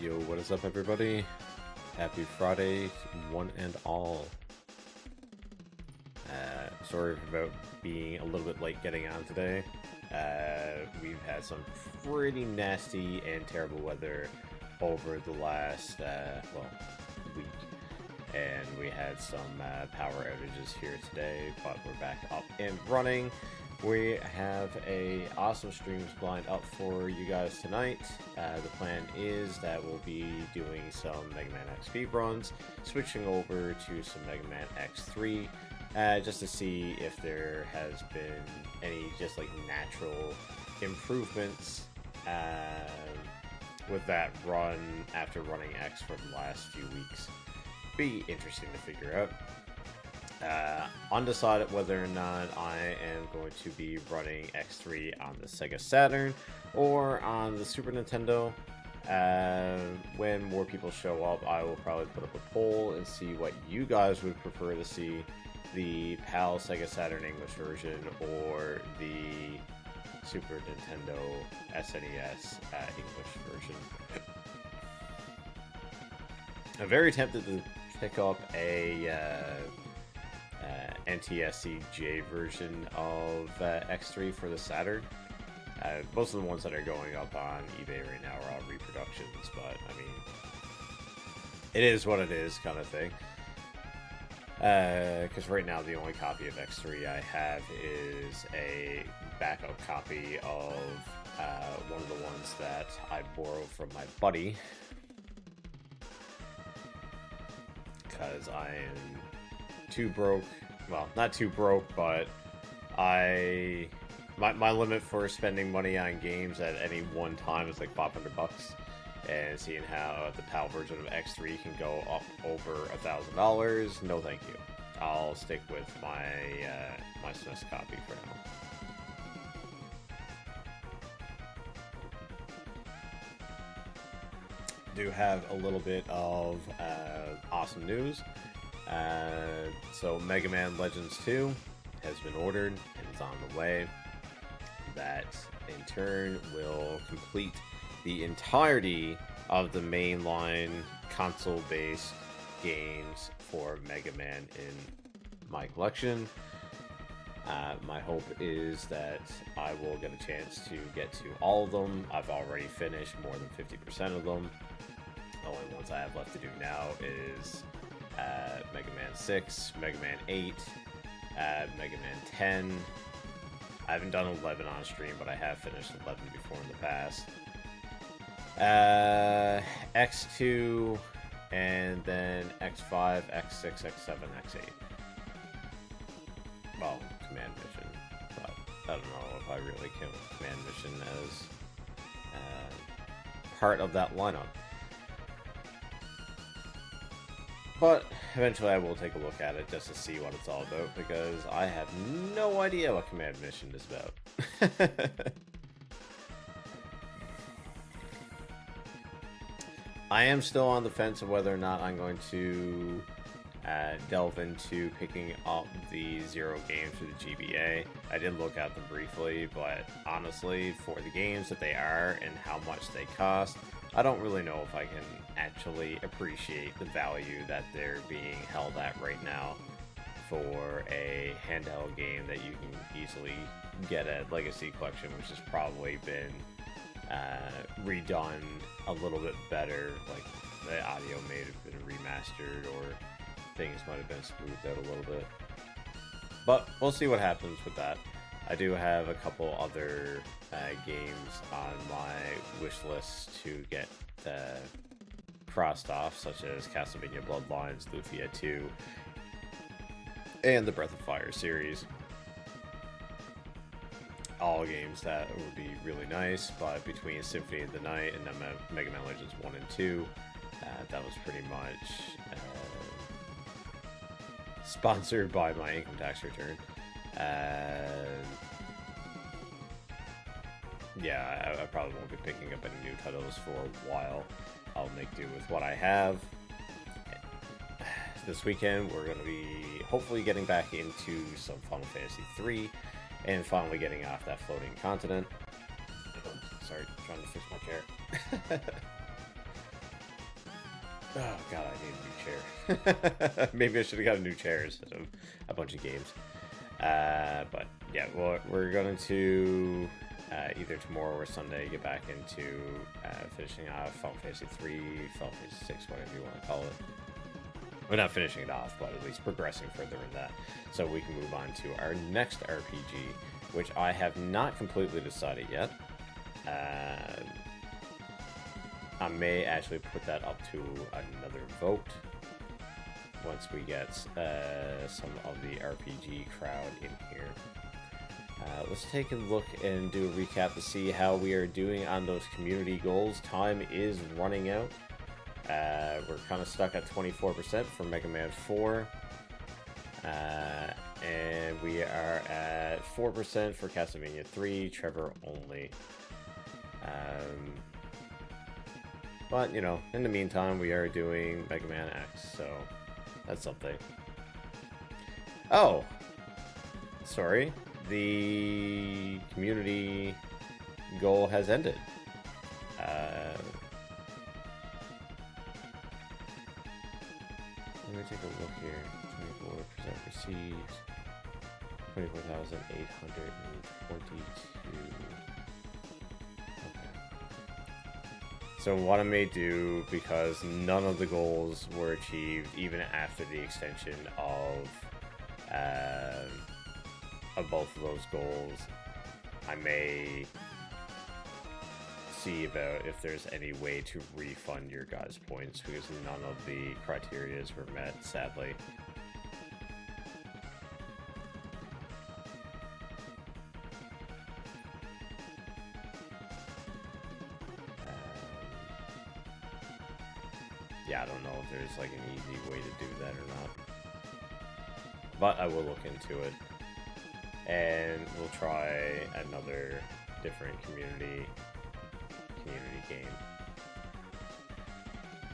Yo, what is up, everybody? Happy Friday, one and all. Sorry about being a little bit late getting on today. We've had some pretty nasty and terrible weather over the last, week. And we had some power outages here today, but we're back up and running. We have a awesome streams lined up for you guys tonight. The plan is that we'll be doing some Mega Man X speed runs, switching over to some Mega Man X3, just to see if there has been any just like natural improvements with that run after running X for the last few weeks. Be interesting to figure out. Undecided whether or not I am going to be running X3 on the Sega Saturn or on the Super Nintendo. When more people show up, I will probably put up a poll and see what you guys would prefer to see: the PAL Sega Saturn English version or the Super Nintendo SNES English version. I'm very tempted to pick up a NTSC-J version of X3 for the Saturn. Most of the ones that are going up on eBay right now are all reproductions, but I mean, it is what it is kind of thing. Because right now the only copy of X3 I have is a backup copy of one of the ones that I borrowed from my buddy, because I am too broke. Well, not too broke, but my limit for spending money on games at any one time is like $500, and seeing how the PAL version of X3 can go up over $1,000, no thank you. I'll stick with my my SNES copy for now. Do have a little bit of awesome news. So Mega Man Legends 2 has been ordered and is on the way. That in turn will complete the entirety of the mainline console-based games for Mega Man in my collection. My hope is that I will get a chance to get to all of them. I've already finished more than 50% of them. The only ones I have left to do now is Mega Man 6, Mega Man 8, Mega Man 10. I haven't done 11 on stream, but I have finished 11 before in the past. X2, and then X5, X6, X7, X8. Well, Command Mission, but I don't know if I really count Command Mission as part of that lineup. But eventually I will take a look at it just to see what it's all about, because I have no idea what Command Mission is about. I am still on the fence of whether or not I'm going to delve into picking up the Zero games for the GBA. I did look at them briefly, but honestly, for the games that they are and how much they cost, I don't really know if I can actually appreciate the value that they're being held at right now for a handheld game that you can easily get at Legacy Collection, which has probably been redone a little bit better. Like, the audio may have been remastered, or things might have been smoothed out a little bit. But we'll see what happens with that. I do have a couple other games on my wish list to get crossed off, such as Castlevania Bloodlines, Lufia 2, and the Breath of Fire series. All games that would be really nice, but between Symphony of the Night and Mega Man Legends 1 and 2, that was pretty much sponsored by my income tax return. Yeah, I probably won't be picking up any new titles for a while. I'll make do with what I have. This weekend, we're going to be hopefully getting back into some Final Fantasy 3 and finally getting off that floating continent. Sorry, trying to fix my chair. Oh god, I need a new chair. Maybe I should have got a new chair instead of a bunch of games. But yeah, well, we're going to either tomorrow or Sunday get back into finishing off Final Fantasy 3, Final Fantasy 6, whatever you want to call it. We're not finishing it off, but at least progressing further in that, so we can move on to our next RPG, which I have not completely decided yet. I may actually put that up to another vote once we get some of the RPG crowd in here. Let's take a look and do a recap to see how we are doing on those community goals. Time is running out. We're kind of stuck at 24% for Mega Man 4. And we are at 4% for Castlevania 3, Trevor only. But, you know, in the meantime, we are doing Mega Man X, so that's something. Oh! Sorry. The community goal has ended. Let me take a look here. 24% received. 24,822. So what I may do, because none of the goals were achieved even after the extension of both of those goals, I may see about if there's any way to refund your guys' points, because none of the criterias were met, sadly. Yeah, I don't know if there's like an easy way to do that or not, but I will look into it, and we'll try another different community game.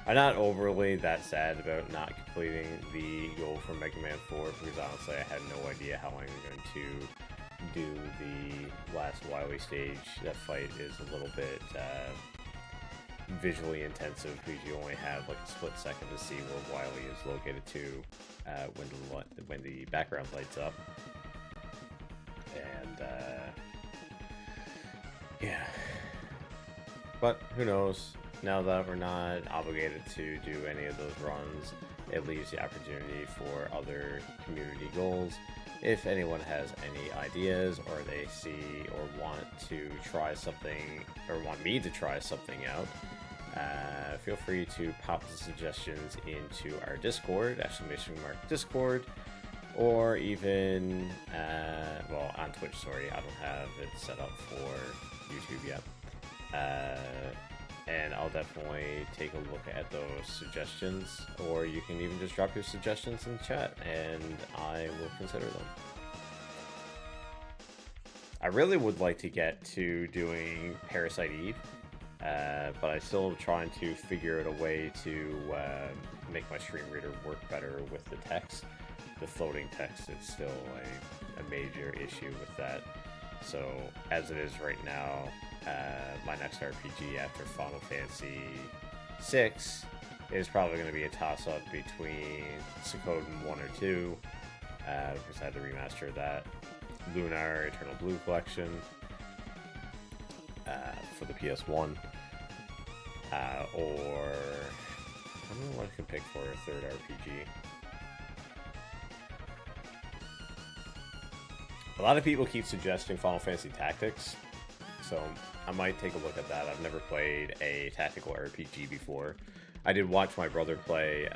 I'm not overly that sad about not completing the goal for Mega Man 4, because honestly I had no idea how I'm going to do the last Wily stage. That fight is a little bit visually intensive, because you only have like a split second to see where Wily is located to when the background lights up. And yeah, but who knows, now that we're not obligated to do any of those runs, it leaves the opportunity for other community goals. If anyone has any ideas, or they see or want to try something, or want me to try something out, feel free to pop the suggestions into our Discord, !Discord, or even, well, on Twitch, sorry, I don't have it set up for YouTube yet. And I'll definitely take a look at those suggestions, or you can even just drop your suggestions in the chat, and I will consider them. I really would like to get to doing Parasite Eve, but I'm still trying to figure out a way to make my screen reader work better with the text. The floating text is still a major issue with that. So as it is right now, my next RPG after Final Fantasy 6 is probably going to be a toss-up between Suikoden 1 or 2, because I had to remaster that, Lunar Eternal Blue Collection for the PS1, or I don't know what I can pick for a third RPG. A lot of people keep suggesting Final Fantasy Tactics, so I might take a look at that. I've never played a tactical RPG before. I did watch my brother play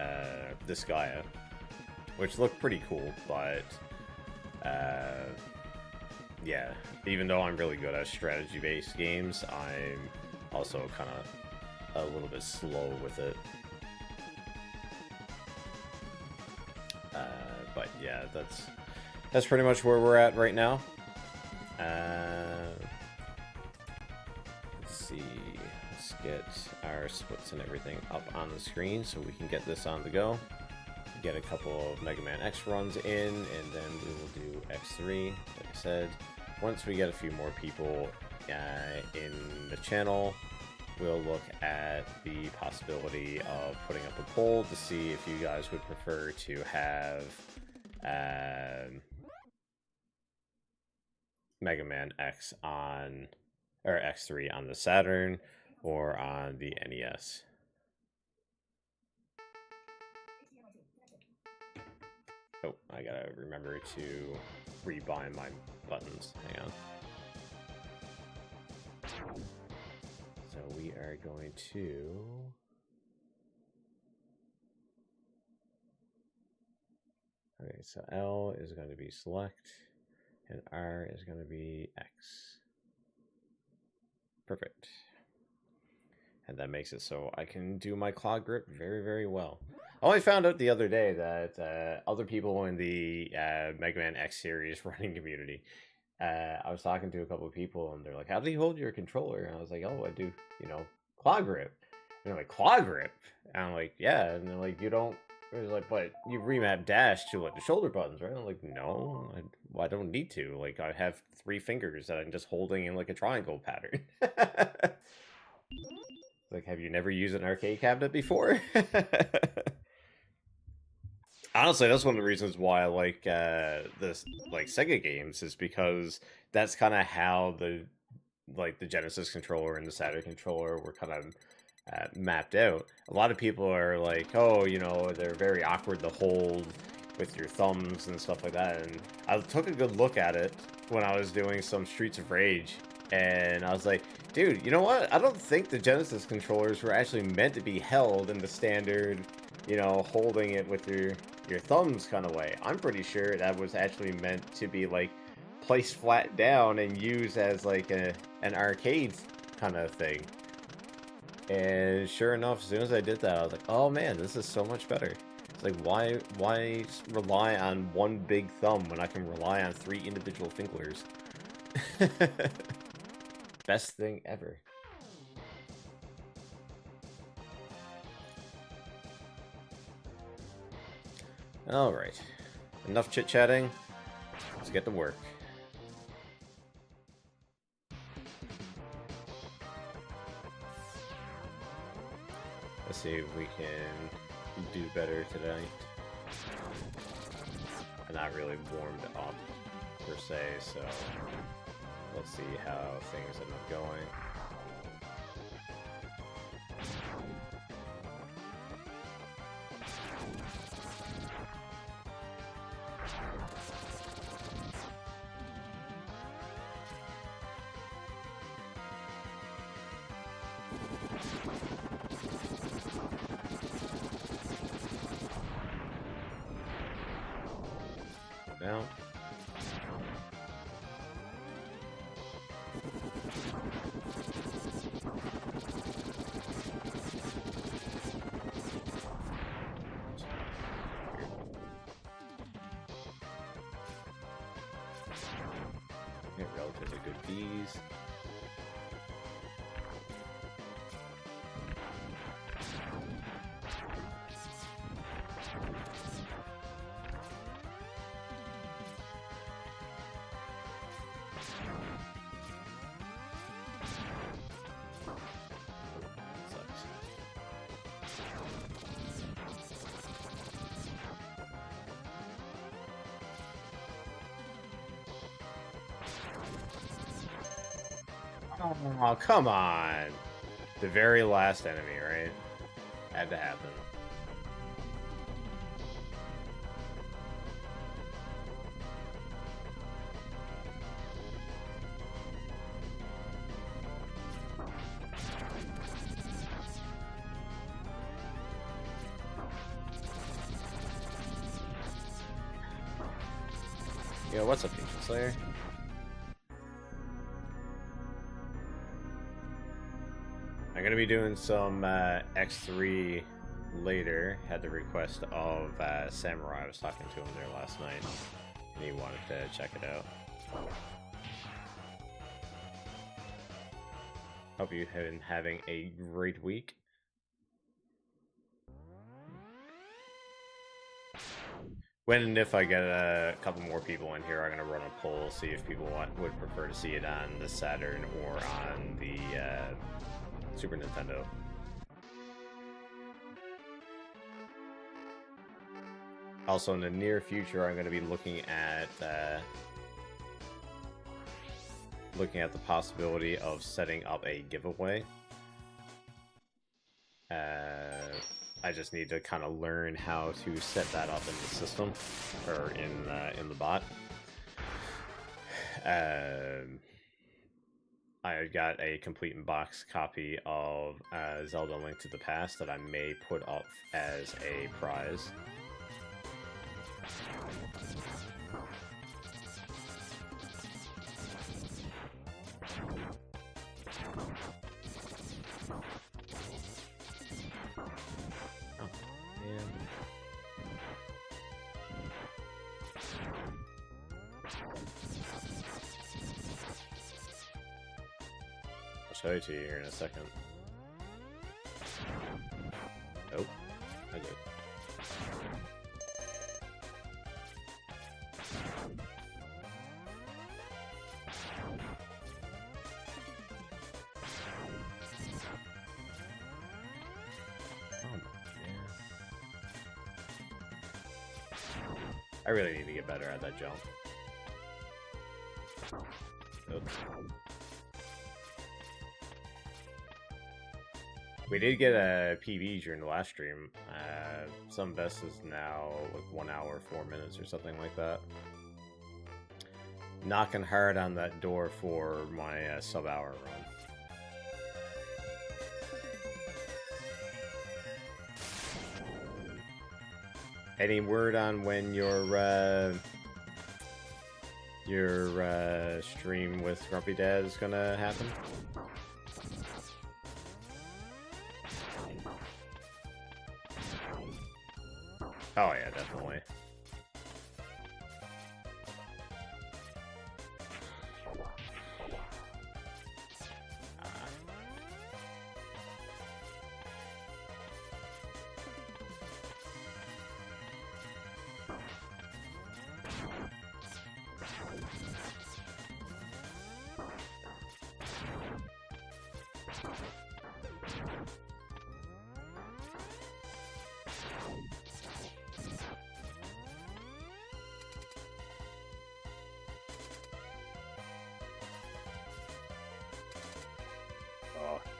Disgaea, which looked pretty cool, but yeah, even though I'm really good at strategy-based games, I'm also kind of a little bit slow with it. But yeah, that's pretty much where we're at right now. Let's see. Let's get our splits and everything up on the screen so we can get this on the go. Get a couple of Mega Man X runs in, and then we will do X3. Like I said, once we get a few more people in the channel, we'll look at the possibility of putting up a poll to see if you guys would prefer to have Mega Man X on, or X3 on the Saturn or on the NES. Oh, I gotta remember to rebind my buttons. Hang on. So we are going to... Okay, so L is going to be select, and R is going to be X. Perfect. And that makes it so I can do my claw grip very, very well. I only found out the other day that other people in the Mega Man X series running community, I was talking to a couple of people, and they're like, how do you hold your controller? And I was like, oh, I do, you know, claw grip. And they're like, claw grip? And I'm like, yeah. And they're like, you don't... It was like, but you remap dash to like the shoulder buttons, right? I'm like, no, I don't need to. Like, I have 3 fingers that I'm just holding in like a triangle pattern. Like, have you never used an arcade cabinet before? Honestly, that's one of the reasons why I like this like Sega games, is because that's kind of how the Genesis controller and the Saturn controller were kind of mapped out. A lot of people are like, oh, you know, they're very awkward to hold with your thumbs and stuff like that. And I took a good look at it when I was doing some Streets of Rage, and I was like, dude, you know what? I don't think the Genesis controllers were actually meant to be held in the standard, you know, holding it with your thumbs kind of way. I'm pretty sure that was actually meant to be like placed flat down and used as like an arcade kind of thing. And sure enough, as soon as I did that, I was like, oh man, this is so much better. It's like, why rely on one big thumb when I can rely on 3 individual fingers? Best thing ever. Alright. Enough chit-chatting. Let's get to work. Let's see if we can do better tonight. I'm not really warmed up, per se, so let's see how things end up going. Now. Get relatively good bees. Oh, come on. The very last enemy, right? Had to happen. Yo, what's up, Demon Slayer? I'm gonna be doing some X3 later. Had the request of Samurai. I was talking to him there last night, and he wanted to check it out. Hope you've been having a great week. When and if I get a couple more people in here, I'm gonna run a poll, see if people would prefer to see it on the Saturn or on the Super Nintendo. Also, in the near future, I'm going to be looking at the possibility of setting up a giveaway. I just need to kind of learn how to set that up in the system, or in the bot. I got a complete in-box copy of Zelda Link to the Past that I may put up as a prize. I'll show it to you here in a second. Nope. I did. I really need to get better at that jump. Oops. We did get a PB during the last stream. Some best is now like 1 hour, 4 minutes or something like that. Knocking hard on that door for my sub-hour run. Any word on when your stream with Grumpy Dad is gonna happen? Oh yeah, definitely.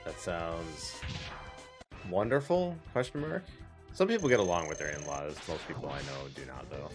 That sounds wonderful? Question mark. Some people get along with their in-laws. Most people I know do not, though.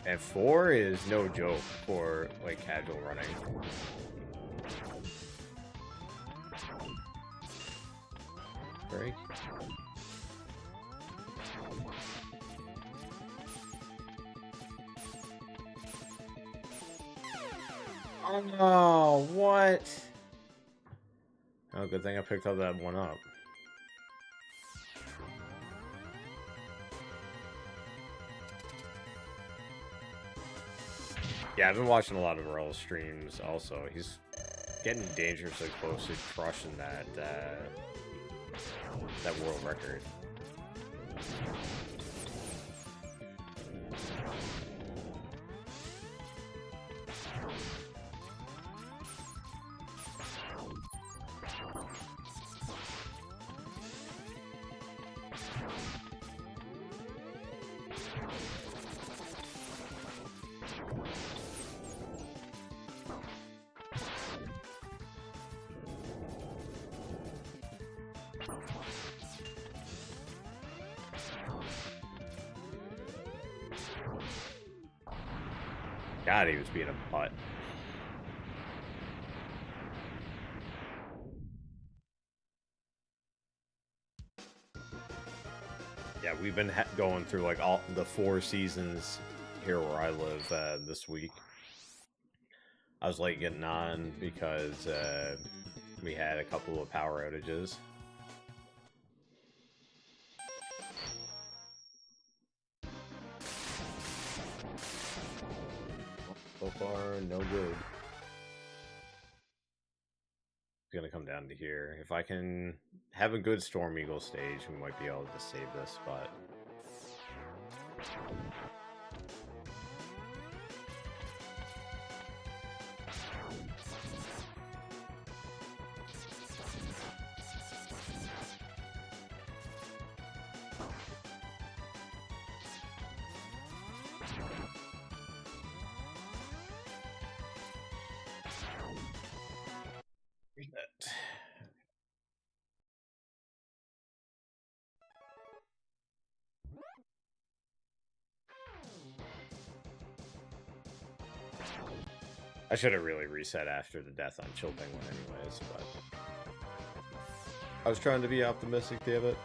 And 4 is no joke for, like, casual running. Break. Oh, what? Oh, good thing I picked up that one up. Yeah, I've been watching a lot of Earl's streams also. He's getting dangerously close to crushing that that world record. God, he was being a butt. Yeah, we've been going through like all the 4 seasons here where I live this week. I was late getting on because we had a couple of power outages. So far, no good. It's gonna come down to here. If I can have a good Storm Eagle stage, we might be able to save this spot. I should have really reset after the death on Chill Penguin anyways, but I was trying to be optimistic, damn it.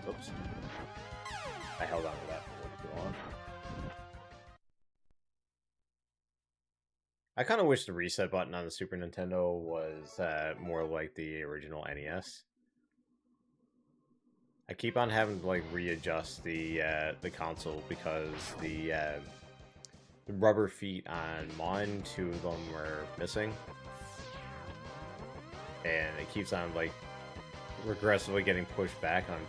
Oops. I held on to that for way too long. I kind of wish the reset button on the Super Nintendo was more like the original NES. I keep on having to like readjust the console because the rubber feet on mine, 2 of them were missing, and it keeps on like regressively getting pushed back. I'm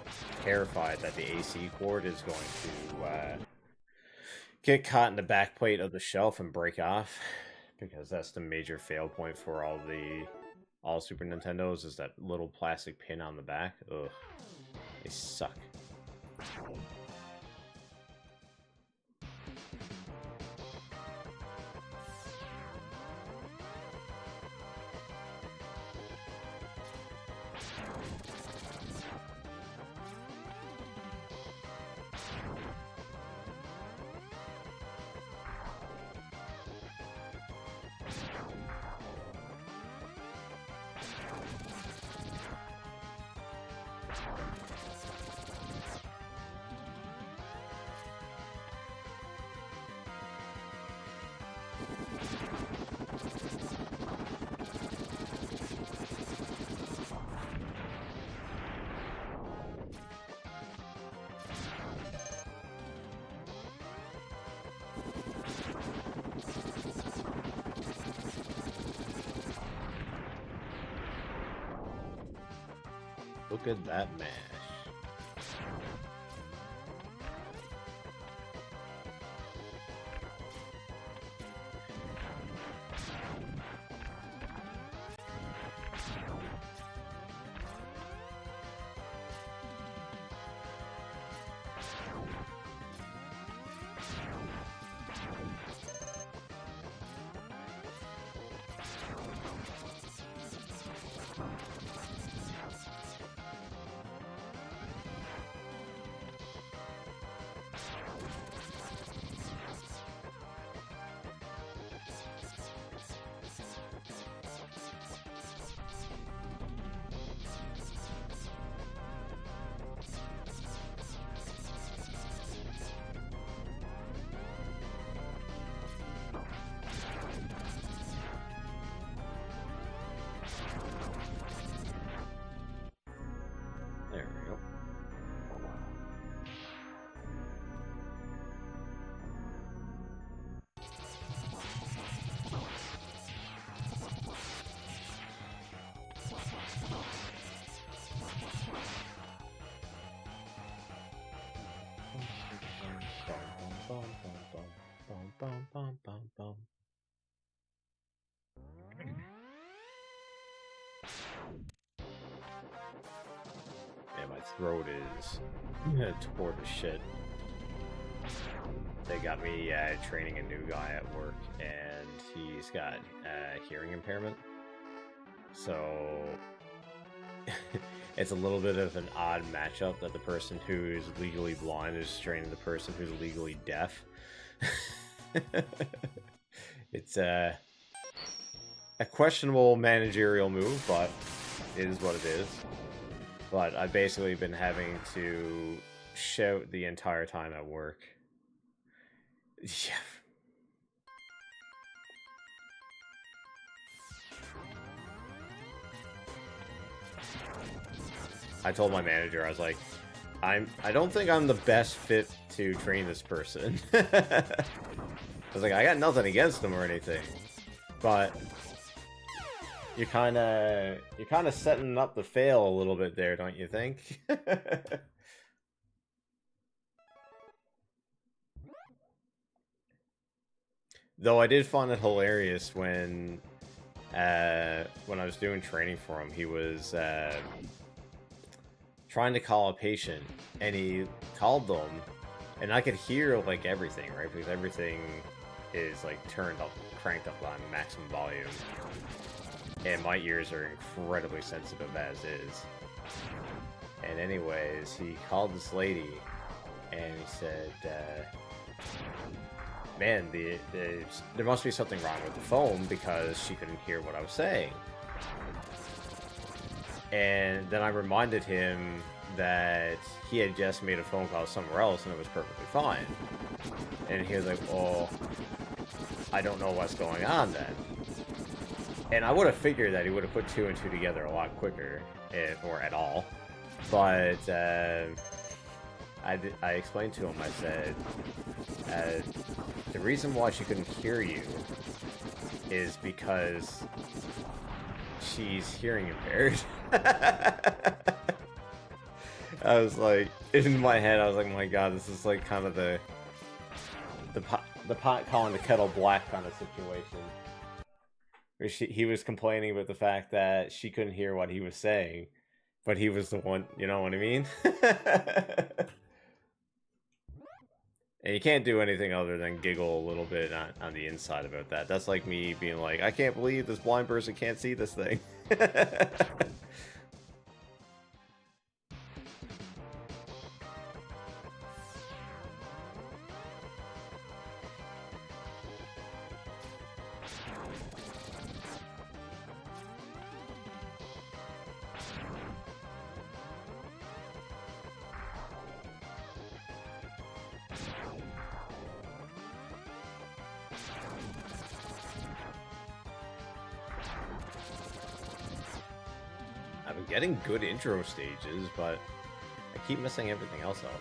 terrified that the AC cord is going to get caught in the back plate of the shelf and break off, because that's the major fail point for all Super Nintendos, is that little plastic pin on the back. Ugh, they suck. Look at that mash. bum, bum, bum, bum. Yeah, my throat is tore to shit. They got me training a new guy at work, and he's got hearing impairment. So it's a little bit of an odd matchup that the person who's legally blind is training the person who's legally deaf. It's a questionable managerial move, but it is what it is. But I've basically been having to shout the entire time at work. Yeah. I told my manager, I was like, I don't think I'm the best fit to train this person. I was like, I got nothing against them or anything, but you're kind of setting up the fail a little bit there, don't you think? Though I did find it hilarious when I was doing training for him, he was trying to call a patient, and he called them, and I could hear like everything, right? Because everything is like turned up, cranked up on maximum volume, and my ears are incredibly sensitive as is. And anyways, he called this lady, and he said, man, there must be something wrong with the phone because she couldn't hear what I was saying. And then I reminded him that he had just made a phone call somewhere else and it was perfectly fine. And he was like, oh, I don't know what's going on then. And I would have figured that he would have put 2 and 2 together a lot quicker, or at all. But I explained to him, I said, the reason why she couldn't hear you is because she's hearing impaired. I was like, in my head, I was like, my god, this is like kind of the pot calling the kettle black kind of situation. Where he was complaining about the fact that she couldn't hear what he was saying, but he was the one, you know what I mean? And you can't do anything other than giggle a little bit on the inside about that. That's like me being like, I can't believe this blind person can't see this thing. I've been getting good intro stages, but I keep missing everything else out.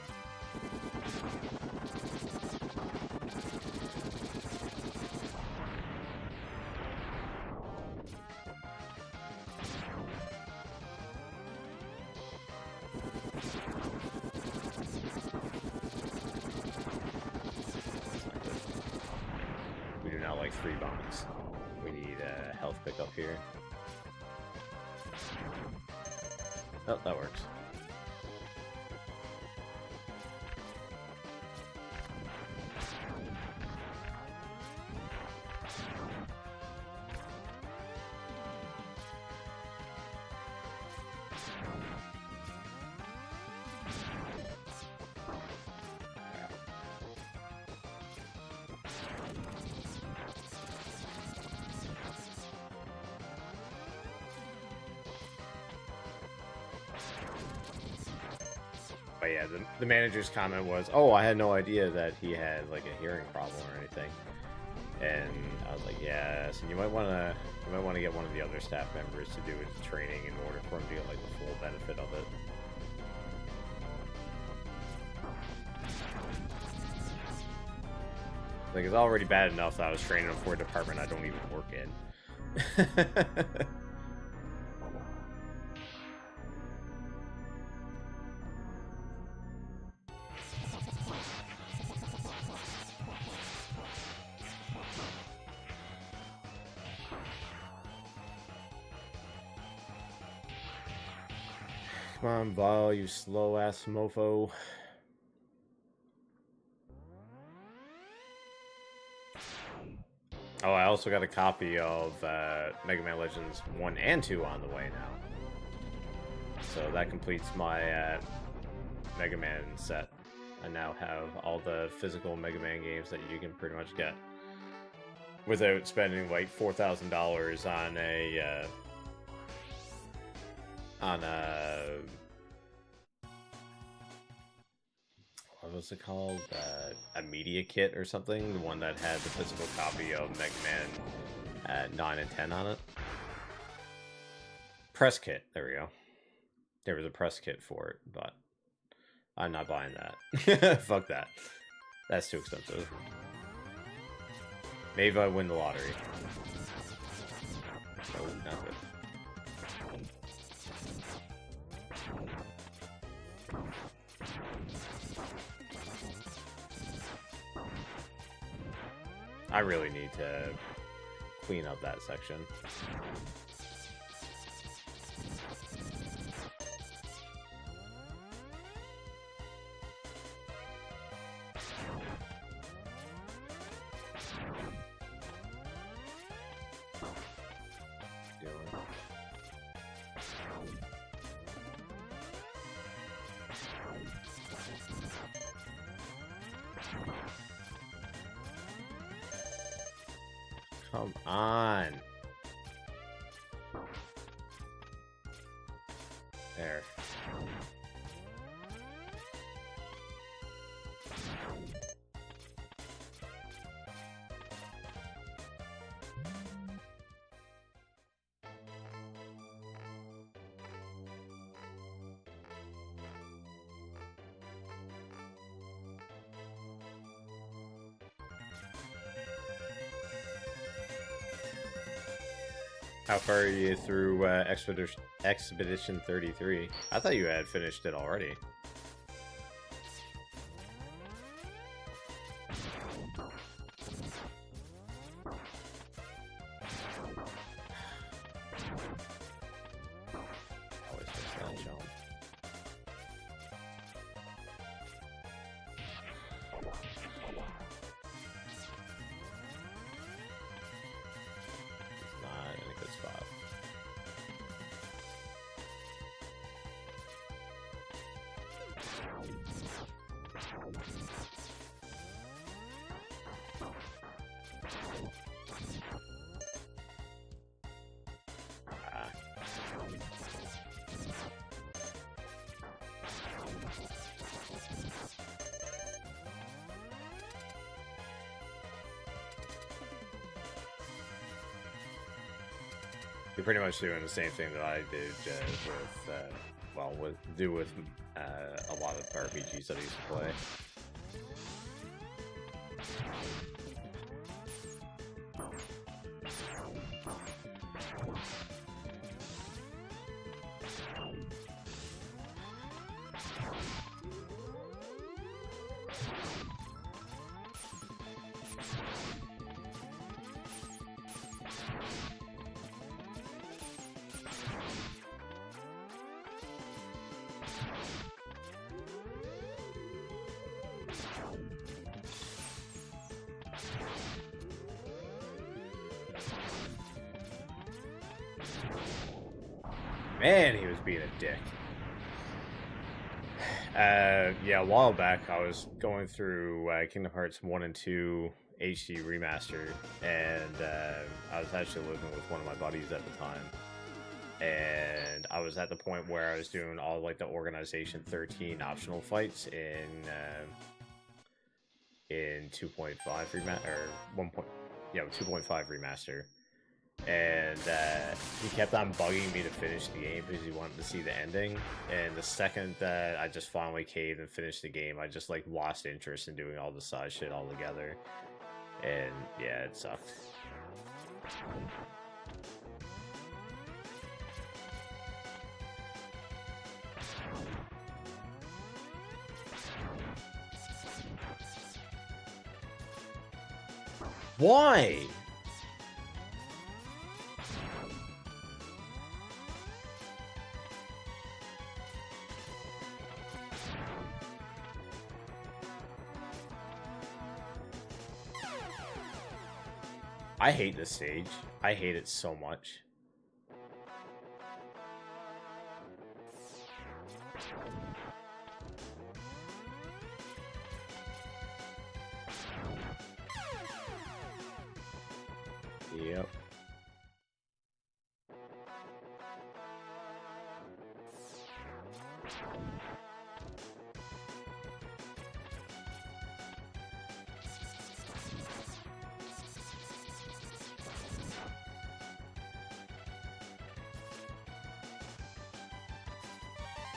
We do not like 3 bombs. We need a health pickup here. Oh, that works. But yeah, the manager's comment was, "Oh, I had no idea that he had like a hearing problem or anything." And I was like, "Yes, and you might want to get one of the other staff members to do his training in order for him to get like the full benefit of it." Like, it's already bad enough that I was training him for a department I don't even work in. Come on, Vile, you slow-ass mofo. Oh, I also got a copy of Mega Man Legends 1 and 2 on the way now. So that completes my Mega Man set. I now have all the physical Mega Man games that you can pretty much get without spending like $4,000 on a what was it called? A media kit or something? The one that had the physical copy of Mega Man 9 and 10 on it. Press kit. There we go. There was a press kit for it, but I'm not buying that. Fuck that. That's too expensive. Maybe I win the lottery. Oh, not good. I really need to clean up that section. Come on. There. How far are you through Expedition 33? I thought you had finished it already. Always miss that jump. You're pretty much doing the same thing that I did with a lot of RPGs that I used to play. Man, he was being a dick. Yeah, a while back I was going through Kingdom Hearts 1 and 2 HD Remaster, and I was actually living with one of my buddies at the time. And I was at the point where I was doing all like the Organization 13 optional fights in 2.5 remaster or 2.5 remaster. And he kept on bugging me to finish the game because he wanted to see the ending. And the second that I just finally caved and finished the game, I just like lost interest in doing all the side shit altogether. And yeah, it sucked. Why? I hate this stage. I hate it so much. Yep.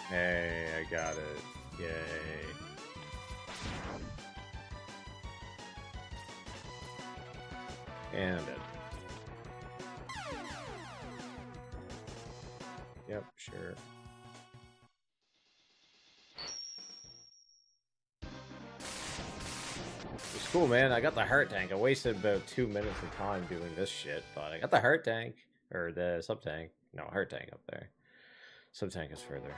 Hey, I got it. Yay. And I'm dead. Yep, sure. It's cool, man. I got the heart tank. I wasted about 2 minutes of time doing this shit, but I got the heart tank. Or the sub-tank. No, heart tank up there. Sub-tank is further.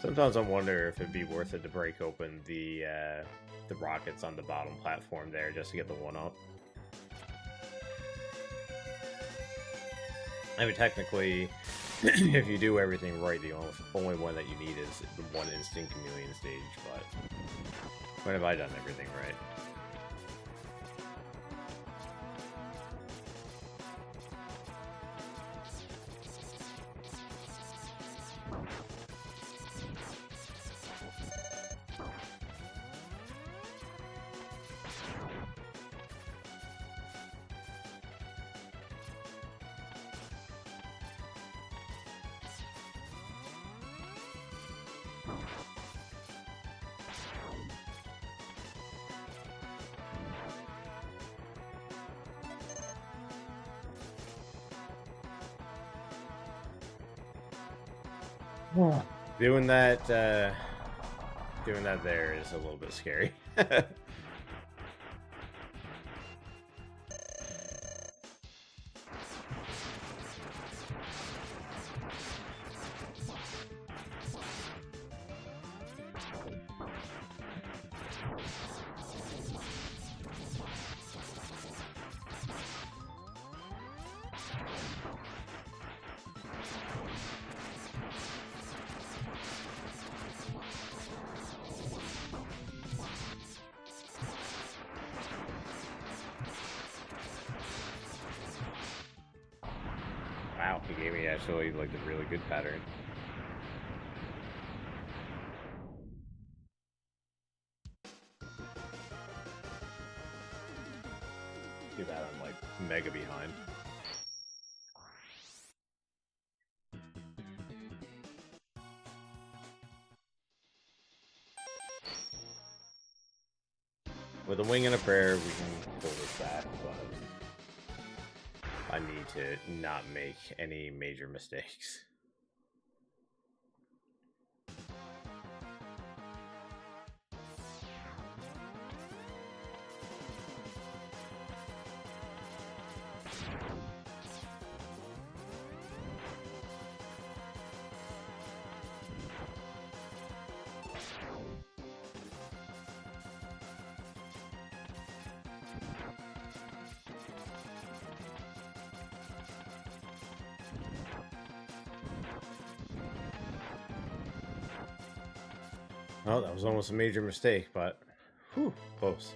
Sometimes I wonder if it'd be worth it to break open the rockets on the bottom platform there just to get the one-up. I mean, technically, if you do everything right, the only one that you need is the one instant chameleon stage, but when have I done everything right? Doing that there is a little bit scary. Wow, he gave me actually like a really good pattern. Too bad I'm like mega behind. With a wing and a prayer, we can pull this back, but I need to not make any major mistakes. Oh, that was almost a major mistake, but whew, close.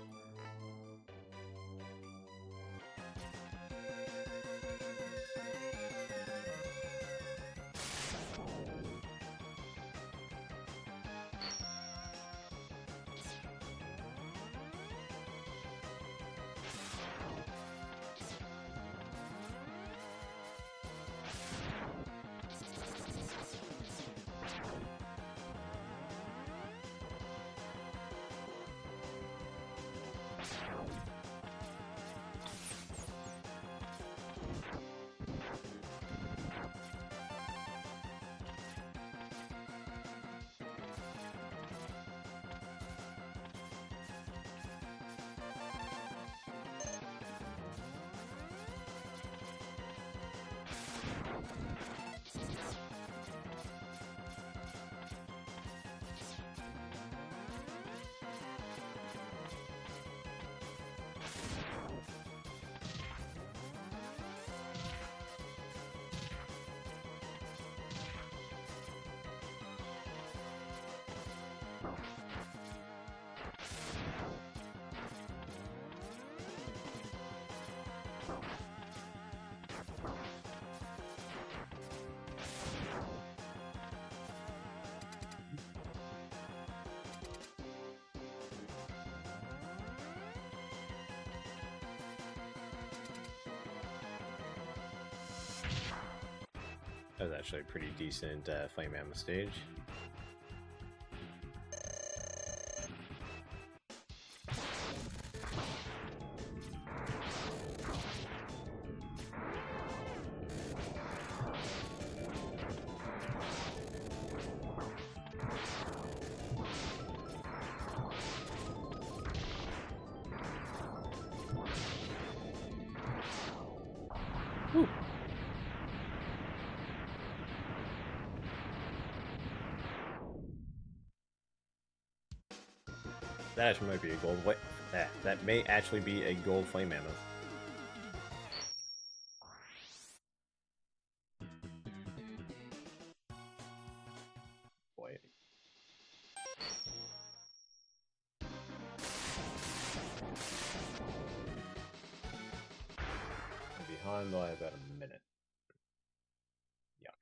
That was actually a pretty decent Flame Ammo stage. Whew. That actually might be a gold. That may actually be a gold flame mammoth. Boy. I'm behind by about a minute. Yuck.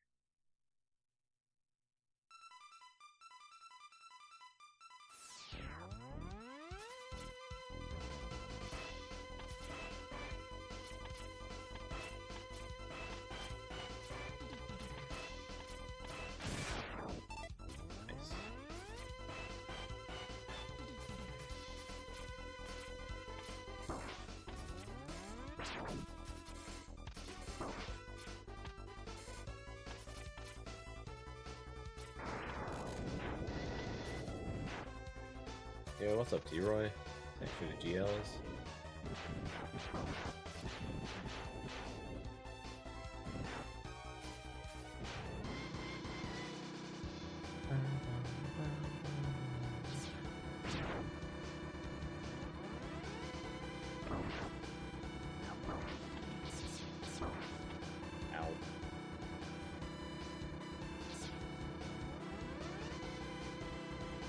Yo, what's up, T-Roy? Thanks for the GLs. Ow.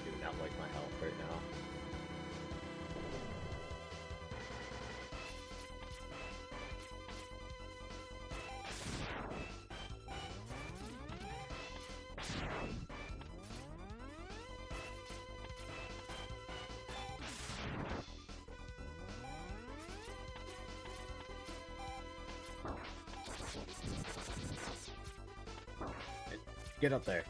Do not like my health right now. Get up there.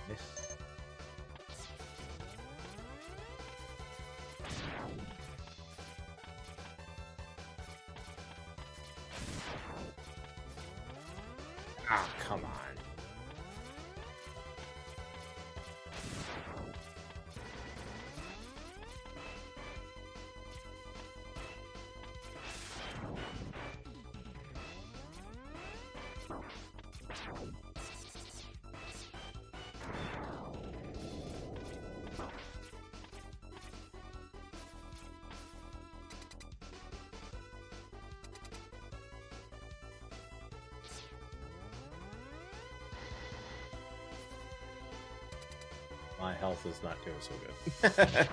Yes. Ah, come on. My health is not doing so good.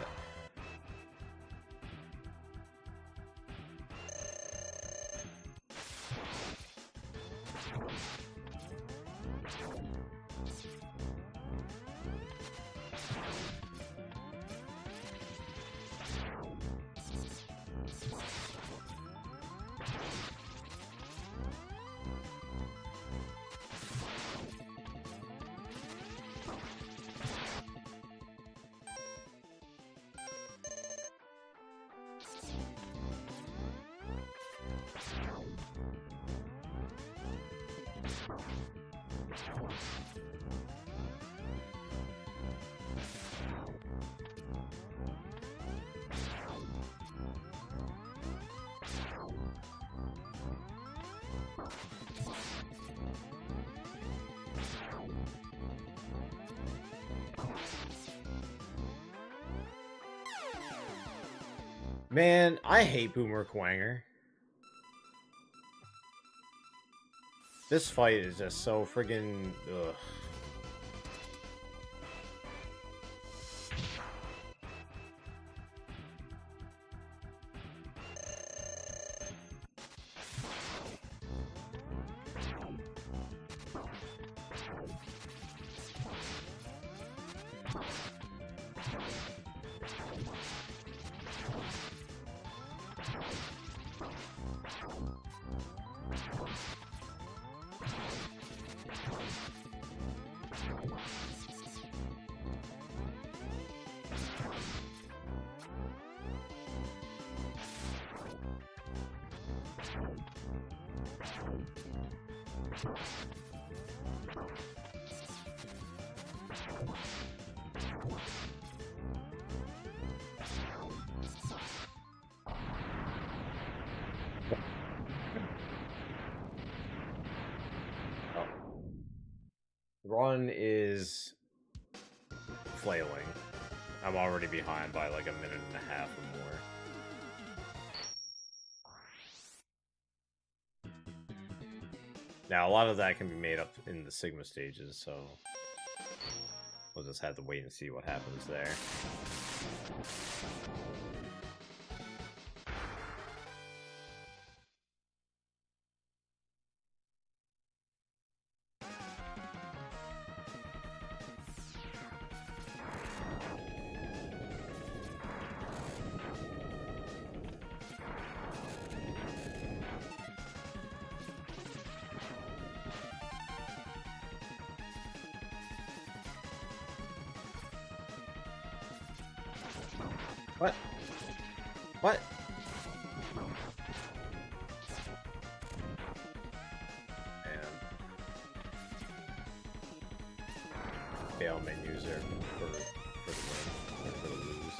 Man, I hate Boomer Quanger. This fight is just so friggin' ugh. Run is flailing. I'm already behind by like a minute and a half or more. Now, a lot of that can be made up in the Sigma stages, so we'll just have to wait and see what happens there. What? What? Man. Fail menus are for the win, or for the lose.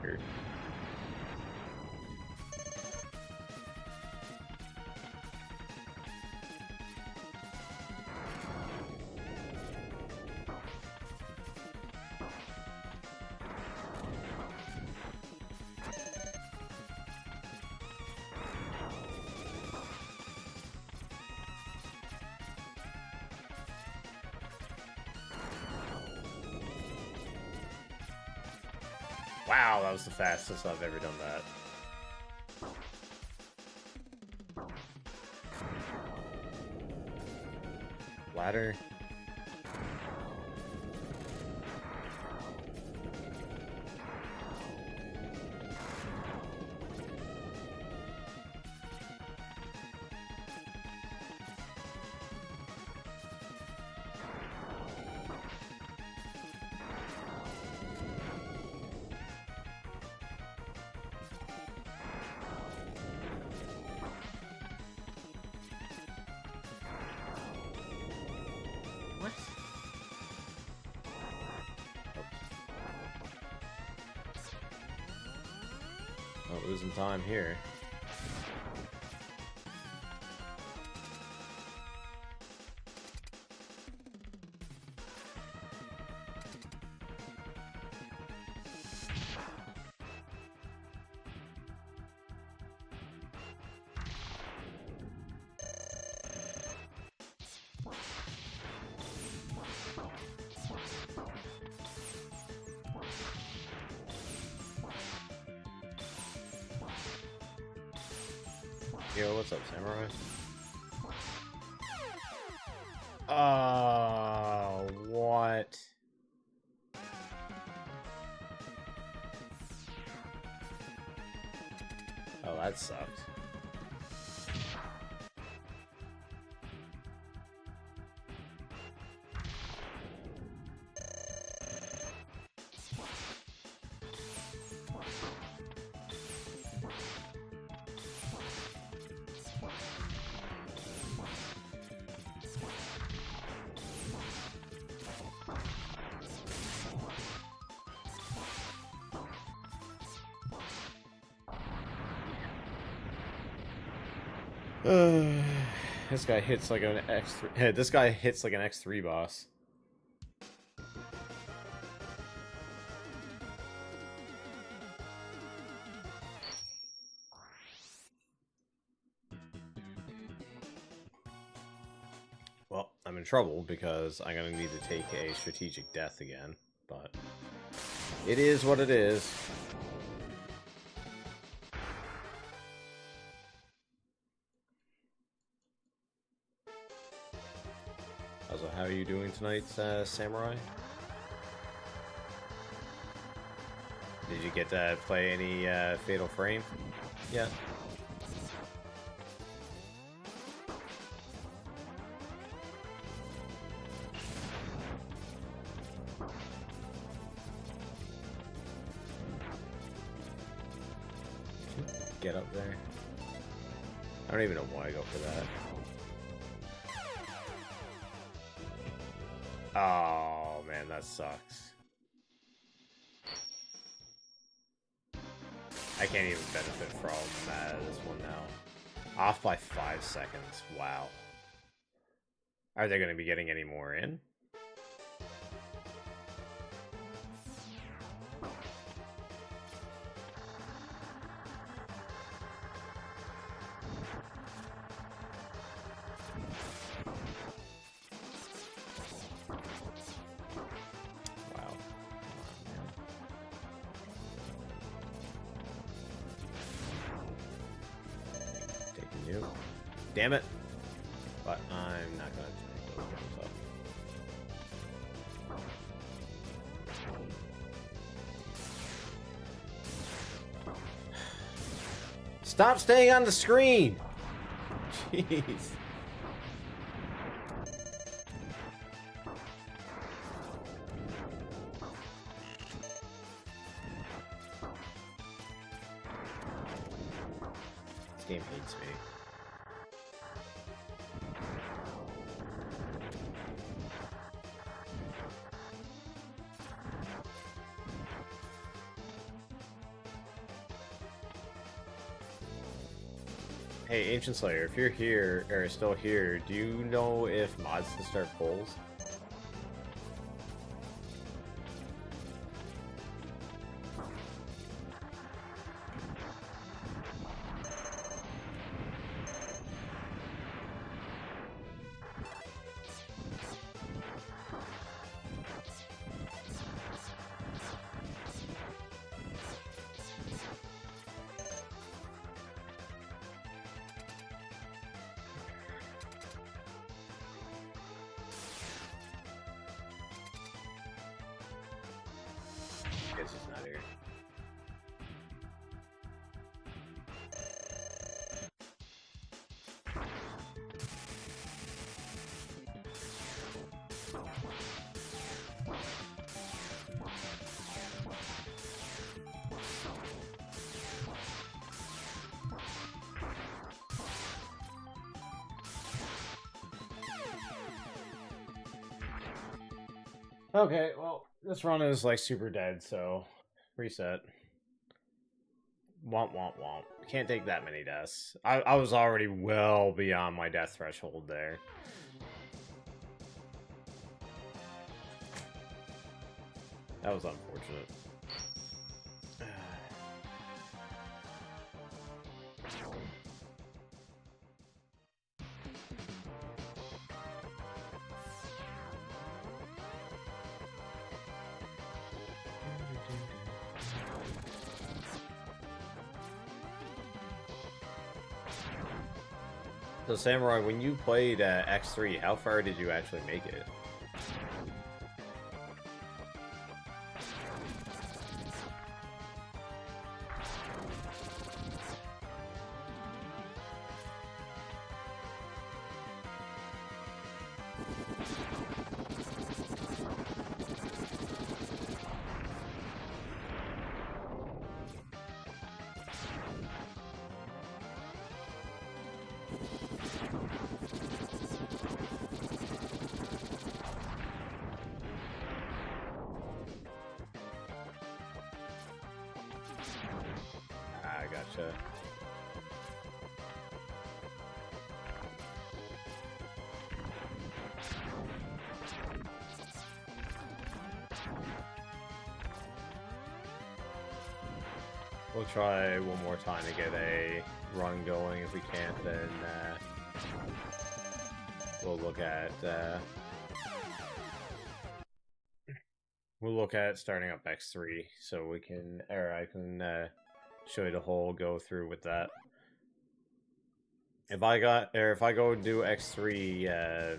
Weird. Wow, that was the fastest I've ever done that. Ladder. Not losing time here. Yo, what's up, Samurai? What? Oh, that sucked. This guy hits like an X3. This guy hits like an X3 boss. Well, I'm in trouble because I'm gonna need to take a strategic death again, but it is what it is. So how are you doing tonight, Samurai? Did you get to play any Fatal Frame yet? Get up there. I don't even know why I go for that. Oh man, that sucks. I can't even benefit from this one now. Off by 5 seconds. Wow. Are they going to be getting any more in? Damn it. But I'm not going to take those guns up. Stop staying on the screen! Jeez. This game hates me. Hey, Ancient Slayer, if you're here, or still here, do you know if mods can start polls? I guess he's not here. Okay, well, this run is like super dead, so reset. Womp womp womp. Can't take that many deaths. I was already well beyond my death threshold there. That was unfortunate. So Samurai, when you played X3, how far did you actually make it? Gotcha. We'll try one more time to get a run going. If we can't, then we'll look at starting up X3 so we can, or I can show you the whole go through with that. If I go do X3,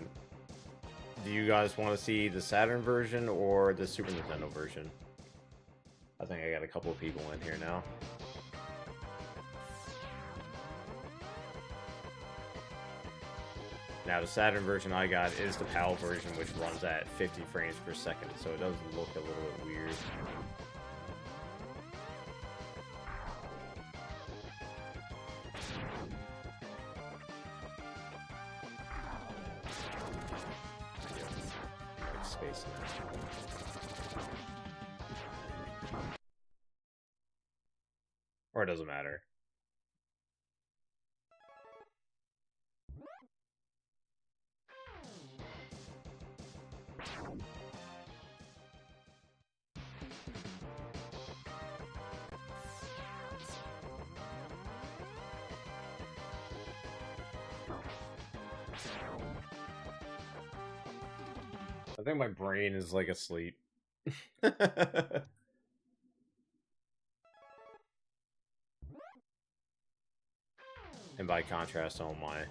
do you guys want to see the Saturn version or the Super Nintendo version? I think I got a couple of people in here now. Now, the Saturn version I got is the PAL version, which runs at 50 frames per second, so it does look a little bit weird. Space in that. Or it doesn't matter. I think my brain is like asleep. And by contrast, oh my.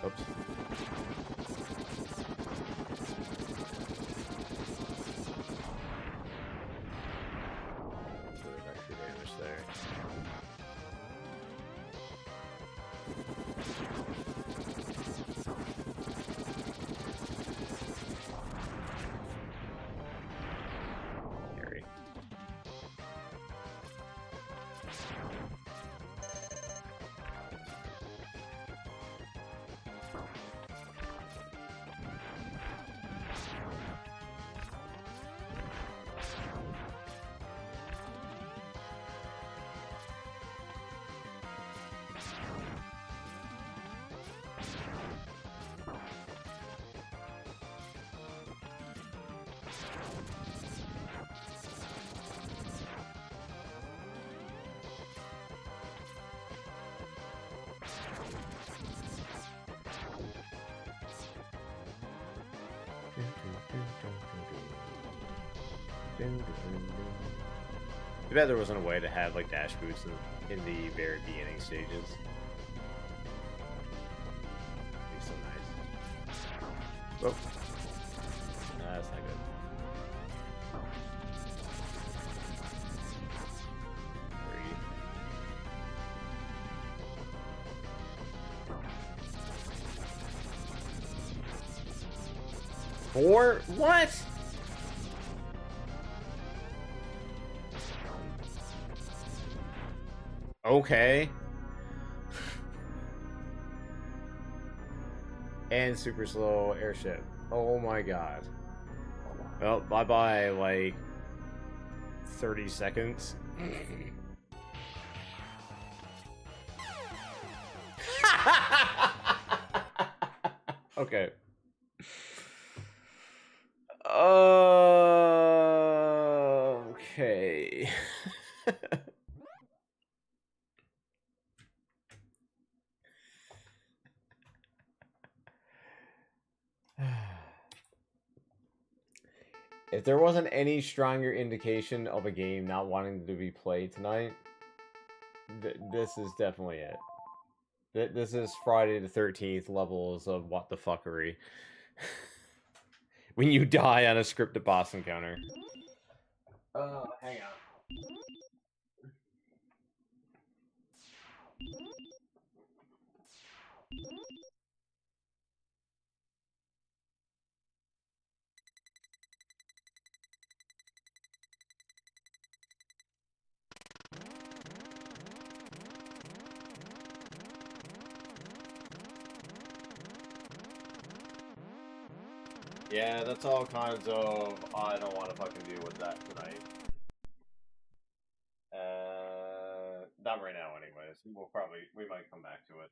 Oops. Extra damage there. Scary. Too bad there wasn't a way to have like dash boots in the very beginning stages. Be so nice. Oh, that's not good. 4? What? Okay. And super slow airship. Oh my god. Well, bye-bye, like 30 seconds. Okay. Okay. If there wasn't any stronger indication of a game not wanting to be played tonight, this is definitely it. This is Friday the 13th levels of what the fuckery. When you die on a scripted boss encounter. Hang on. Yeah, that's all kinds of, I don't want to fucking deal with that tonight. Not right now anyways. We might come back to it.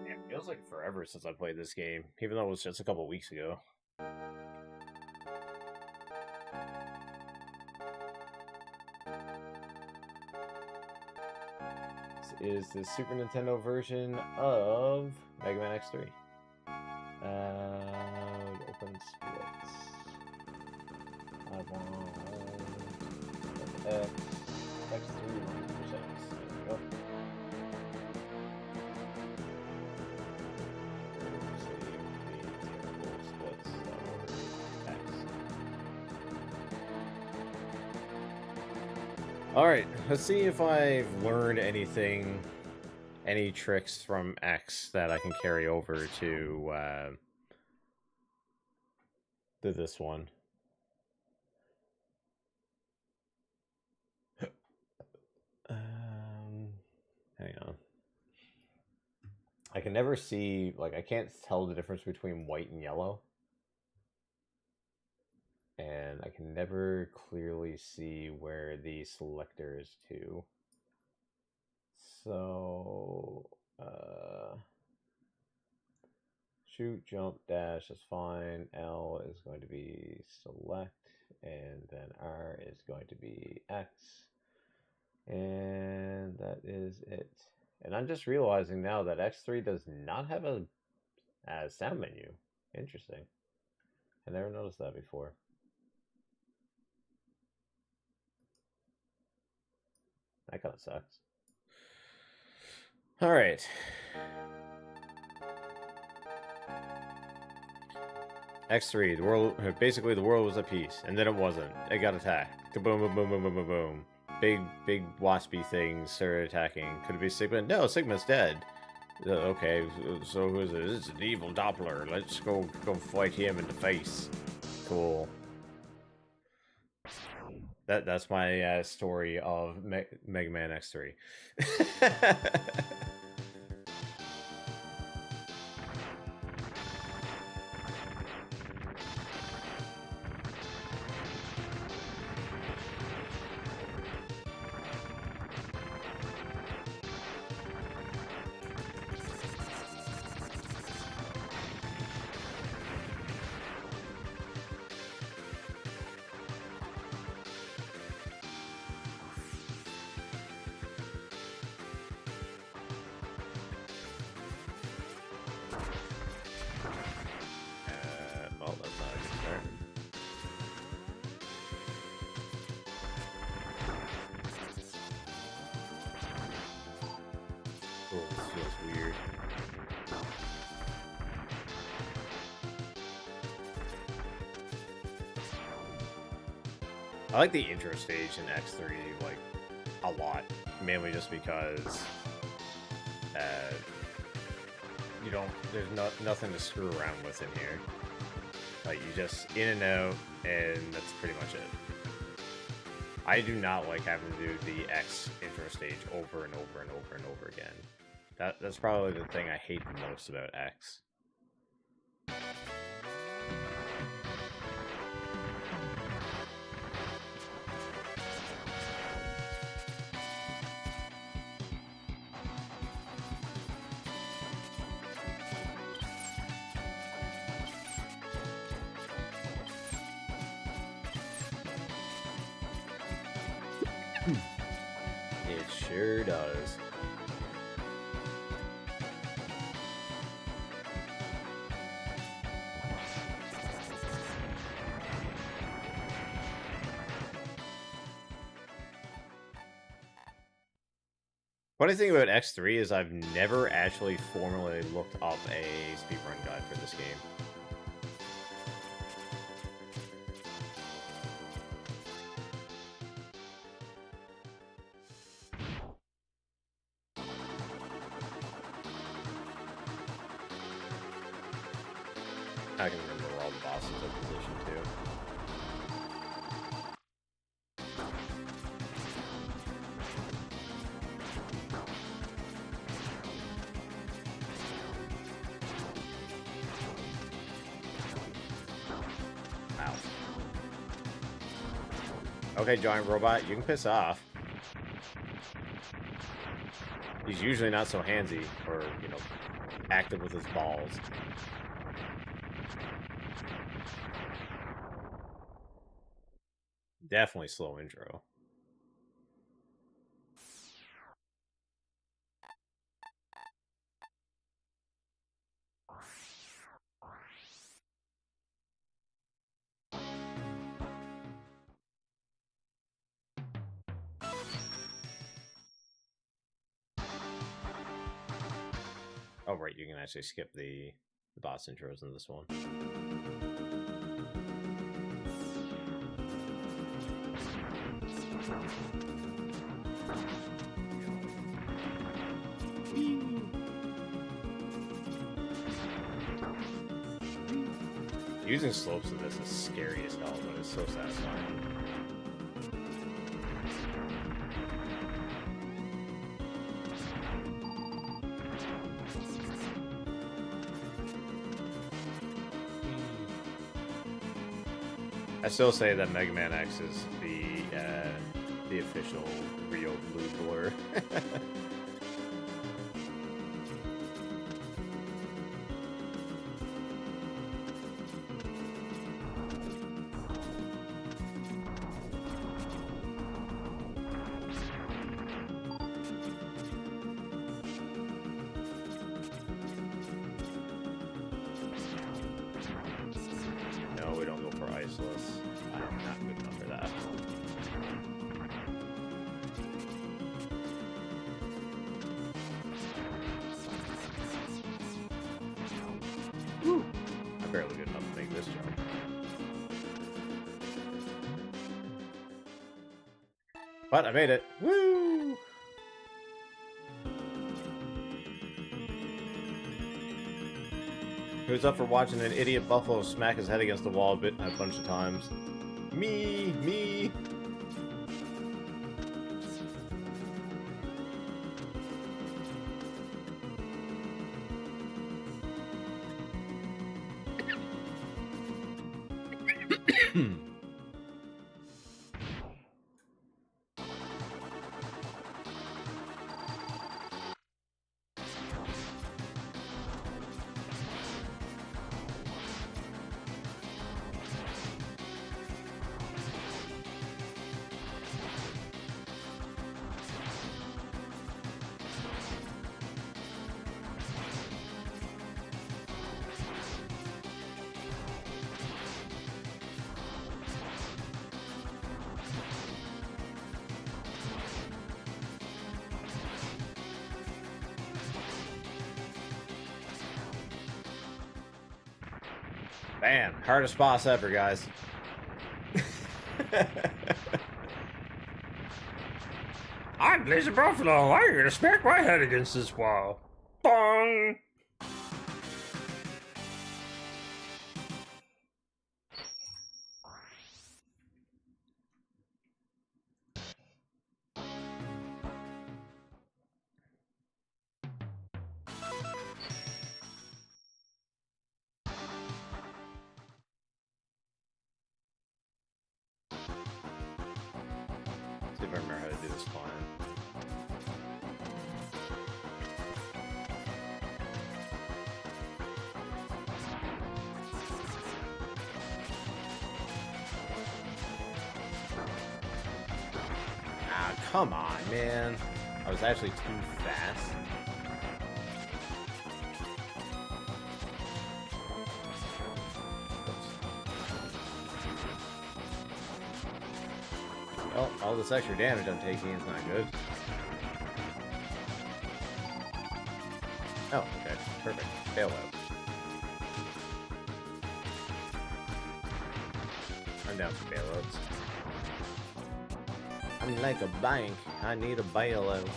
Yeah, it feels like forever since I played this game, even though it was just a couple weeks ago. This is the Super Nintendo version of Mega Man X3. Open splits. I want X3 100%. There we go. Alright, let's see if I've learned anything, any tricks from X that I can carry over to this one. Hang on. I can never see, like, I can't tell the difference between white and yellow. And I can never clearly see where the selector is to. So, shoot, jump, dash is fine. L is going to be select, and then R is going to be X. And that is it. And I'm just realizing now that X3 does not have a sound menu. Interesting. I never noticed that before. That kind of sucks. All right. X3, the world, basically the world was at peace, and then it wasn't. It got attacked. Kaboom, boom, boom, boom, boom, boom, boom. Big waspy things started attacking. Could it be Sigma? No, Sigma's dead. Okay, so who is it? It's an evil Doppler. Let's go fight him in the face. Cool. That's my story of Mega Man X3. I like the intro stage in X3 like a lot, mainly just because you don't. There's nothing to screw around with in here. Like you just in and out, and that's pretty much it. I do not like having to do the X intro stage over and over and over and over again. That's probably the thing I hate the most about X. It sure does. Funny thing about X3 is I've never actually formally looked up a speedrun guide for this game. I can remember where all the bosses are positioned too. Ow. Okay, giant robot, you can piss off. He's usually not so handsy or, you know, active with his balls. Definitely slow intro. Oh, right, you can actually skip the boss intros in this one. Using slopes in this is scary as hell, but it's so satisfying. I still say that Mega Man X is the official real blue blur. No, we don't go for iceless. I'm not good enough for that. Woo! I'm barely good enough to make this jump. But I made it! Woo! Who's up for watching an idiot buffalo smack his head against the wall a bunch of times? Me! Man, hardest boss ever, guys. I'm Blazer Buffalo. I'm gonna smack my head against this wall. Bong! See if I remember how to do this plan. Ah, come on, man. I was actually too fast. Well, all this extra damage I'm taking is not good. Oh, okay. Perfect. Bail out. I'm down for bailouts. I'm like a bank. I need a bailout.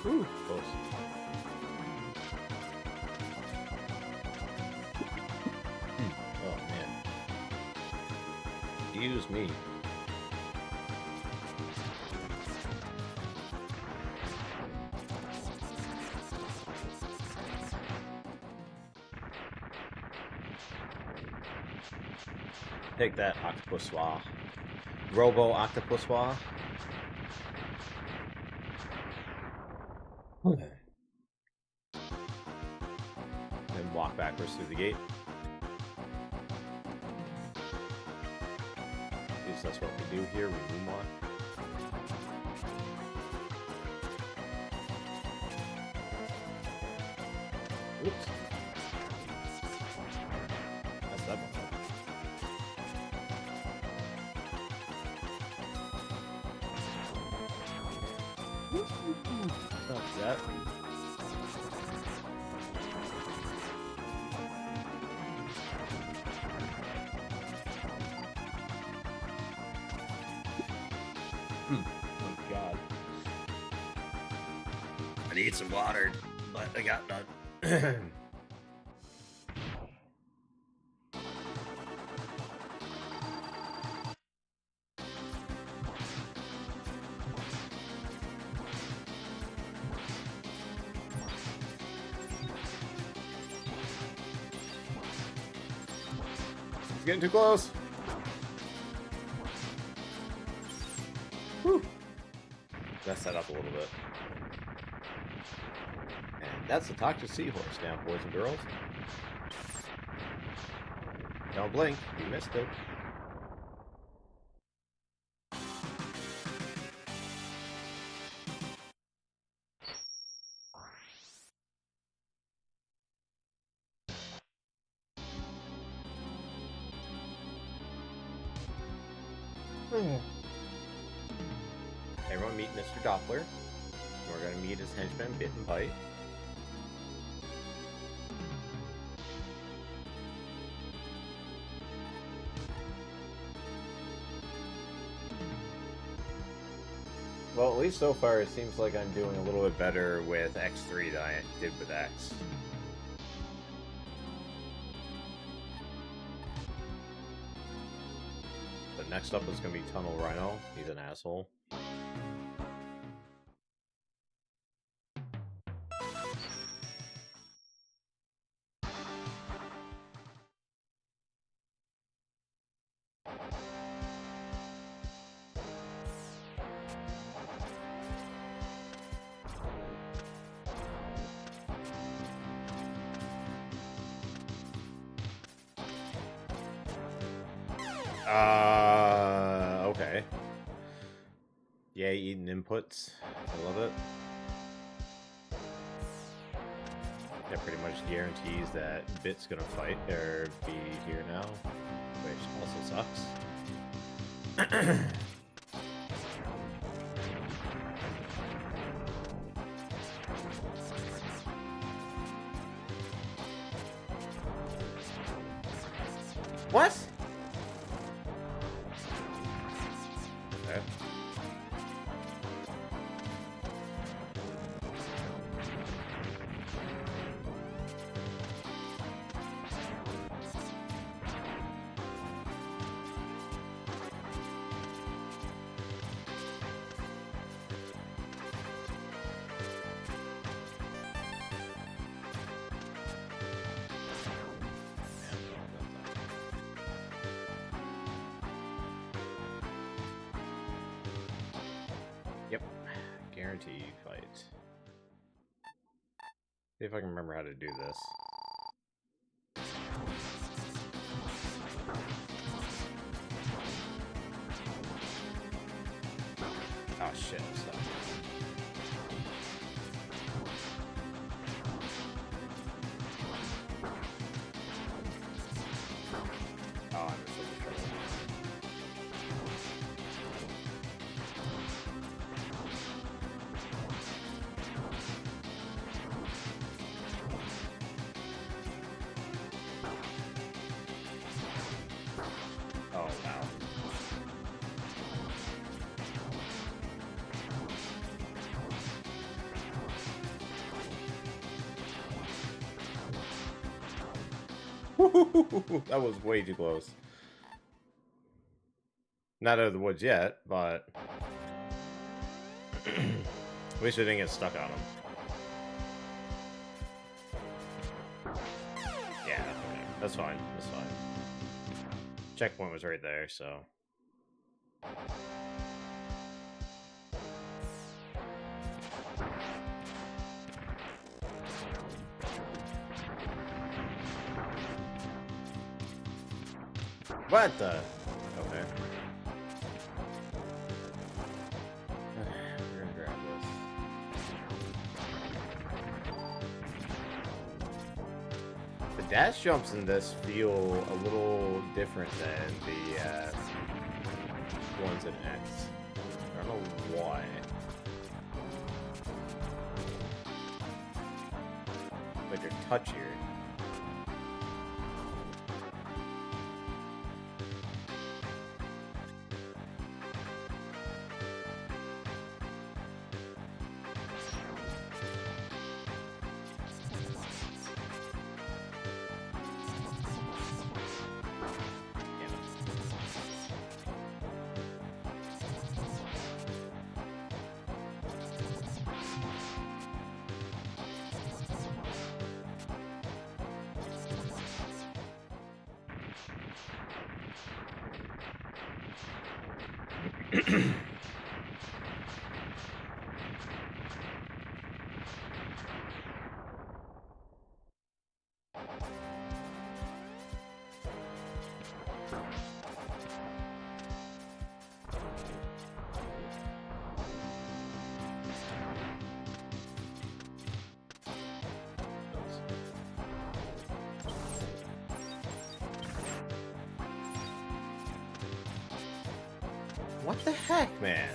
Ooh, close. Oh man. Use me. Take that, Octopuswa. Robo Octopuswa. Then walk backwards through the gate. At least that's what we do here. We moonwalk. Oops. That's that one. Not that. Oh god. I need some water, but I got none. It's getting too close. Whew. Messed that up a little bit. And that's the toxic seahorse now, boys and girls. Don't blink, you missed it. Everyone meet Mr. Doppler. We're gonna meet his henchman, Bit and Bite. Well, at least so far it seems like I'm doing a little bit better with X3 than I did with X. But next up is gonna be Tunnel Rhino. He's an asshole. Okay. Yay, eating inputs. I love it. That pretty much guarantees that Bit's gonna fight or be here now, which also sucks. What? Okay. Yep, guaranteed fight. See if I can remember how to do this. Oh shit, I'm stuck. Oh, I'm in so much trouble. Oh, wow. That was way too close. Not out of the woods yet, but at least I didn't get stuck on him. Yeah, okay. That's fine. That's fine. Checkpoint was right there, so. What the? Okay. We're gonna grab this. The dash jumps in this feel a little different than the ones in X. I don't know why. Like they're touchier. What the heck, man?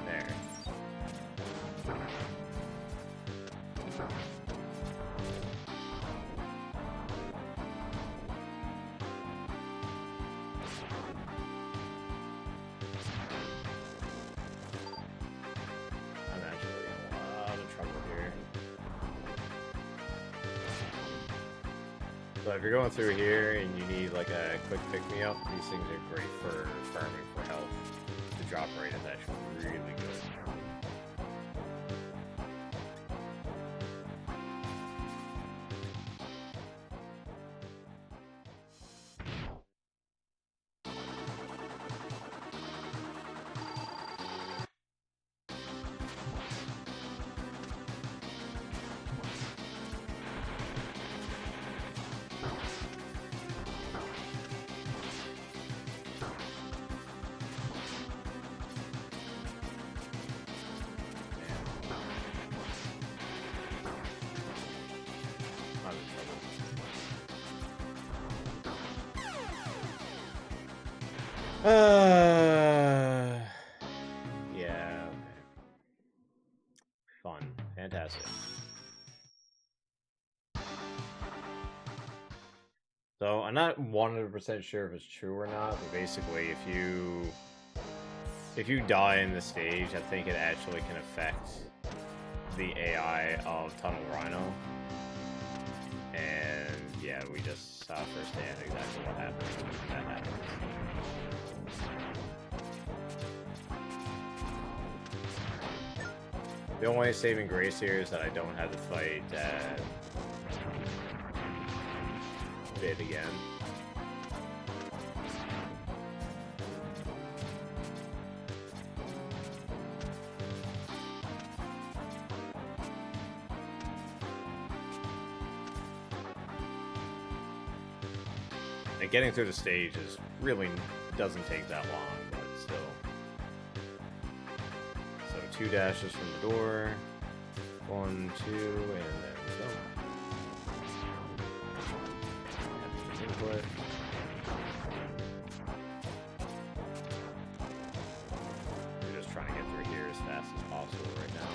There. I'm actually in a lot of trouble here. So if you're going through here and you need like a quick pick-me-up, these things are great for farming for health. The drop rate is actually really good. Yeah. Okay. Fun. Fantastic. So I'm not 100% sure if it's true or not, but basically, if you die in the stage, I think it actually can affect the AI of Tunnel Rhino. And yeah, we just saw firsthand exactly what happens when that happens. The only saving grace here is that I don't have to fight Bit again. And getting through the stage is really doesn't take that long, but still. So 2 dashes from the door, 1, 2, and then go. Input. We're just trying to get through here as fast as possible right now.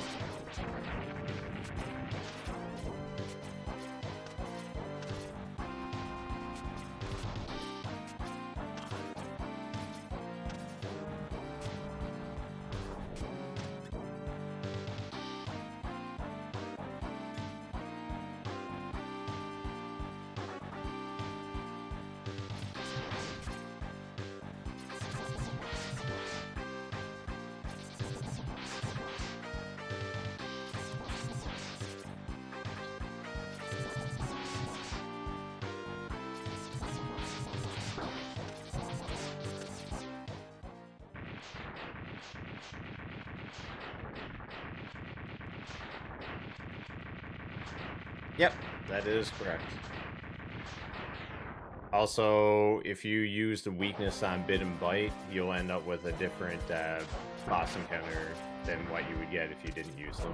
Yep, that is correct. Also, if you use the weakness on Bit and Bite, you'll end up with a different boss encounter than what you would get if you didn't use them.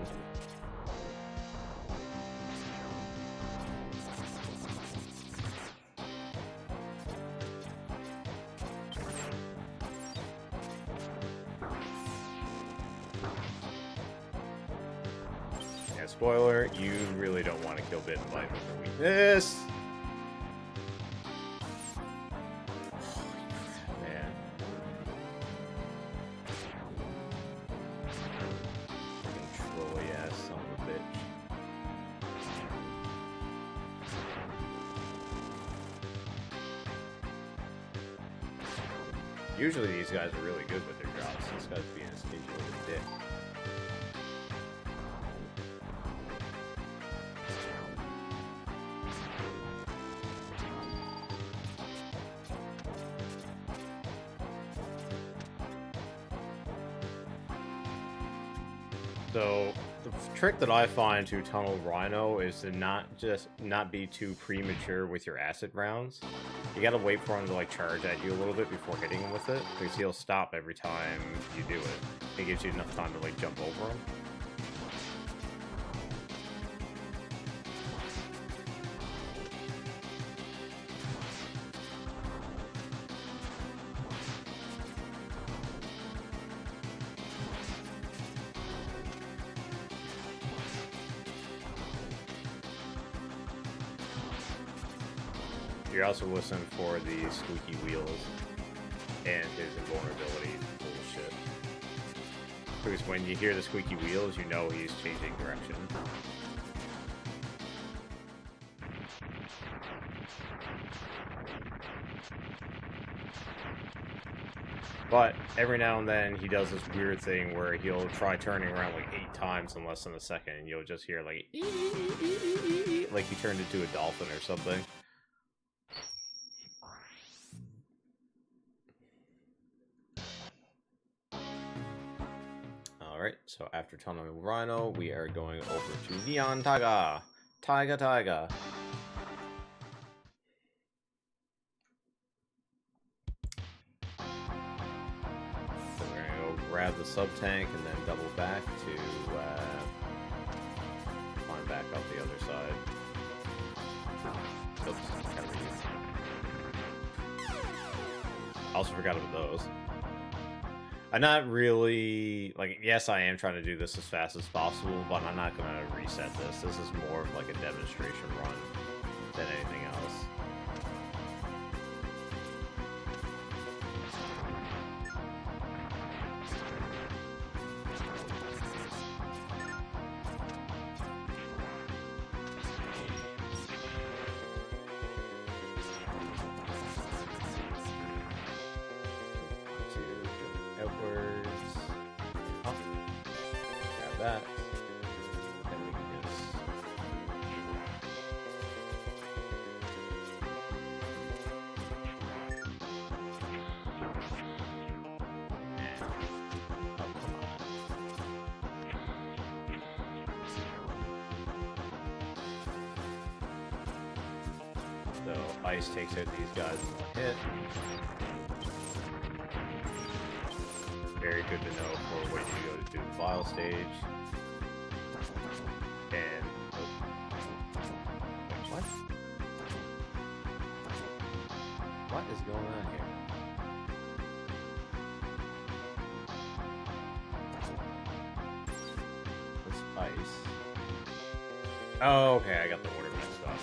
Yeah, spoiler, you really don't want to kill Bit and Bite with your weakness. Man. Freaking trolly ass son of a bitch. Usually these guys are really good with their drops. This guy's being a stingy little dick. So the trick that I find to Tunnel Rhino is to not be too premature with your acid rounds. You gotta wait for him to like charge at you a little bit before hitting him with it, because he'll stop every time you do it. It gives you enough time to like jump over him. You're also listening for the squeaky wheels and his invulnerability bullshit. Because when you hear the squeaky wheels, you know he's changing direction. But every now and then he does this weird thing where he'll try turning around like 8 times in less than a second, and you'll just hear like like he turned into a dolphin or something. Alright, so after Tunnel Rhino, we are going over to Neon Taiga. Taiga. So we're gonna go grab the sub-tank and then double back to climb back up the other side. Oops, Also forgot about those. I'm not really, like, yes, I am trying to do this as fast as possible, but I'm not going to reset this. This is more of like a demonstration run than anything else. Outwards. Up. Grab that. Then we can just... And... Oh, come on. So, ice takes out these guys in one hit. Very good to know for when you go to do the file stage. And wait, what? What is going on here? This ice. Oh, okay, I got the order mixed up.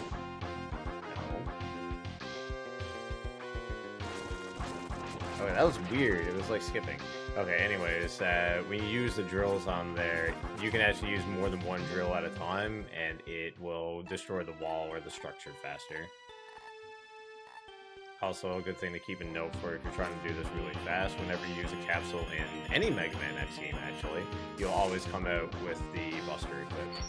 No. Okay, that was weird. It was like skipping. Okay, anyways, when you use the drills on there, you can actually use more than one drill at a time, and it will destroy the wall or the structure faster. Also, a good thing to keep in note for if you're trying to do this really fast, whenever you use a capsule in any Mega Man X game, actually, you'll always come out with the Buster equipped.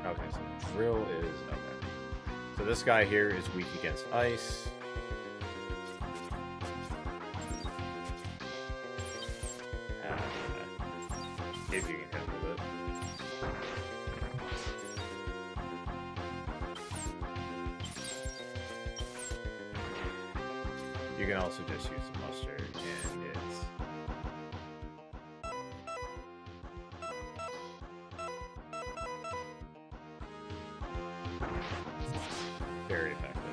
Okay, so drill is okay. So this guy here is weak against ice. If you can hit him with it. You can also just use the mustard, and it's very effective.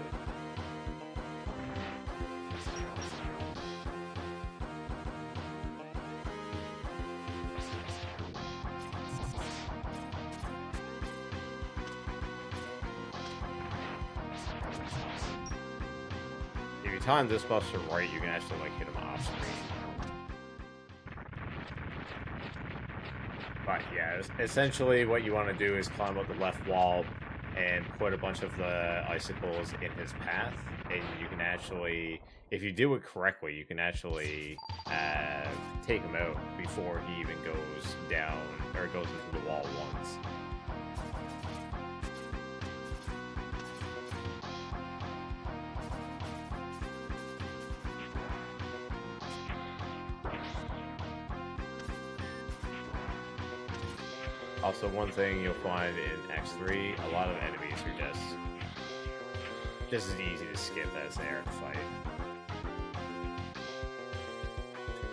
If you time this buster right, you can actually like hit him off screen. But yeah, essentially what you want to do is climb up the left wall and put a bunch of the icicles in his path, and you can actually, if you do it correctly, you can actually take him out before he even goes down or goes into the wall once. Also, one thing you'll find in X3, a lot of enemies are just as easy to skip as they are to fight.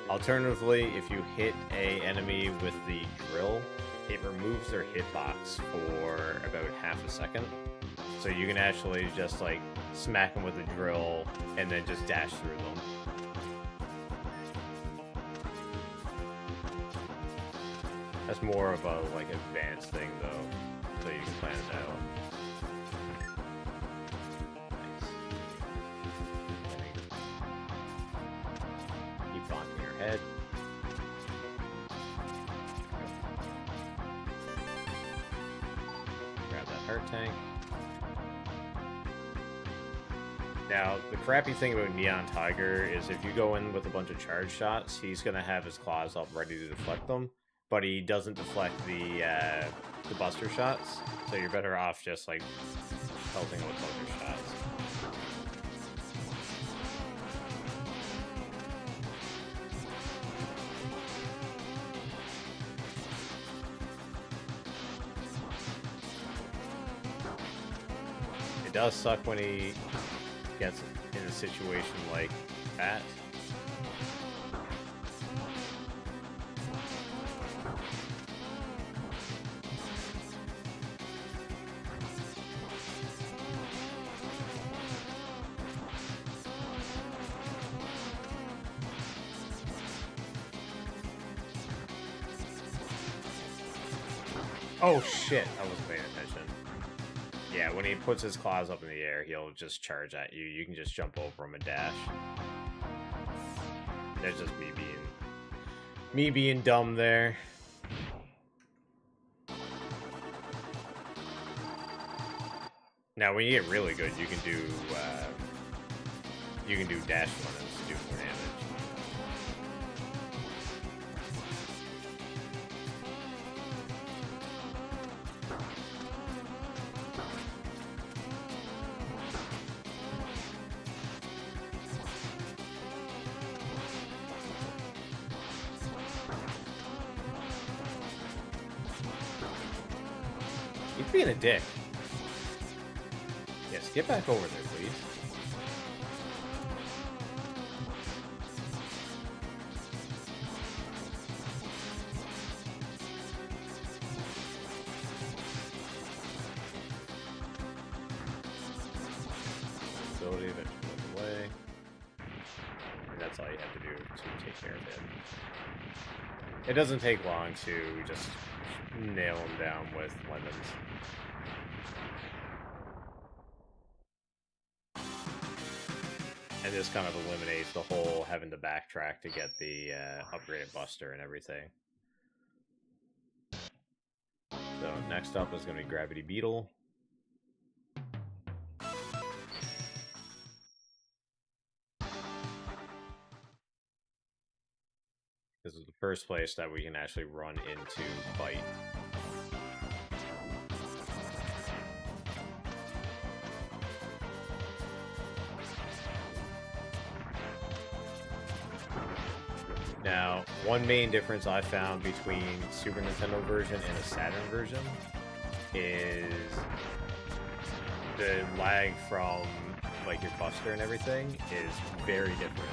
Alternatively, if you hit an enemy with the drill, it removes their hitbox for about half a second. So you can actually just like smack them with the drill and then just dash through them. That's more of a like advanced thing though, so you can plan it out. Nice. Keep bonking your head. Grab that heart tank. Now, the crappy thing about Neon Tiger is if you go in with a bunch of charge shots, he's gonna have his claws up ready to deflect them. But he doesn't deflect the buster shots, so you're better off just like pelting with buster shots. It does suck when he gets in a situation like that. Oh shit, I wasn't paying attention. Yeah, when he puts his claws up in the air, he'll just charge at you. You can just jump over him and dash. That's just me being dumb there. Now, when you get really good, you can do dash runners to do more damage. He's being a dick. Yes, get back over there, please. Ability that goes away. And that's all you have to do to take care of him. It doesn't take long to just nail him down with lemons. And this kind of eliminates the whole having to backtrack to get the upgraded buster and everything. So next up is going to be Gravity Beetle. This is the first place that we can actually run into Bite. Now, one main difference I found between Super Nintendo version and the Saturn version is the lag from like your buster and everything is very different.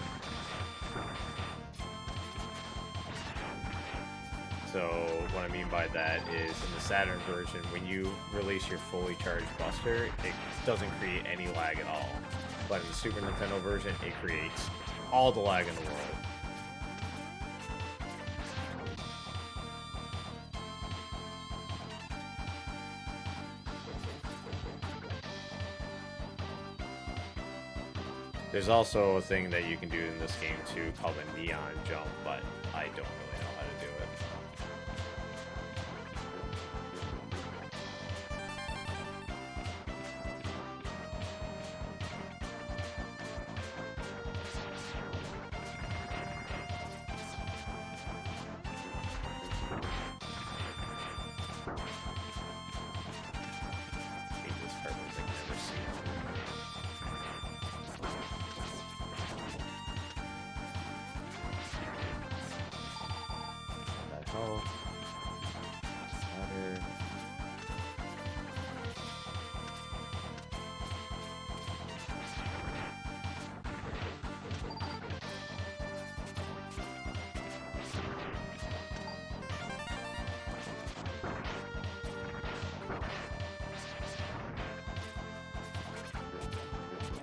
So what I mean by that is in the Saturn version, when you release your fully charged buster, it doesn't create any lag at all. But in the Super Nintendo version, it creates all the lag in the world. There's also a thing that you can do in this game too called a neon jump, but I don't really know how to do it. This part was like never seen. Oh, water.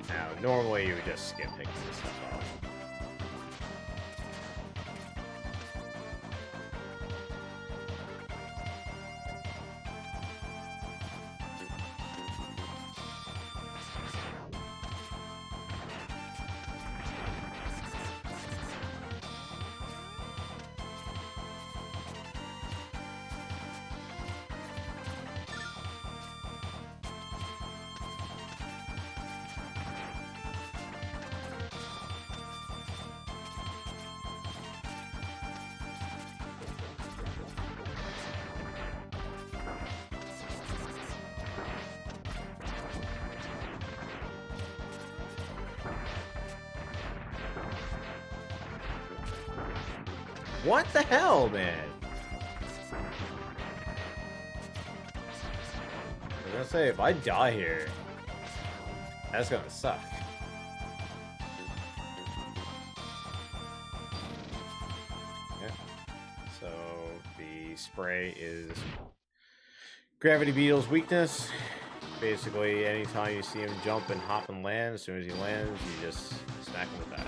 Now, normally you would just skip picking this stuff off. What the hell, man? I was gonna say, if I die here, That's gonna suck. Okay. So the spray is Gravity Beetle's weakness. Basically, anytime you see him jump and hop and land, as soon as he lands, you just smack him with that.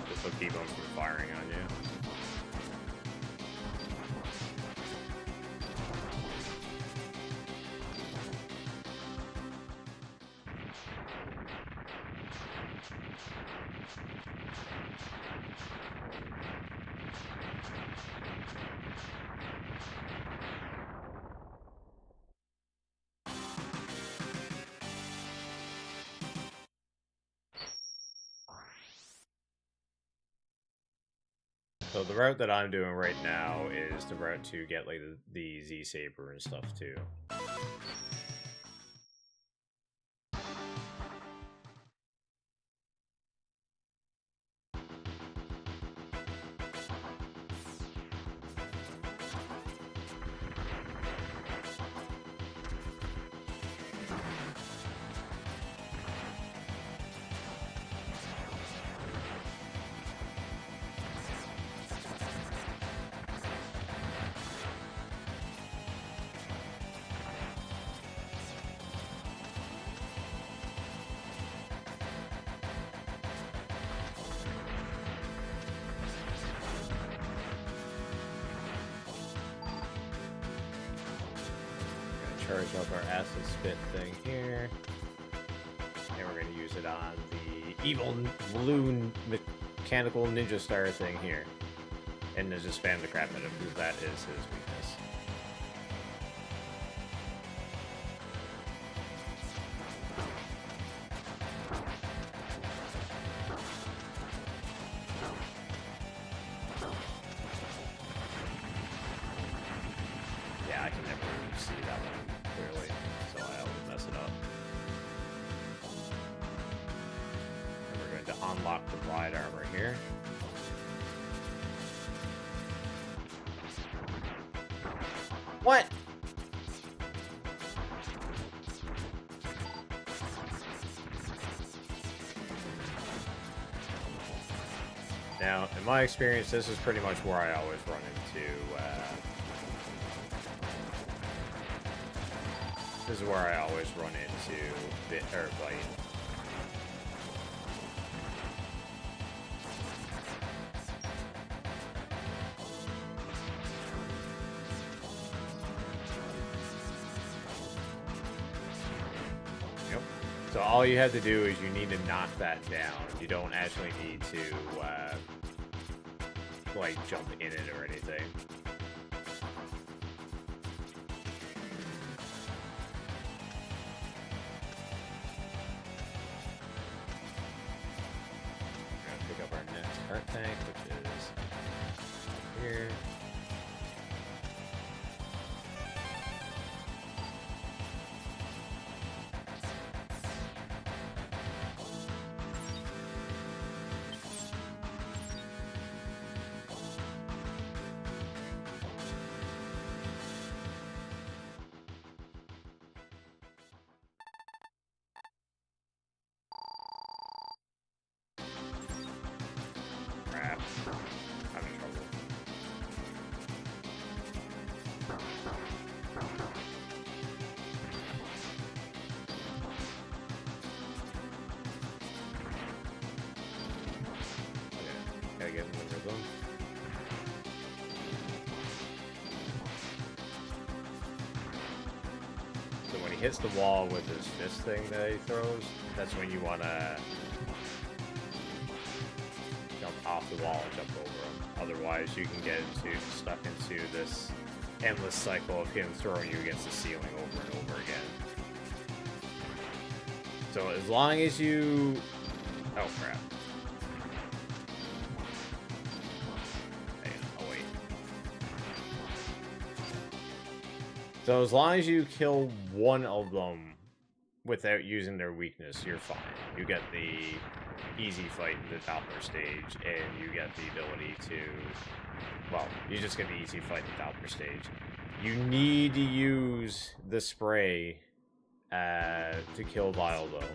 This will keep him from firing on you. So the route that I'm doing right now is the route to get like the Z Saber and stuff too. Charge up our acid spit thing here. And we're going to use it on the evil blue mechanical ninja star thing here. And then just spam the crap out of him because that is his weakness. Yeah, I can never see that one clearly, so I always mess it up. And we're going to unlock the Glide Armor here. What? Now, in my experience, this is pretty much where I always run into, this is where I always run into Bit or Blight. Yep. So all you have to do is you need to knock that down. You don't actually need to, like, jump in it or anything. Pick up our next heart tank, which is here. Crap. I'm in trouble. Okay, gotta get in the rhythm. So when he hits the wall with his fist thing that he throws, that's when you wanna jump off the wall and jump over him. Otherwise, you can get stuck into this endless cycle of him throwing you against the ceiling over and over again. So as long as you... Oh, crap. Oh, wait. So as long as you kill one of them without using their weakness, you're fine. You get the easy fight in the Doppler stage, and you get the ability to, well, you just get the easy fight in the Doppler stage. You need to use the spray to kill Vile, though.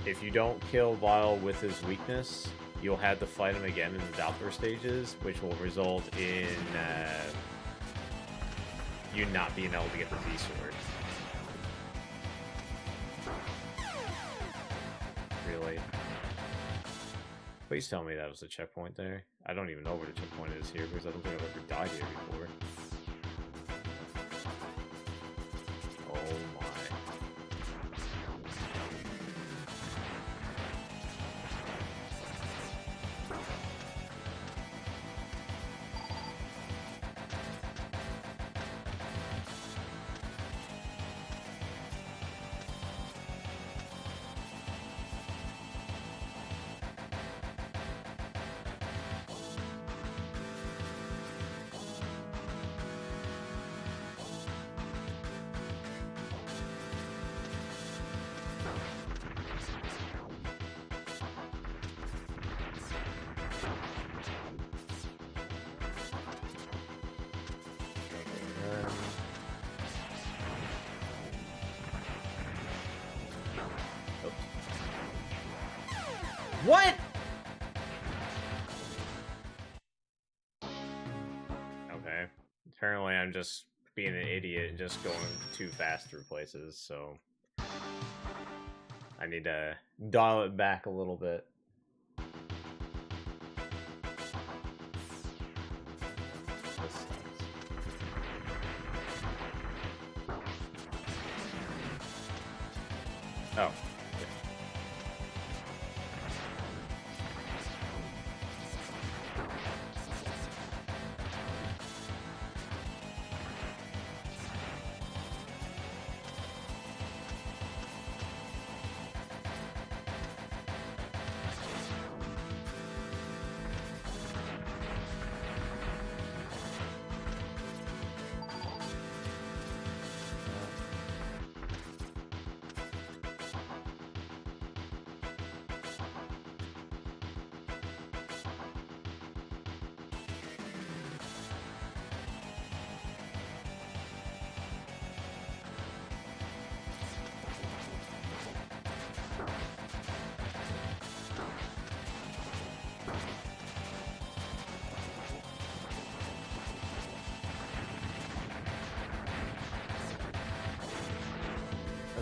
If you don't kill Vile with his weakness, you'll have to fight him again in the Doppler stages, which will result in you not being able to get the Z-Sword. Really? Please tell me that was a checkpoint there. I don't even know where the checkpoint is here, because I don't think I've ever died here before. Oh my. What? Okay. Apparently I'm just being an idiot and just going too fast through places, so I need to dial it back a little bit. This sucks. Oh.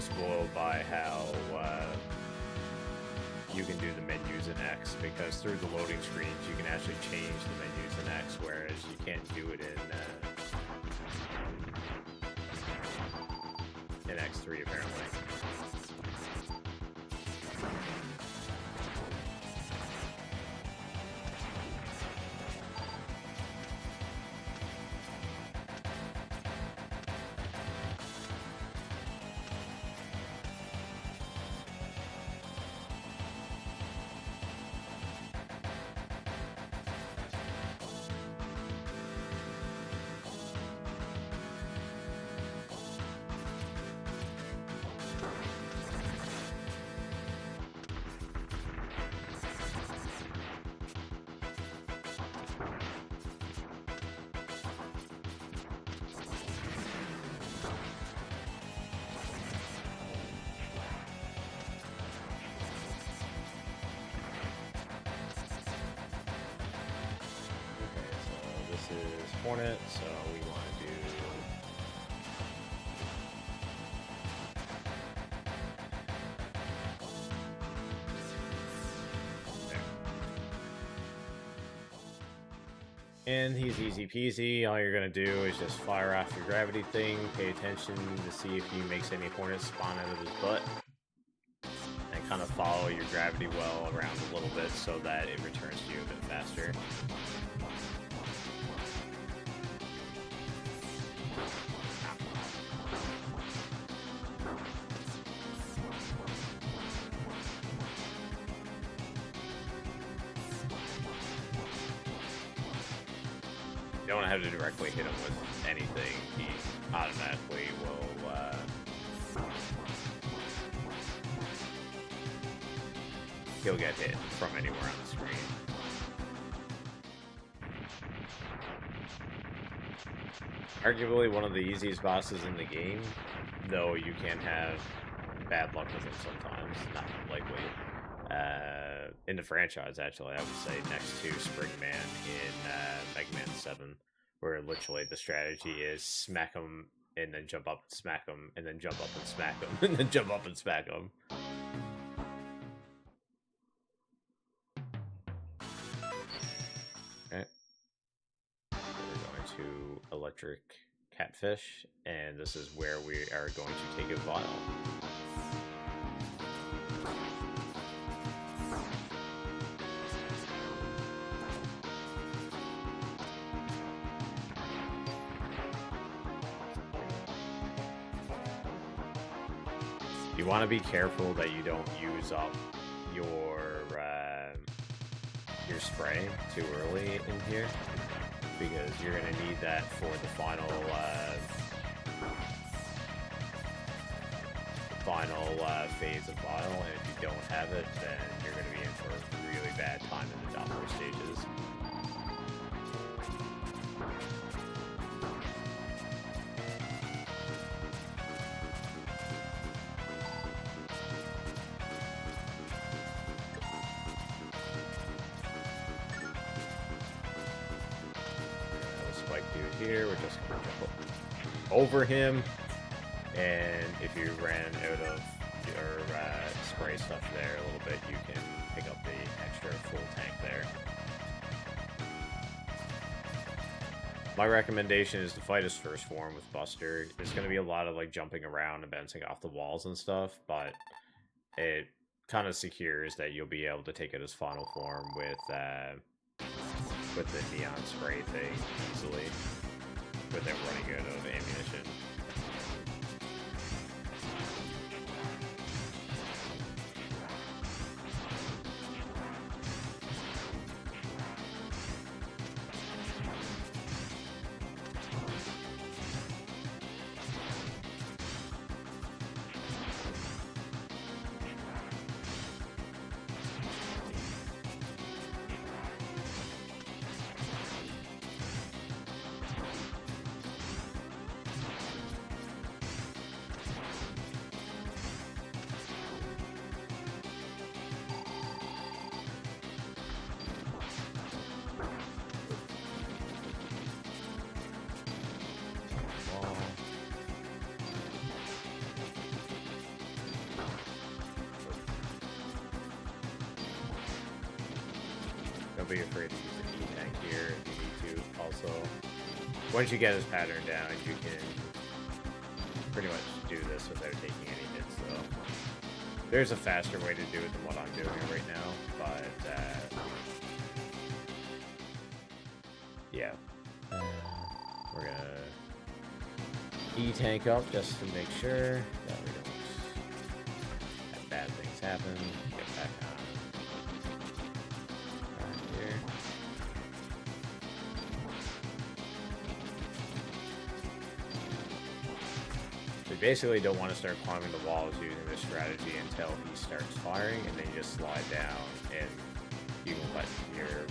Spoiled by how you can do the menus in X, because through the loading screens you can actually change the menus in X, whereas you can't do it in X3 apparently. Is Hornet, so we want to do there. And he's easy peasy. All you're gonna do is just fire off your gravity thing, pay attention to see if he makes any hornets spawn out of his butt, and kind of follow your gravity well around a little bit so that it returns to you a bit faster. You don't have to directly hit him with anything. He automatically will he'll get hit from anywhere on the screen. Arguably one of the easiest bosses in the game, though you can have bad luck with him sometimes, not likely. In the franchise, actually, I would say next to Spring Man in Mega Man 7, where literally the strategy is smack him and then jump up and smack him, and then jump up and smack him, and then jump up and smack him. Okay. We're going to Electric Catfish, and this is where we are going to take a vial. You want to be careful that you don't use up your spray too early in here, because you're going to need that for the final phase of Vial, and if you don't have it, then you're going to be in for a really bad time in the downward stages. Here, we're just going to jump over him, and if you ran out of your spray stuff there a little bit, you can pick up the extra full tank there. My recommendation is to fight his first form with Buster. There's going to be a lot of like jumping around and bouncing off the walls and stuff, but it kind of secures that you'll be able to take it as final form with the neon spray thing easily, without running out of ammunition. Don't be afraid to use the E-tank here if you need to. Also, once you get his pattern down, you can pretty much do this without taking any hits, though. There's a faster way to do it than what I'm doing right now, but yeah. We're gonna E-tank up just to make sure that we don't have bad things happen. Get back on. Here. We basically don't want to start climbing the walls using this strategy until he starts firing, and then you just slide down and you can let your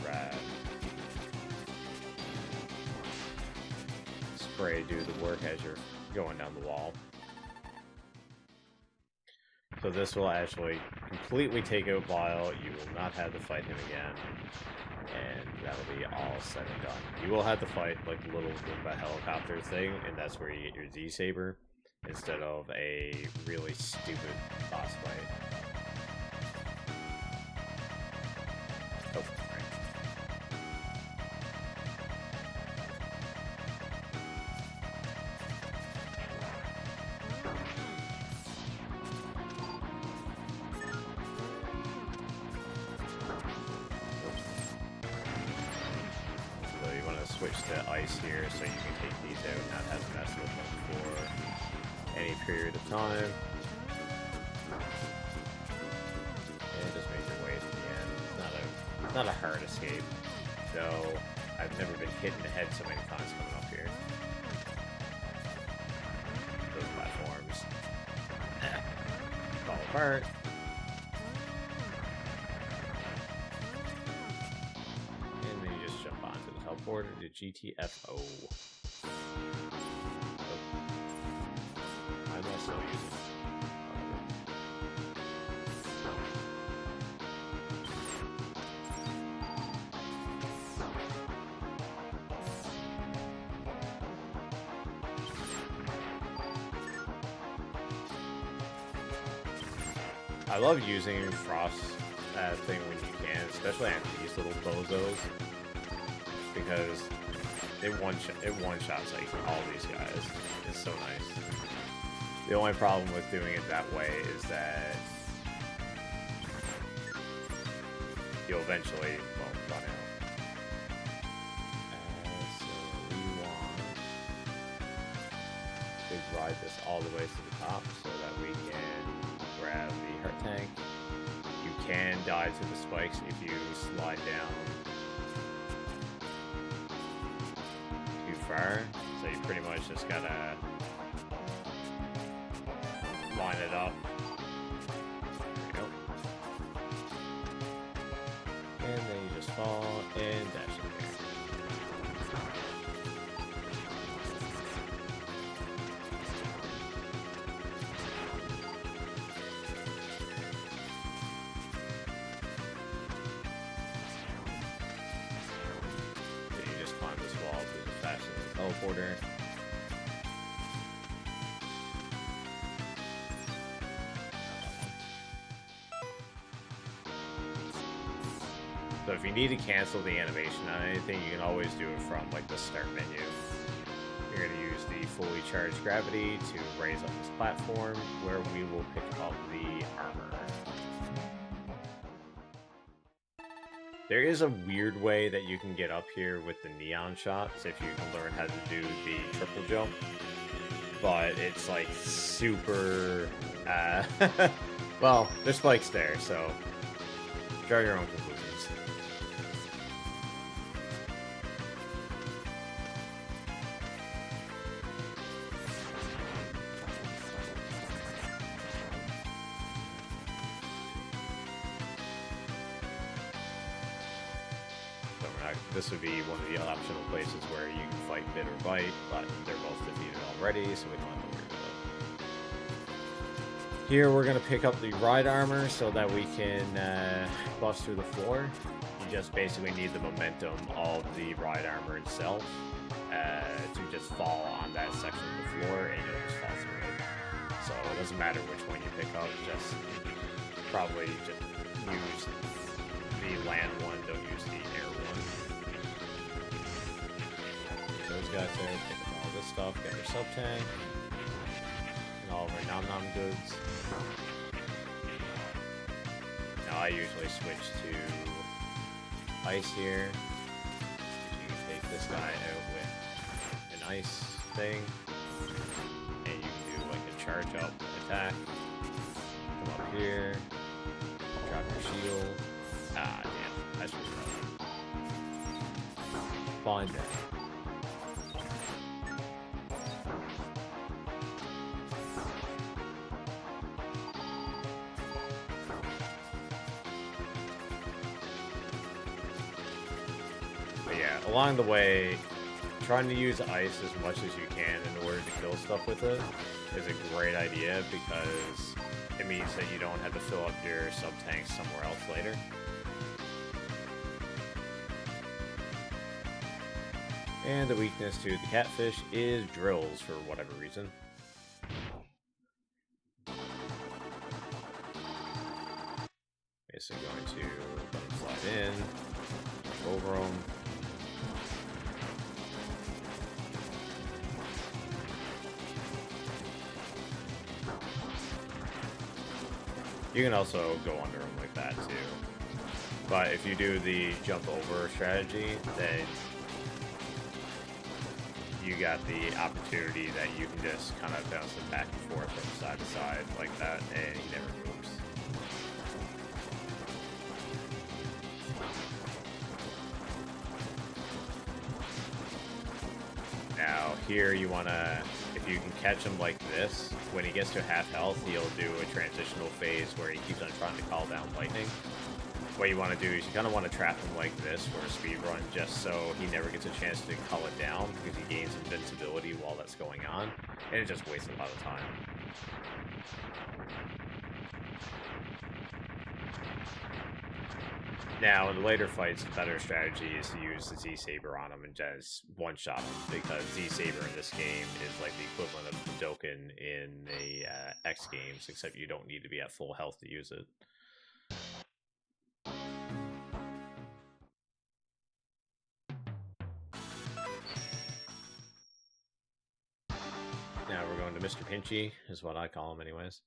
spray do the work as you're going down the wall. So this will actually completely take out Lyle. You will not have to fight him again, and that'll be all said and done. You will have to fight like the little Roomba helicopter thing, and that's where you get your Z-Saber instead of a really stupid boss fight. Oh, right. So you want to switch to ice here so you can take these out and not have to mess with them for any period of time. And just make your way to the end. It's not a hard escape, though I've never been hit in the head so many times coming up here. Those platforms fall apart. GTFO. Oh. Why am I still using it? I love using Frost thing when you can, especially on these little bozos, because it one-shots like all these guys. It's so nice. The only problem with doing it that way is that you'll eventually, well, run out. So we want to ride this all the way to the top so that we can grab the heart tank. You can die to the spikes if you slide down too far, so you pretty much just gotta line it up. There you go. And then you just fall and dash in here. Teleporter. So if you need to cancel the animation on anything, you can always do it from like the start menu. You're going to use the fully charged gravity to raise up this platform where we will pick up the armor. There is a weird way that you can get up here with the neon shots if you can learn how to do the triple jump. But it's like super... well, there's spikes there, so draw your own conclusions. This would be one of the optional places where you can fight Bit or Bite, but they're both defeated already, so we don't have to worry about it. Here we're going to pick up the ride armor so that we can bust through the floor. You just basically need the momentum of the ride armor itself to just fall on that section of the floor, and you'll just fall through it. So it doesn't matter which one you pick up, just probably just use the land one, don't use the air one. Those guys there, pick up all this stuff, get their sub tank, and all of our nom nom goods. Now I usually switch to ice here. You can take this guy out with an ice thing, and you can do like a charge up attack. Come up here, drop your shield. Ah, damn, I should have find that. But yeah, along the way, trying to use ice as much as you can in order to kill stuff with it is a great idea because it means that you don't have to fill up your sub tanks somewhere else later. And the weakness to the catfish is drills for whatever reason. Basically going to slide in, over them. You can also go under them like that too. But if you do the jump over strategy, then you got the opportunity that you can just kind of bounce it back and forth from side to side like that, and he never moves. Now, here you want to, if you can catch him like this, when he gets to half health, he'll do a transitional phase where he keeps on trying to call down lightning. what you want to do is you kind of want to trap him like this for a speed run, just so he never gets a chance to cull it down, because he gains invincibility while that's going on, and it just wastes a lot of time. Now, in the later fights, the better strategy is to use the Z-Saber on him and just one-shot him, because Z-Saber in this game is like the equivalent of the Dokkan in the X games, except you don't need to be at full health to use it. Now we're going to Mr. Pinchy, is what I call him anyways.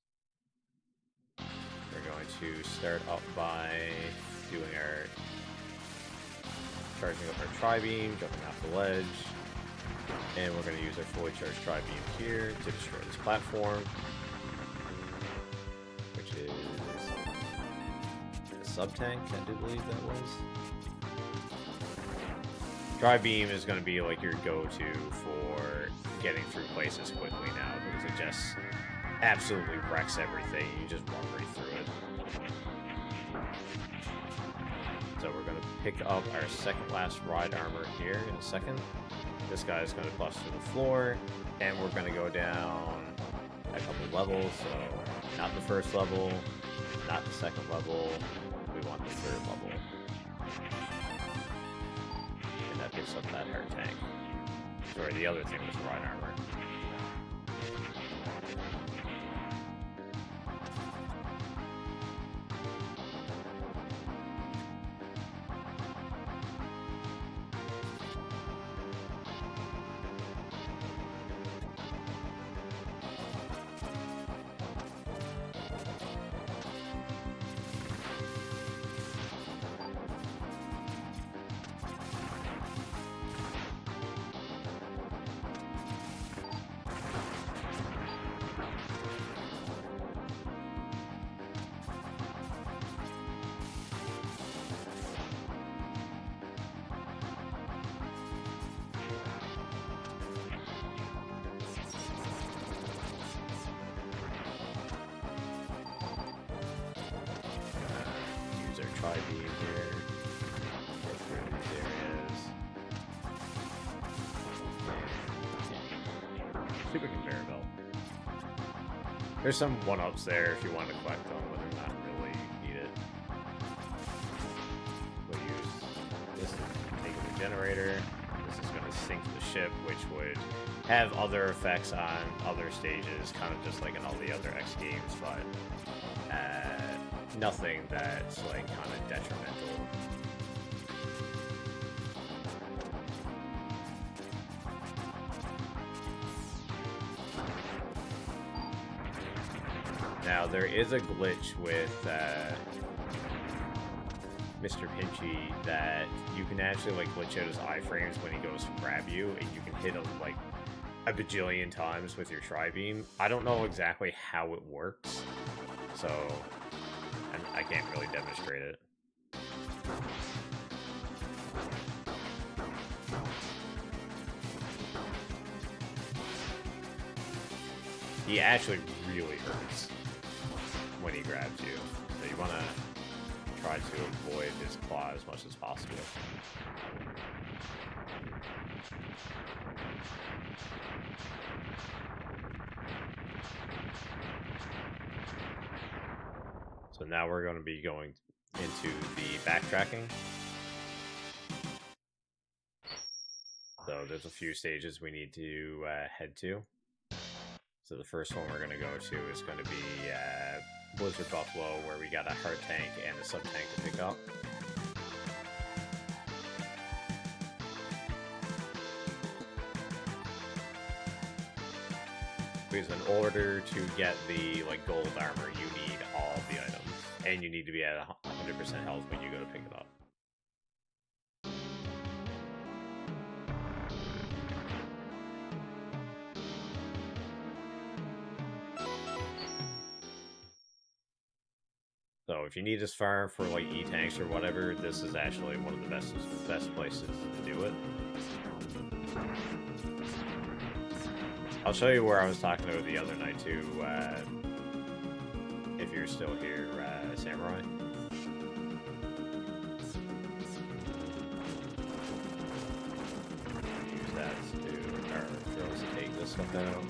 We're going to start up by doing our charging up our tri-beam, jumping off the ledge, and we're going to use our fully charged tri-beam here to destroy this platform, which is a sub-tank, I do believe that was. Tri-beam is going to be like your go-to for getting through places quickly now, because it just absolutely wrecks everything. You just run right through it. So we're going to pick up our second last ride armor here in a second. This guy is going to bust through the floor, and we're going to go down a couple levels. So not the first level, not the second level, we want the third level. And that picks up that hard tank. Sorry, the other thing was ride armor. Tri-beam here, go through these areas. Super conveyor belt. There's some one-ups there if you want to collect them, but they're not really needed. We'll use this to take the generator. This is going to sink the ship, which would have other effects on other stages, kind of just like in all the other X games, but nothing that's like kind of detrimental. Now there is a glitch with Mr. Pinchy that you can actually like glitch out his iframes when he goes to grab you, and you can hit him like a bajillion times with your tri-beam. I don't know exactly how it works, so I can't really demonstrate it. He actually really hurts when he grabs you, so you want to try to avoid his claw as much as possible. So now we're going to be going into the backtracking. So there's a few stages we need to head to. So the first one we're going to go to is going to be Blizzard Buffalo, where we got a hard tank and a sub-tank to pick up. Because in order to get the like gold armor, you need all the items, and you need to be at 100% health when you go to pick it up. So if you need this farm for like E-tanks or whatever, this is actually one of the best places to do it. I'll show you where I was talking about the other night too, if you're still here, Samurai. or drills to take this stuff out.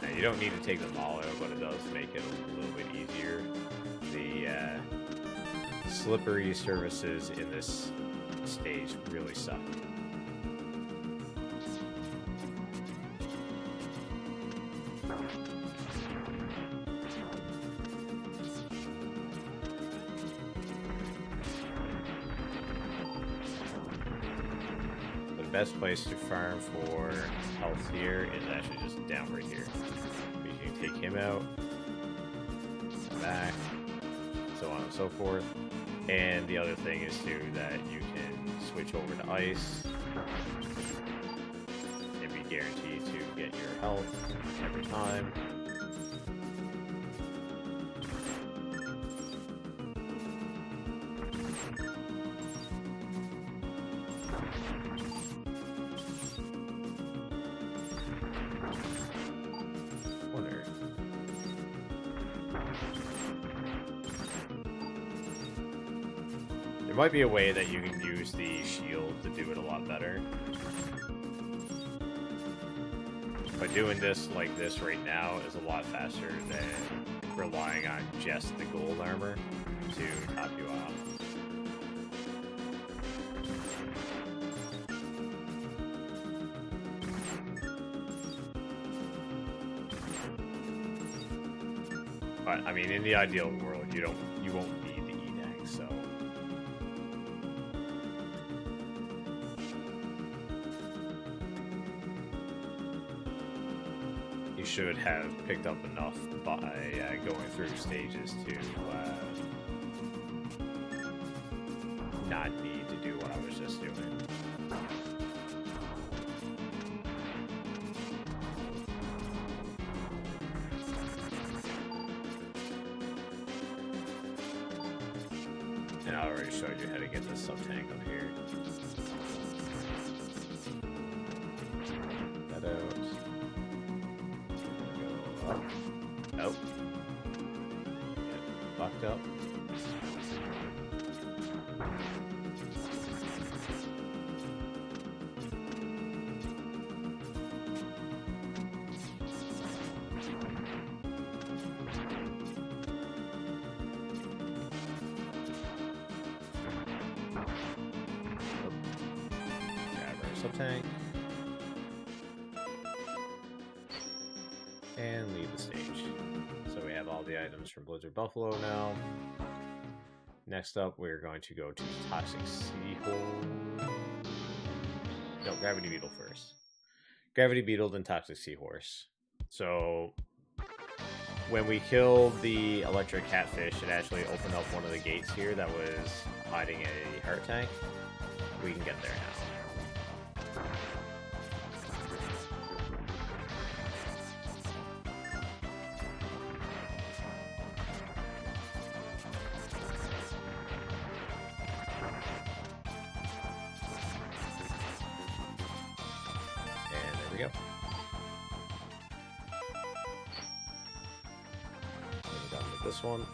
Now, you don't need to take them all out, but it does make it a little bit easier. The slippery surfaces in this stage really suck. The best place to farm for health here is actually just down right here. You can take him out, back, so on and so forth. And the other thing is too that you can switch over to ice and be guaranteed to get your health every time. There might be a way that you can use the shield to do it a lot better. But doing this like this right now is a lot faster than relying on just the gold armor to top you off. But I mean, in the ideal world, you won't need the E-Tank, so. You should have picked up enough by going through stages to not need to do what I was just doing. And I already showed you how to get this sub-tank up here. That out. Go up. Nope. Get fucked up. Sub-tank. And leave the stage. So we have all the items from Blizzard Buffalo now. Next up, we're going to go to Toxic Seahorse. No, Gravity Beetle first. Gravity Beetle, then Toxic Seahorse. So when we killed the electric catfish, it actually opened up one of the gates here that was hiding a heart tank. We can get there now. Yep. We're done with this one.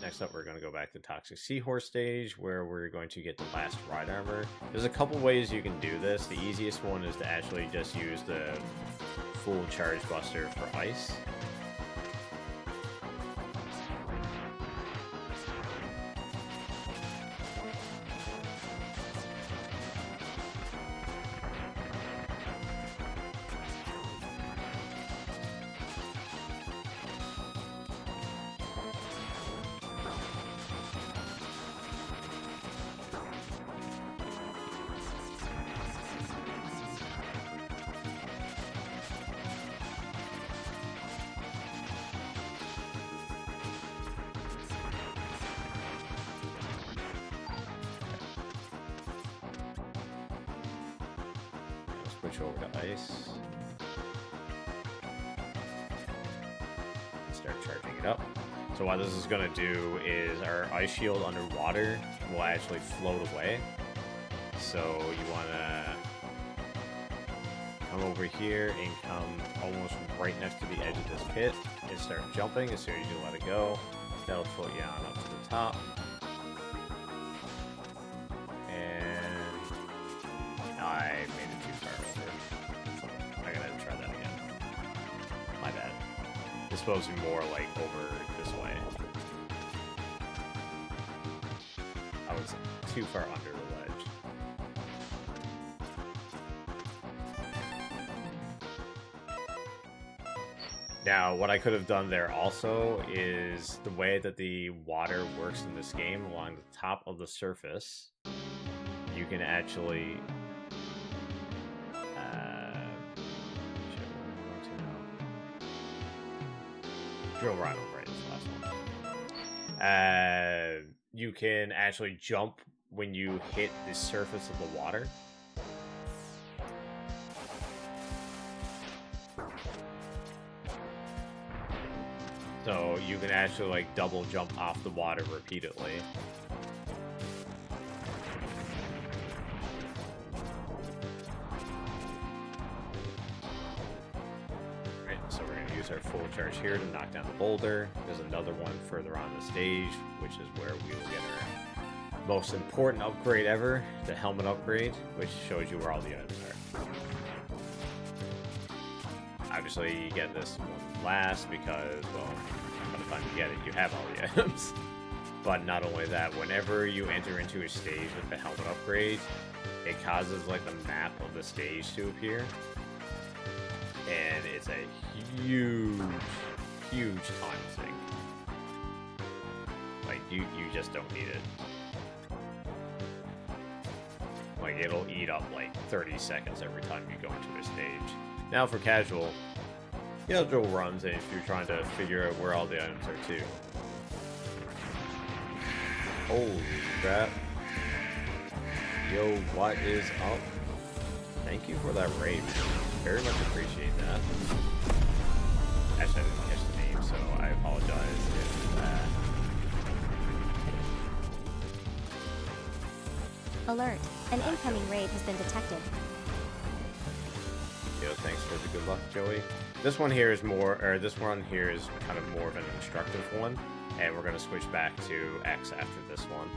Next up, we're going to go back to Toxic Seahorse stage, where we're going to get the last ride armor. There's a couple ways you can do this. The easiest one is to actually just use the full charge buster for ice. Switch over to ice. Start charging it up. So what this is going to do is our ice shield underwater will actually float away. So you want to come over here and come almost right next to the edge of this pit and start jumping as soon as you let it go. That'll float you on up to the top. And I made it too far over. I gotta try that again. My bad. It's supposed to be more like over this way. I was too far under the ledge. Now, what I could have done there also is the way that the water works in this game along the top of the surface. You can actually drill rhino right is the last one. You can actually jump when you hit the surface of the water. So you can actually like double jump off the water repeatedly. Right, so we're going to use our full charge here to knock down the boulder. There's another one further on the stage, which is where we will get our most important upgrade ever, the helmet upgrade, which shows you where all the items are. Obviously, you get this one last because, well, by the time you get it, you have all the items. But not only that, whenever you enter into a stage with the helmet upgrade, it causes like the map of the stage to appear. And it's a huge, huge time sink. Like, you just don't need it. Like, it'll eat up like 30 seconds every time you go into a stage. Now for casual, casual runs, and if you're trying to figure out where all the items are too. Holy crap. Yo, what is up? Thank you for that raid, man. Very much appreciate that. Actually, I didn't catch the name, so I apologize if Alert. An incoming raid has been detected. Yo, thanks for the good luck, Joey. This one here is more, or this one here is kind of more of an instructive one, and we're going to switch back to X after this one.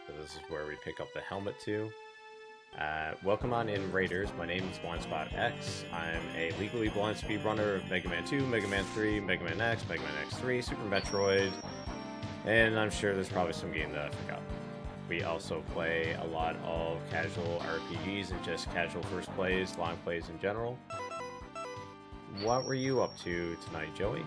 So this is where we pick up the helmet too. Welcome on in, Raiders. My name is BlindSpot X. I'm a legally blind speedrunner of Mega Man 2, Mega Man 3, Mega Man X, Mega Man X3, Super Metroid, and I'm sure there's probably some game that I forgot. We also play a lot of casual RPGs and just casual first plays, long plays in general. What were you up to tonight, Joey?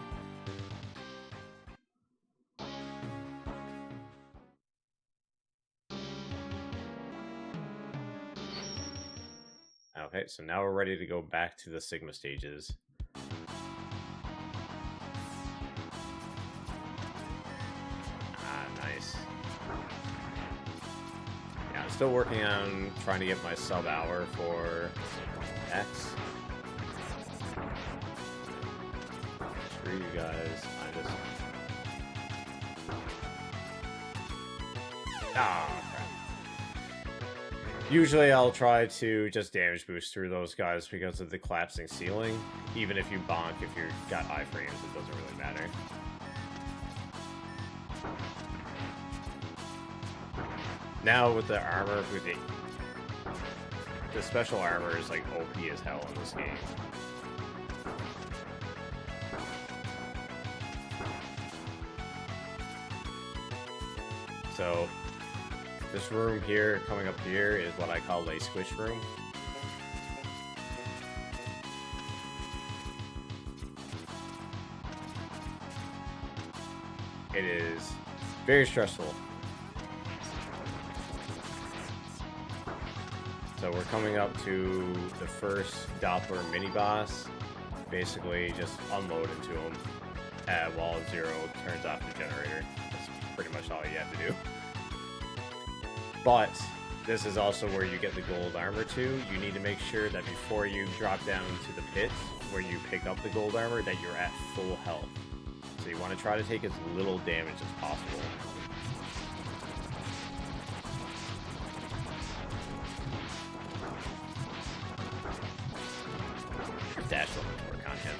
Okay, so now we're ready to go back to the Sigma stages. Ah, nice. Yeah, I'm still working on trying to get my sub hour for X. Screw you guys. I just... Ah, crap. Usually I'll try to just damage boost through those guys because of the collapsing ceiling. Even if you bonk, if you've got iframes, it doesn't really matter. Now with the armor, with the special armor is like OP as hell in this game. So this room here, coming up here, is what I call a squish room. It is very stressful. So we're coming up to the first Doppler mini-boss. Basically just unload into him while Zero turns off the generator. That's pretty much all you have to do. But this is also where you get the gold armor too. You need to make sure that before you drop down into the pit where you pick up the gold armor that you're at full health. So so you want to try to take as little damage as possible. Dash doesn't work on him.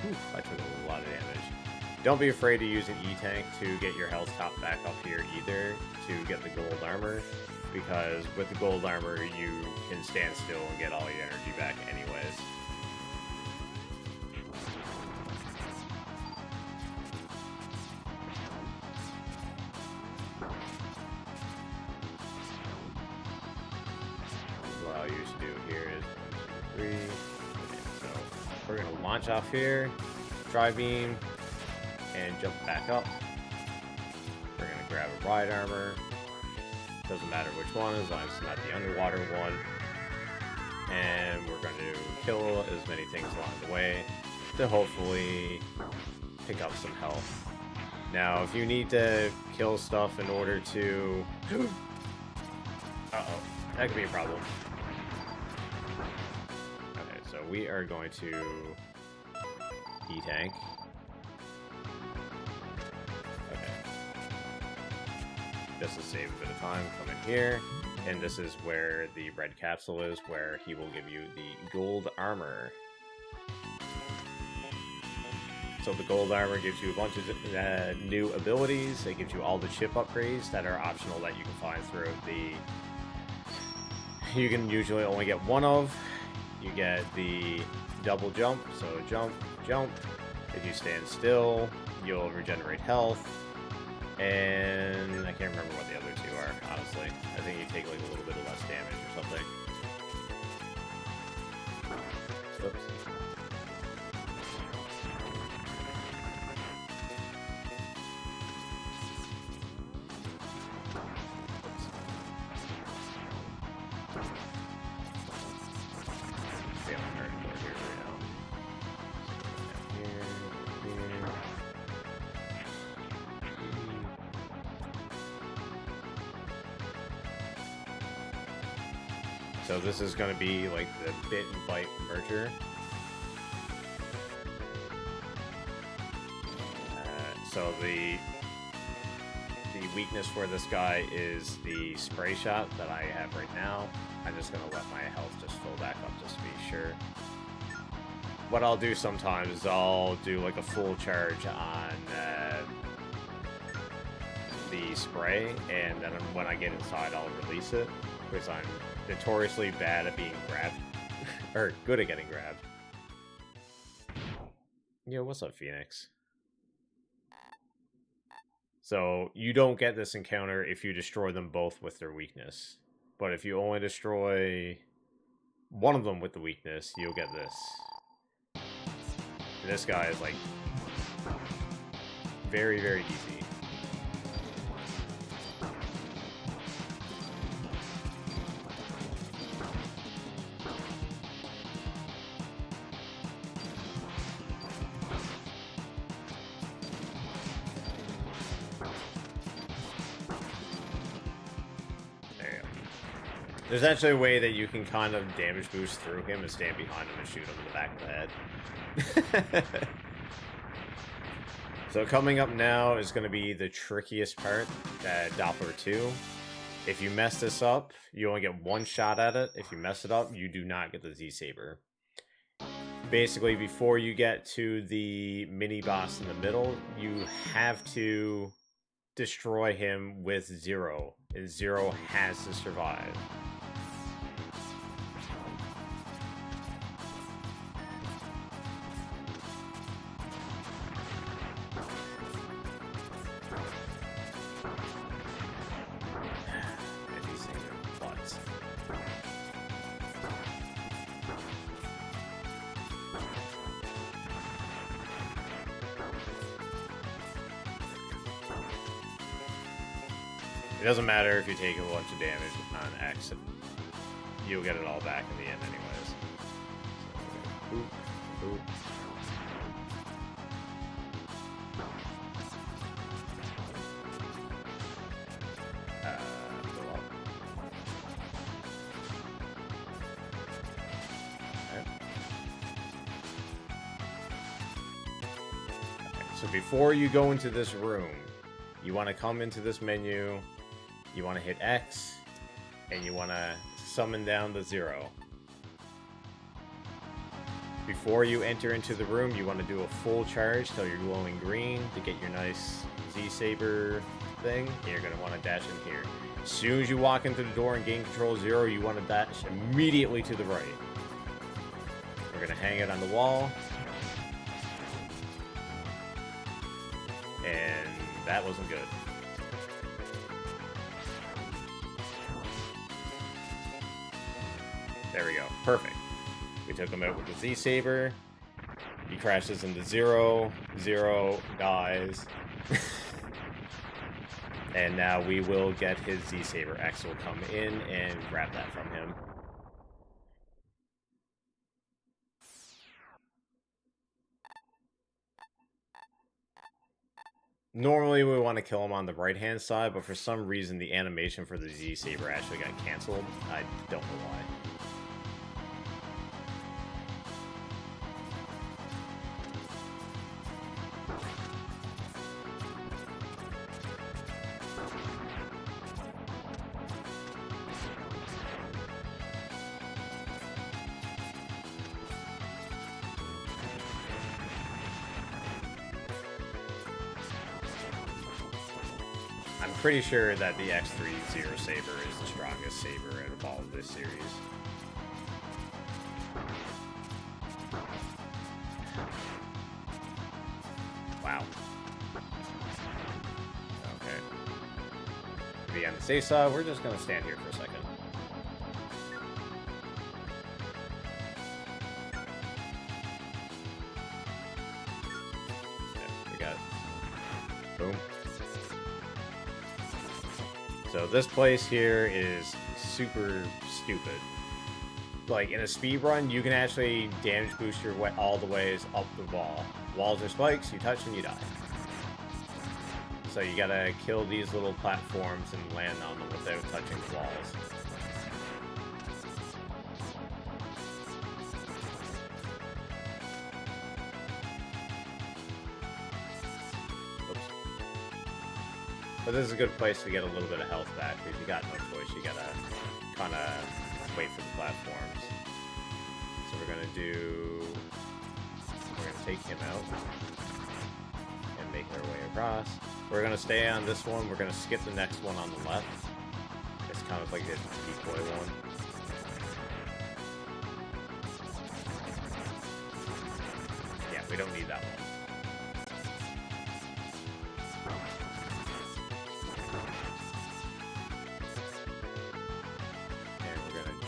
Ooh, I took a lot of damage. Don't be afraid to use an E-Tank to get your health top back up here either, to get the gold armor, because with the gold armor you can stand still and get all your energy back anyways. What I'll usually do here is 1, 2, 3. Okay, so we're gonna launch off here, Tri-Beam, and jump back up. We're gonna grab a ride armor. Doesn't matter which one, as long as it's not the underwater one. And we're going to kill as many things along the way to hopefully pick up some health. Now, if you need to kill stuff in order to... Uh-oh, that could be a problem. Okay, so we are going to E-Tank. Just to save a bit of time, come in here, and this is where the red capsule is, where he will give you the gold armor. So the gold armor gives you a bunch of new abilities. It gives you all the chip upgrades that are optional that you can find throughout the... You can usually only get one of. You get the double jump, so jump, jump. If you stand still, you'll regenerate health. And I can't remember what the other two are, honestly. I think you take like a little bit of less damage or something. Oops. Feeling hardcore here right now. Here. So this is going to be like the bit and bite merger. So the weakness for this guy is the spray shot that I have right now. I'm just going to let my health just fill back up just to be sure. What I'll do sometimes is I'll do like a full charge on the spray, and then when I get inside I'll release it, because I'm notoriously bad at being grabbed. Or good at getting grabbed. Yo, what's up, Phoenix? So, you don't get this encounter if you destroy them both with their weakness. But if you only destroy one of them with the weakness, you'll get this. And this guy is, like, very, very easy. There's actually a way that you can kind of damage boost through him and stand behind him and shoot him in the back of the head. So coming up now is going to be the trickiest part, Doppler 2. If you mess this up, you only get one shot at it. If you mess it up, you do not get the Z-Saber. Basically, before you get to the mini-boss in the middle, you have to destroy him with Zero. And Zero has to survive. It doesn't matter if you take a bunch of damage with non-X, you'll get it all back in the end anyways. So, boop, boop. Go up. Okay. So before you go into this room, you want to come into this menu, you want to hit X, and you want to summon down the 0. Before you enter into the room, you want to do a full charge till you're glowing green to get your nice Z-Saber thing. And you're going to want to dash in here. As soon as you walk into the door and gain control 0, you want to dash immediately to the right. We're going to hang it on the wall. And that wasn't good. There we go. Perfect. We took him out with the Z-Saber. He crashes into 0. 0 dies. And now we will get his Z-Saber. X will come in and grab that from him. Normally we want to kill him on the right-hand side, but for some reason the animation for the Z-Saber actually got canceled. I don't know why. I'm pretty sure that the X3 Zero Saber is the strongest saber out of all of this series. Wow. Okay. To be on the safe side, we're just going to stand here for a second. Yeah, we got... Boom. So this place here is super stupid. Like, in a speed run, you can actually damage boost your way all the ways up the wall. Walls are spikes, you touch them, you die. So you gotta kill these little platforms and land on them without touching the walls. But this is a good place to get a little bit of health back, because you got no choice. You gotta kind of wait for the platforms. So we're gonna take him out and make our way across. We're gonna stay on this one. We're gonna skip the next one on the left. It's kind of like a decoy one. Yeah, we don't need that one.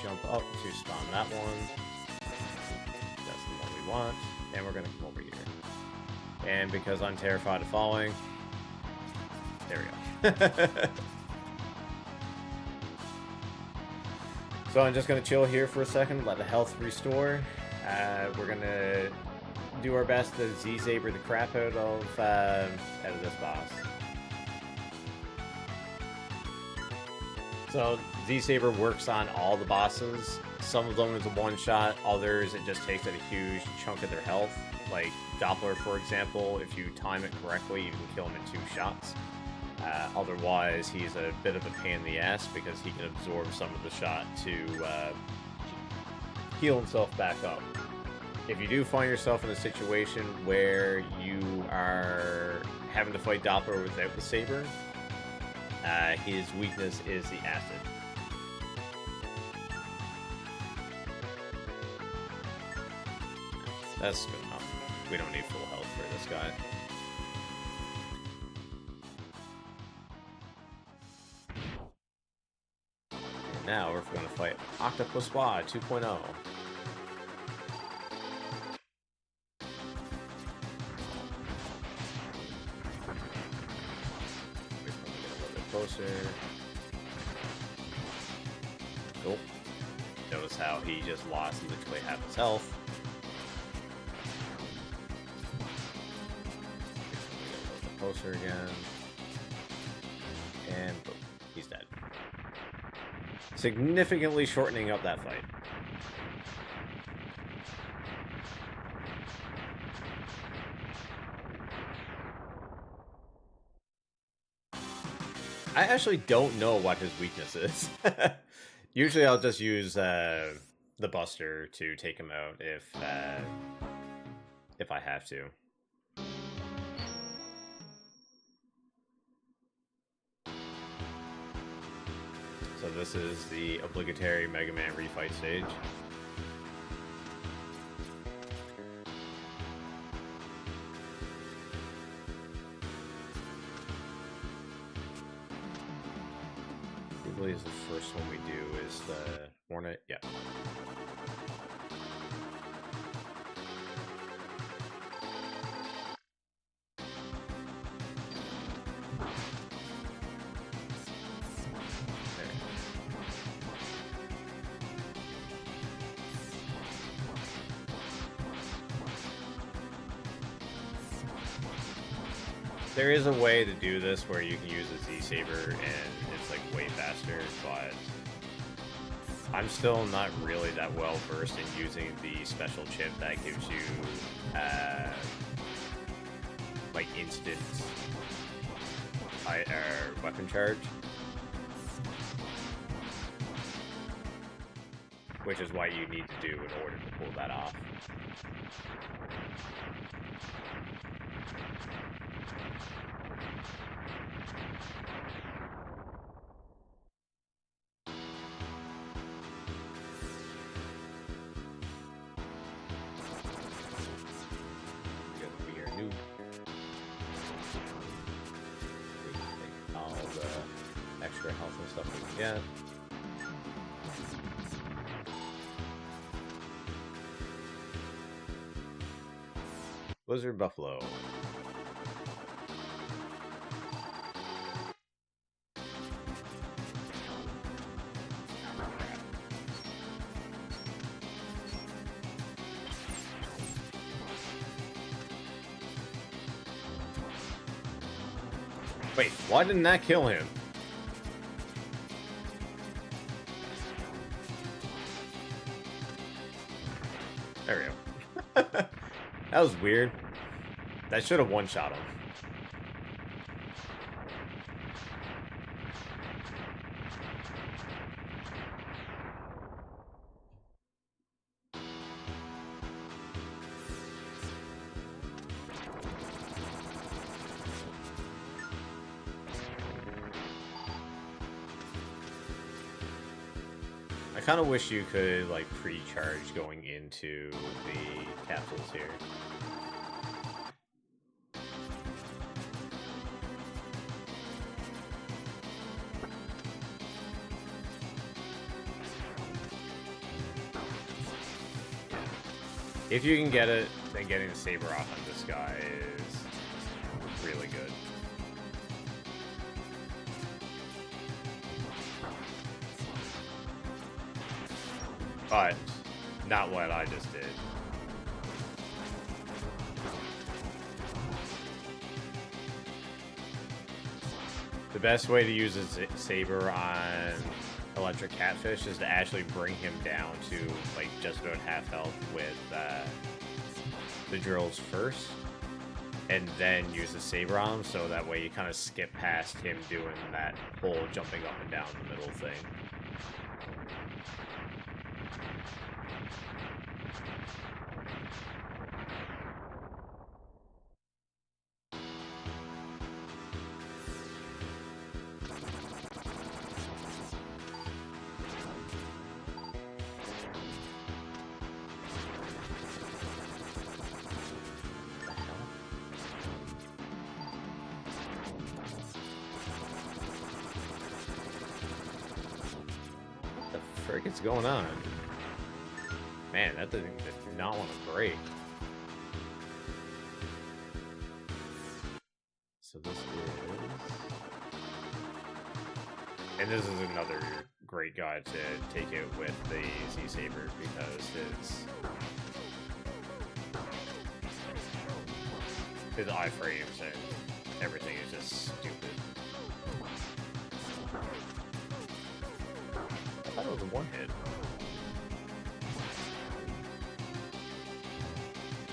Jump up to spawn that one. That's the one we want. And we're gonna come over here. And because I'm terrified of falling, there we go. So I'm just gonna chill here for a second, let the health restore. We're gonna do our best to Z-Saber the crap out of this boss. So Z-Saber works on all the bosses. Some of them is a one-shot, others it just takes out a huge chunk of their health. Like Doppler, for example, if you time it correctly, you can kill him in 2 shots. Otherwise, he's a bit of a pain in the ass because he can absorb some of the shot to heal himself back up. If you do find yourself in a situation where you are having to fight Doppler without the saber, his weakness is the acid. That's good enough. We don't need full health for this guy. And now we're going to fight Octopus Squad 2.0. Closer. Nope. Notice how he just lost literally half his health. Closer again. And boom. He's dead. Significantly shortening up that fight. I actually don't know what his weakness is. Usually I'll just use the Buster to take him out if I have to. So this is the obligatory Mega Man refight stage. I believe the first one we do is the Hornet. Yeah. There is a way to do this where you can use a Z-Saber and it's like way faster, but I'm still not really that well versed in using the special chip that gives you like instant weapon charge. Which is what you need to do in order to pull that off. Extra health and stuff we can get. Blizzard Buffalo. Wait, why didn't that kill him? There we go. That was weird. That should have one-shot him. I kind of wish you could, like, pre-charge going into the capsules here. If you can get it, then getting the saber off on this guy is really good. But not what I just did. The best way to use a saber on Electric Catfish is to actually bring him down to like just about half health with the drills first, and then use the saber on him, so that way you kind of skip past him doing that whole jumping up and down the middle thing. What the frick is going on? Man, that thing did not want to break. So this is... And this is another great guy to take it with the Z-Saber, because his iframes and everything is just stupid. I thought it was a one hit.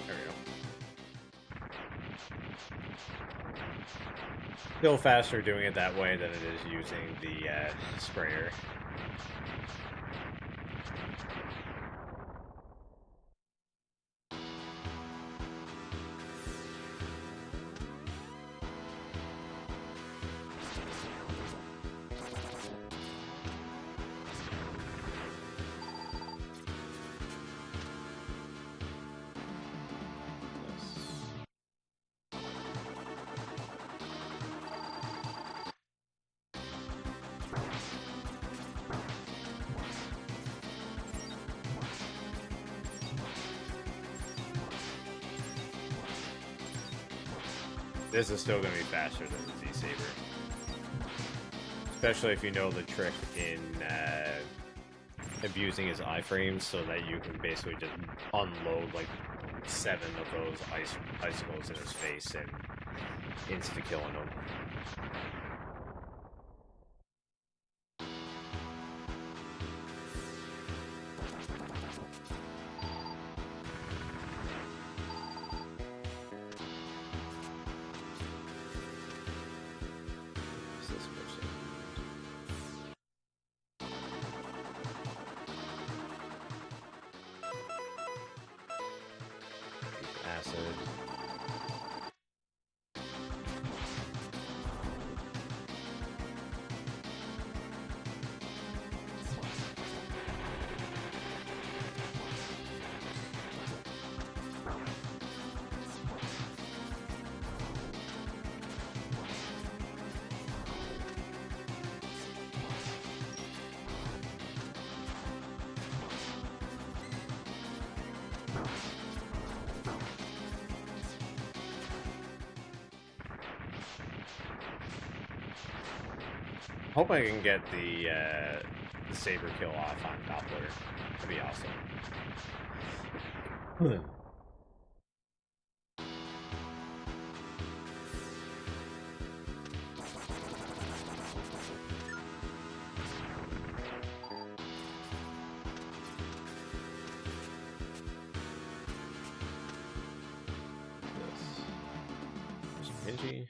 There we go. Still faster doing it that way than it is using the sprayer. This is still going to be faster than the Z-Saber. Especially if you know the trick in abusing his iframes so that you can basically just unload like 7 of those icicles in his face and insta-killing him. Acid. Hope I can get the saber kill off on Doppler. That'd be awesome. This Pingy.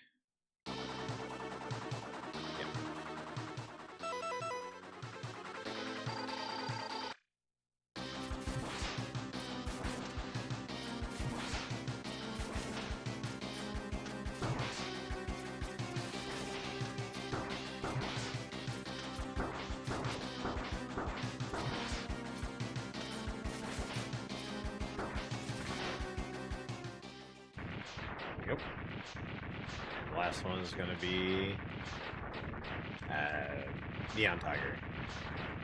Yep. And the last one is going to be Neon Tiger,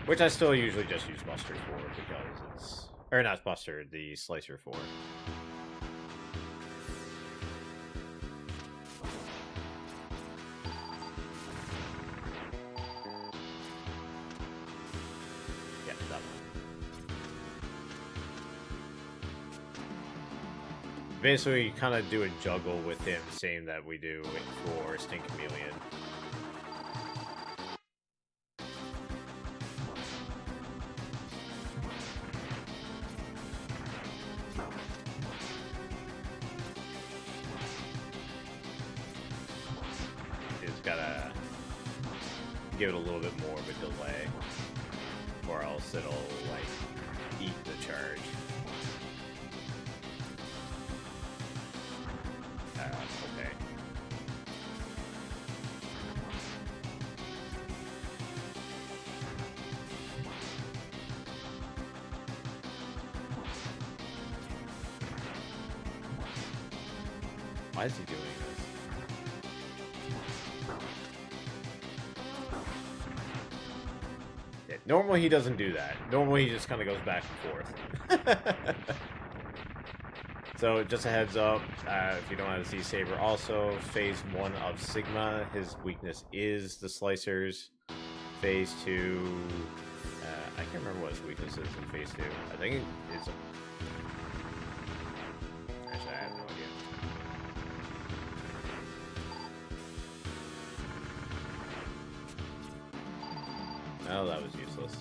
which I still usually just use Buster for because it's, or not Buster, the Slicer for. Yeah, that one. Basically, you kind of do a juggle with him, same that we do for Stink Chameleon. It's gotta give it a little bit more of a delay, or else it'll, like, eat the charge. Okay. Why is he doing this? Yeah, normally he doesn't do that. Normally he just kind of goes back and forth. So, just a heads up, if you don't have a Z-Saber, also, Phase 1 of Sigma, his weakness is the Slicers. Phase 2, I can't remember what his weakness is in Phase 2. I think it's... Actually, I have no idea. Oh, that was useless.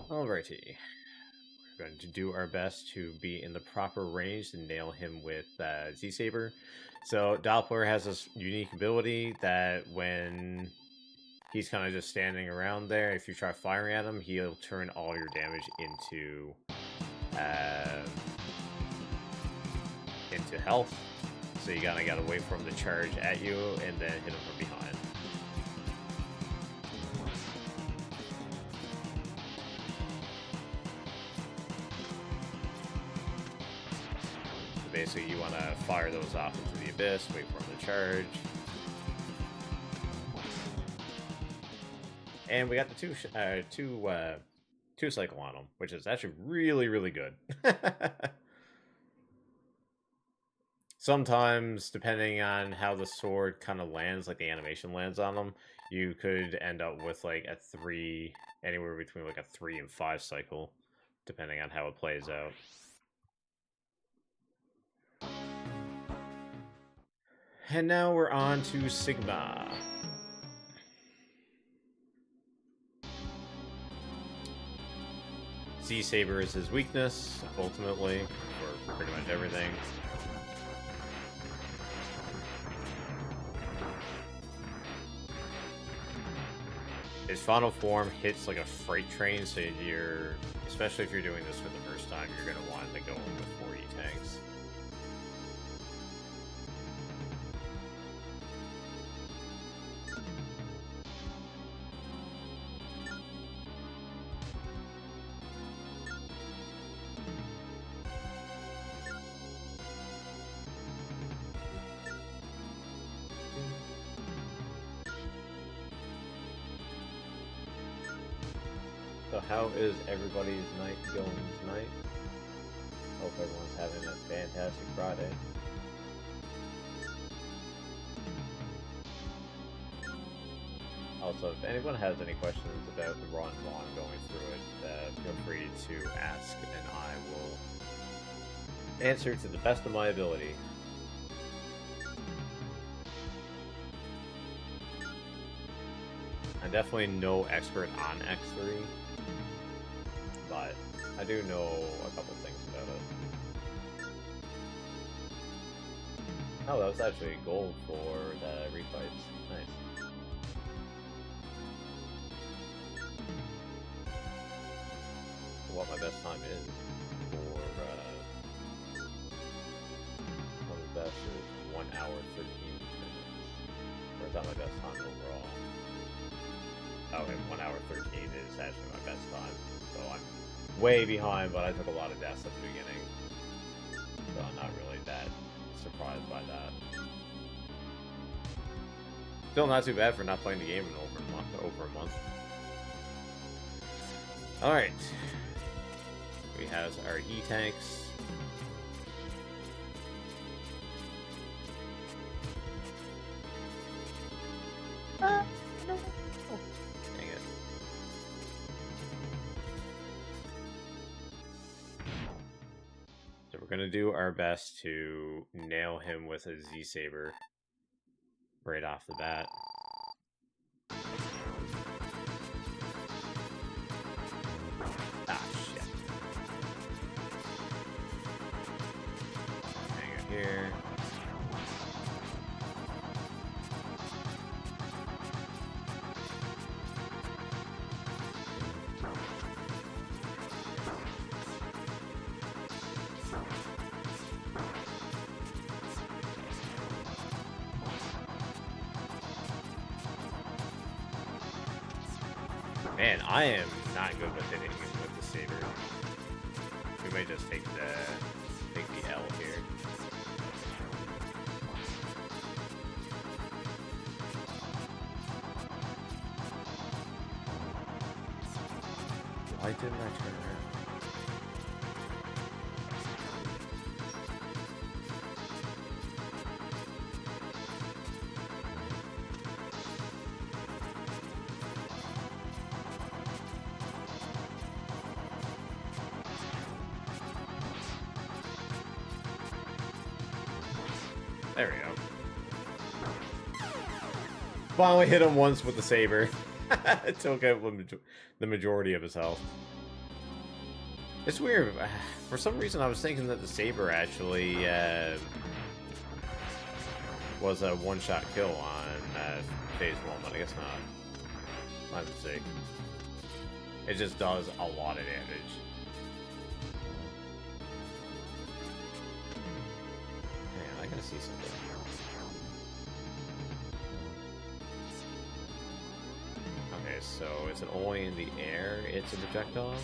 Alrighty. We're going to do our best to be in the proper range to nail him with Z-Saber. So Doppler has this unique ability that when he's kind of just standing around there, if you try firing at him, he'll turn all your damage into health. So you gotta wait for him to charge at you and then hit him from behind. Basically, you want to fire those off into the abyss, wait for them to charge. And we got the two cycle on them, which is actually really, really good. Sometimes, depending on how the sword kind of lands, like the animation lands on them, you could end up with like a 3, anywhere between like a 3 and 5 cycle, depending on how it plays out. And now we're on to Sigma. Z-Saber is his weakness, ultimately, for pretty much everything. His final form hits like a freight train, so you're, especially if you're doing this for the first time, you're going to want to go in with 4 E-tanks. So how is everybody's night going tonight? Hope everyone's having a fantastic Friday. Also, if anyone has any questions about the run while I'm going through it, feel free to ask and I will answer to the best of my ability. I'm definitely no expert on X3, but I do know a couple things about it. Oh, that was actually gold for the refights. Nice. What my best time is for one of the best is 1 hour 13 minutes. Or is that my best time overall? Okay, 1 hour 13 is actually my best time. So I'm way behind, but I took a lot of deaths at the beginning. So I'm not really that surprised by that. Still not too bad for not playing the game in over a month. Alright. We have our E-tanks. We're going to do our best to nail him with a Z-Saber right off the bat. Ah, shit. Hang it here. Man, I am not good with hitting him with the saber. We may just take the L here. Why didn't I turn around? There we go. Finally hit him once with the saber. It took out the majority of his health. It's weird. For some reason, I was thinking that the saber actually was a one-shot kill on phase 1, but I guess not. My mistake. It just does a lot of damage. Man, I gotta see something. Okay, so is it only in the air it's a projectile?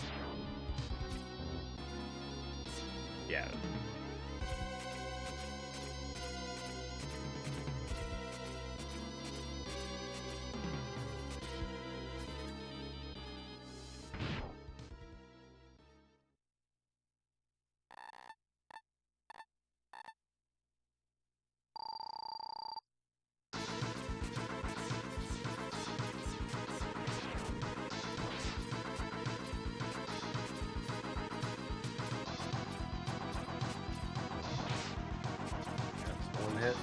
Yeah. That's one hit.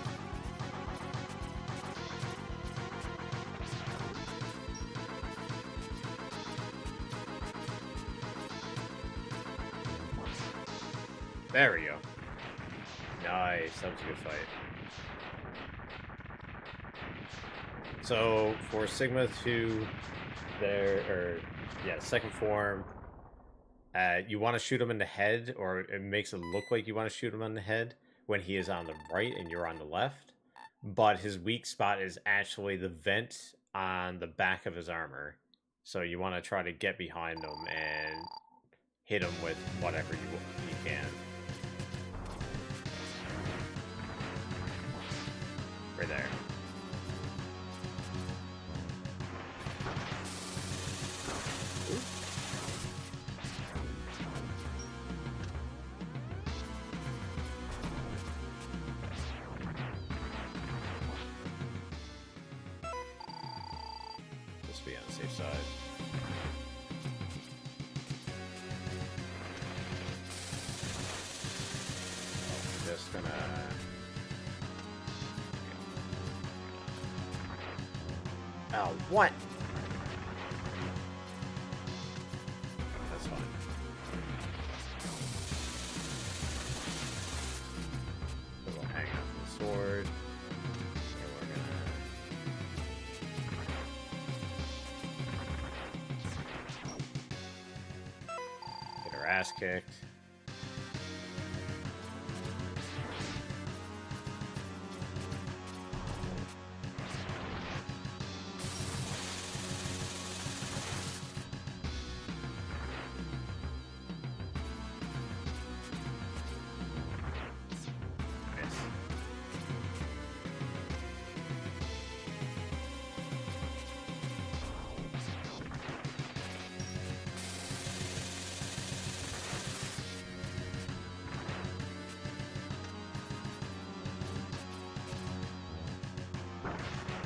There we go. Nice, that was a good fight. So for Sigma 2, second form, you want to shoot him in the head, or it makes it look like you want to shoot him in the head when he is on the right and you're on the left. But his weak spot is actually the vent on the back of his armor. So you want to try to get behind him and hit him with whatever you can. Right there. Just be on the safe side. Just gonna... Oh, what? That's fine. We'll hang out the sword. And we're gonna... get her ass kicked.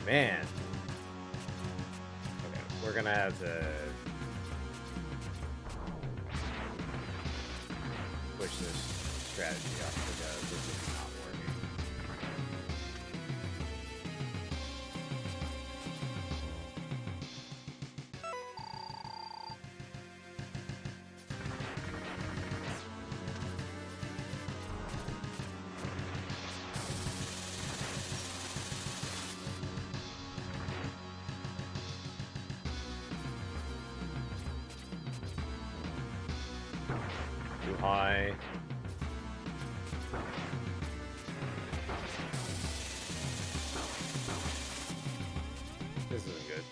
Man. Okay, we're gonna have to push this strategy up because this is not working. Too high. This isn't good.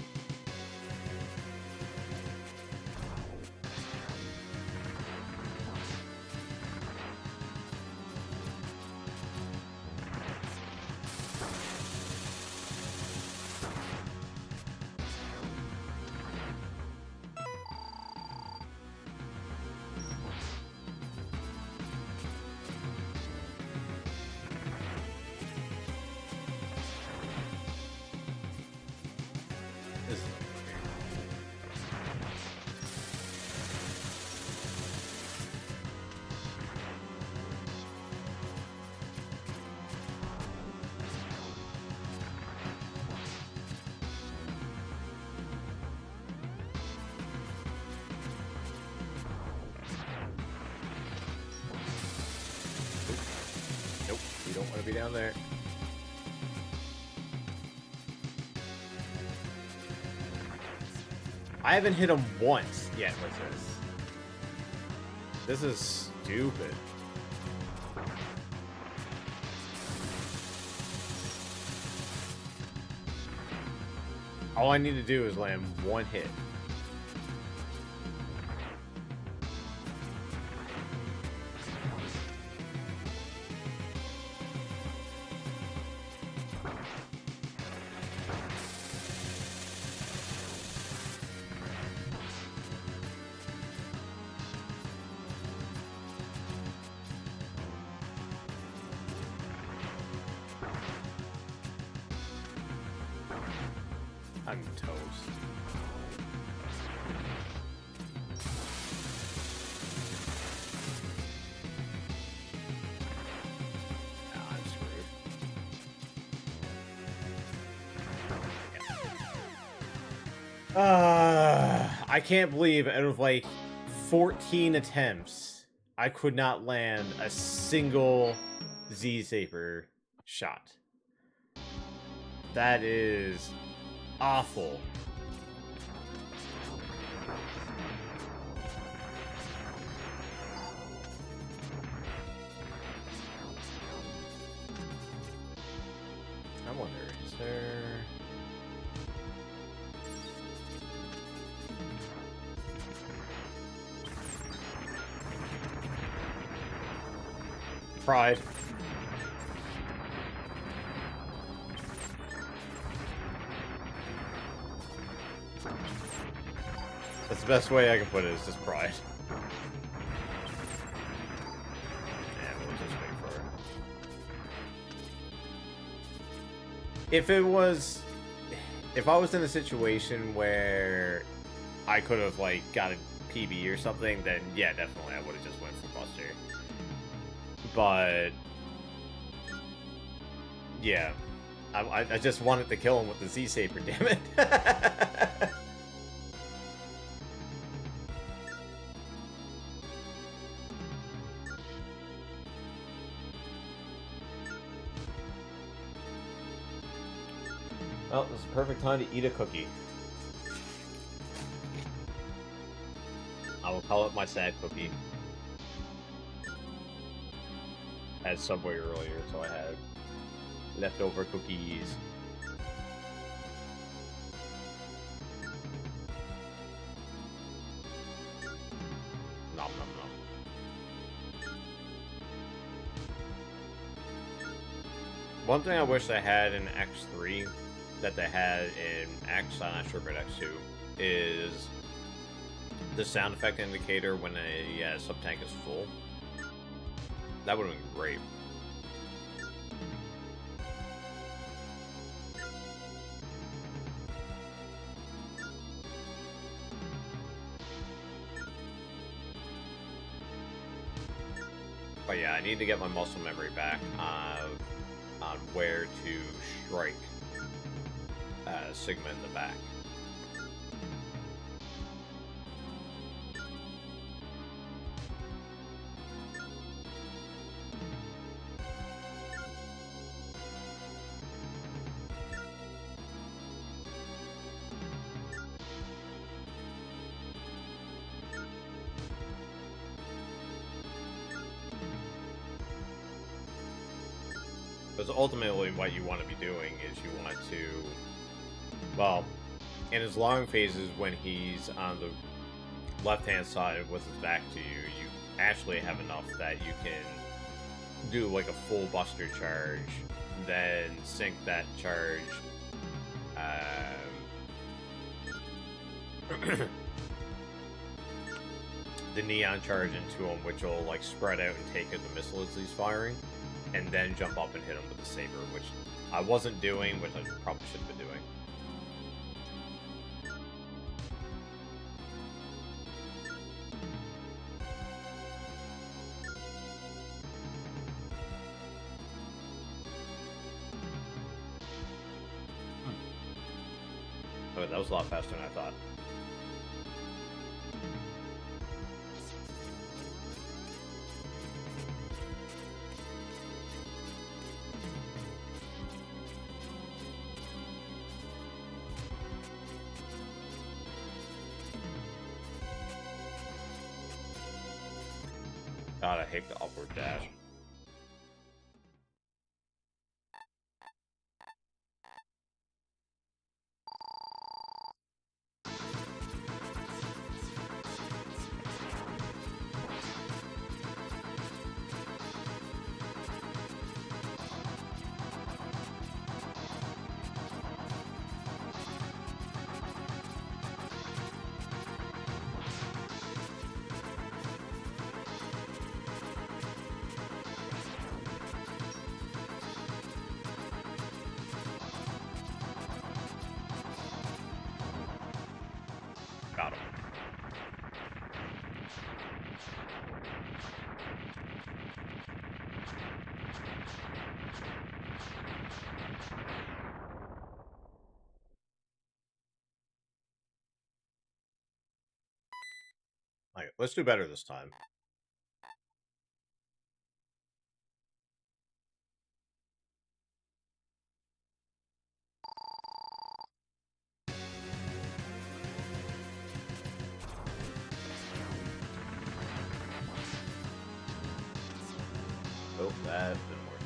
be down there. I haven't hit him once yet with this. This is stupid. All I need to do is land one hit. I'm toast. Nah, I'm screwed. I can't believe out of like 14 attempts, I could not land a single Z-Saber shot. That is awful. I wonder, is there... Pride. That's the best way I can put it, is just pride. Yeah, we'll just wait for it. If I was in a situation where I could have, like, got a PB or something, then yeah, definitely I would have just went for Buster. But yeah, I just wanted to kill him with the Z-Saber, damn it. Well, this is the perfect time to eat a cookie. I will call it my sad cookie. Had Subway earlier, so I had leftover cookies. Nom nom nom. One thing I wish I had in X3 that they had in X, I'm not sure about X2, is the sound effect indicator when a sub-tank is full. That would have been great. But yeah, I need to get my muscle memory back on where to strike Sigma in the back. Because ultimately what you want to be doing is you want to, well, in his long phases when he's on the left-hand side with his back to you, you actually have enough that you can do like a full Buster charge, then sink that charge, the neon charge into him, which will like spread out and take out the missile as he's firing, and then jump up and hit him with the saber, which I wasn't doing, which I probably should have been doing. Oh, that was a lot faster than I thought. God, I hate the upward dash. Got him. Alright, let's do better this time. Oh, that didn't work.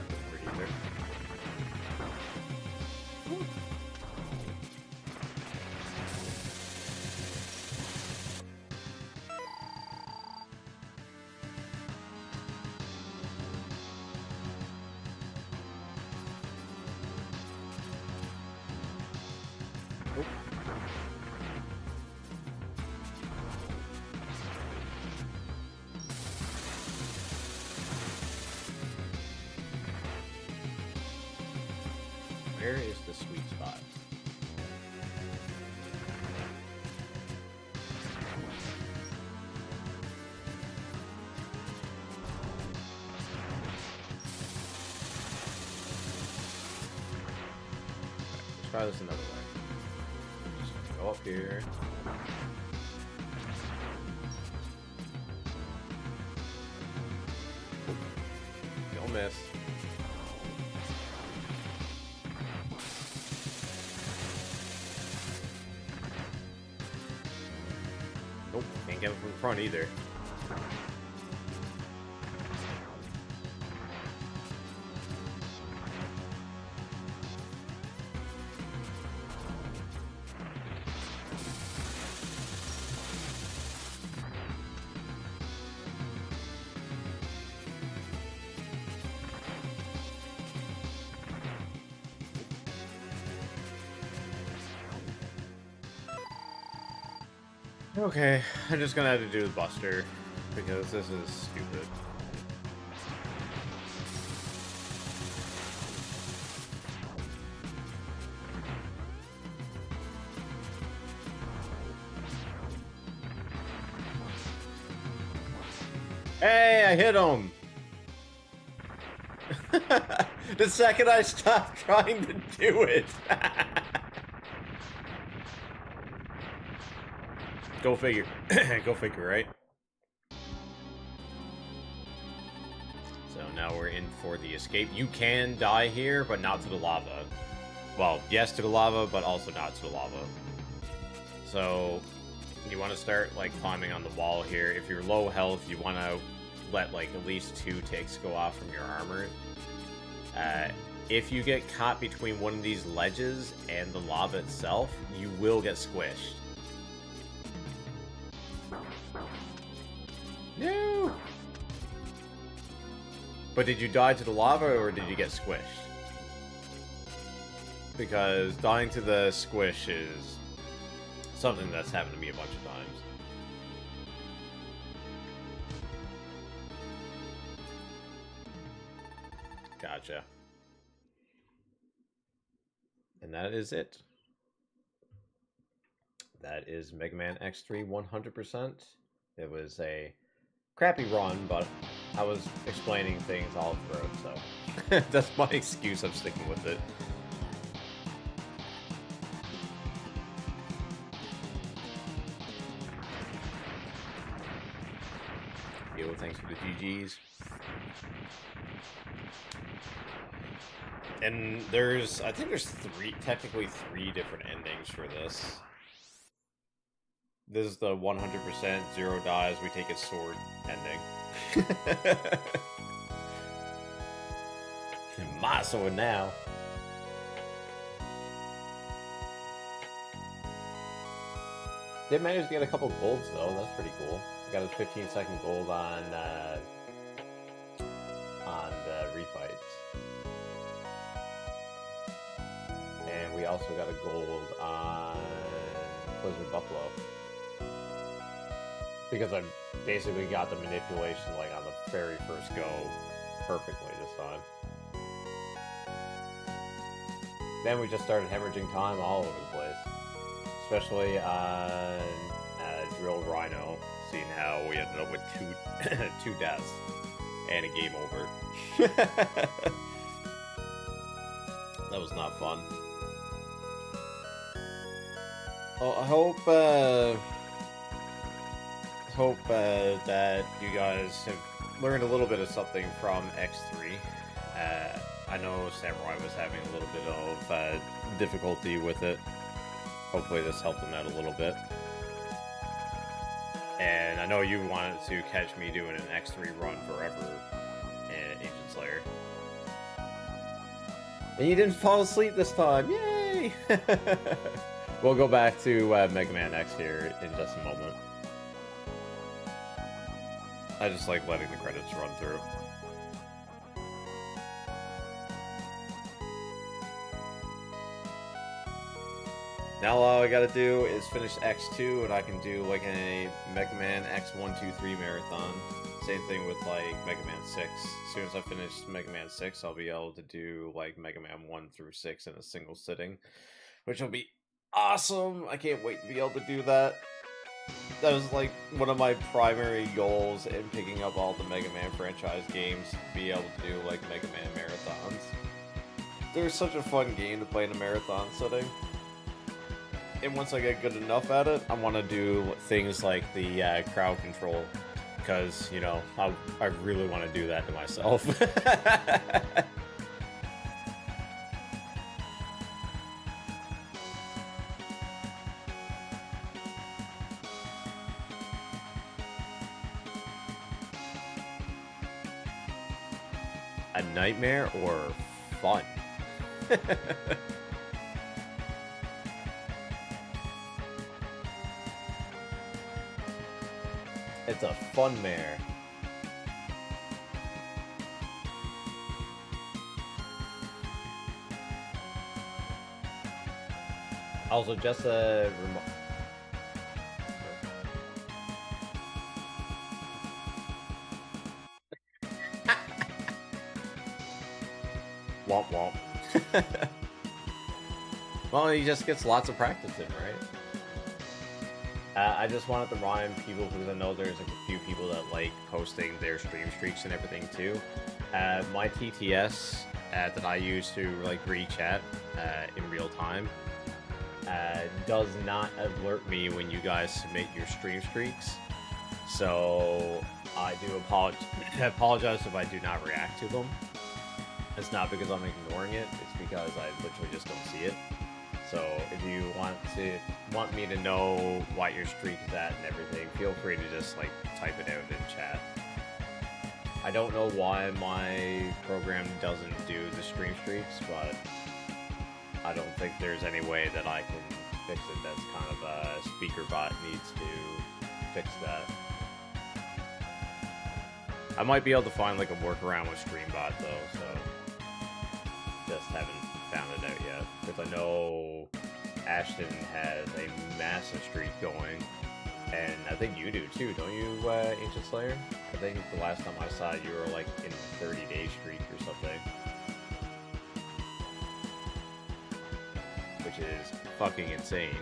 Didn't work either. Nope. Where is the sweet spot? Let's try this another way. Just go up here. Don't miss. Nope, can't get it from the front either. Okay, I'm just gonna have to do the Buster because this is stupid. Hey, I hit him! The second I stopped trying to do it. Go figure. Go figure, right? So now we're in for the escape. You can die here, but not to the lava. Well, yes to the lava, but also not to the lava. So you want to start like climbing on the wall here. If you're low health, you want to let like at least 2 ticks go off from your armor. If you get caught between one of these ledges and the lava itself, you will get squished. No! But did you die to the lava or did you get squished? Because dying to the squish is something that's happened to me a bunch of times. Gotcha. And that is it. That is Mega Man X3 100%. It was a crappy run, but I was explaining things all through, so that's my excuse. I'm sticking with it. Yo, thanks for the GGs. And I think there's technically three different endings for this. This is the 100% 0 dies, we take his sword ending. My sword now. Did manage to get a couple golds though, that's pretty cool. Got his 15-second gold on the refights. And we also got a gold on Blizzard Buffalo. Because I basically got the manipulation like on the very first go perfectly this time. Then we just started hemorrhaging time all over the place. Especially on Drill Rhino, seeing how we ended up with two deaths and a game over. That was not fun. Well, I hope that you guys have learned a little bit of something from X3. I know Samurai was having a little bit of difficulty with it. Hopefully this helped him out a little bit. And I know you wanted to catch me doing an X3 run forever in Ancient Slayer. And you didn't fall asleep this time! Yay! We'll go back to Mega Man X here in just a moment. I just like letting the credits run through. Now all I gotta do is finish X2 and I can do like a Mega Man X1, 2, 3 marathon. Same thing with like Mega Man 6. As soon as I finish Mega Man 6, I'll be able to do like Mega Man 1 through 6 in a single sitting. Which will be awesome! I can't wait to be able to do that. That was like one of my primary goals in picking up all the Mega Man franchise games, to be able to do like Mega Man marathons. They're such a fun game to play in a marathon setting. And once I get good enough at it, I want to do things like the crowd control. Because, you know, I really want to do that to myself. A nightmare or fun? It's a fun mare. Also, just a womp womp. Well, he just gets lots of practice in, right? I just wanted to remind people, because I know there's like a few people that like posting their stream streaks and everything too. My TTS that I use to like read chat in real time does not alert me when you guys submit your stream streaks. So I do apologize if I do not react to them. It's not because I'm ignoring it, it's because I literally just don't see it. So if you want me to know what your streak is at and everything, feel free to just like type it out in chat. I don't know why my program doesn't do the stream streaks, but I don't think there's any way that I can fix it. That's kind of a speaker bot needs to fix that. I might be able to find like a workaround with Streambot though, so just haven't found it out yet. Because I know Ashton has a massive streak going, and I think you do too, don't you, Ancient Slayer? I think the last time I saw you were like in a 30-day streak or something. Which is fucking insane.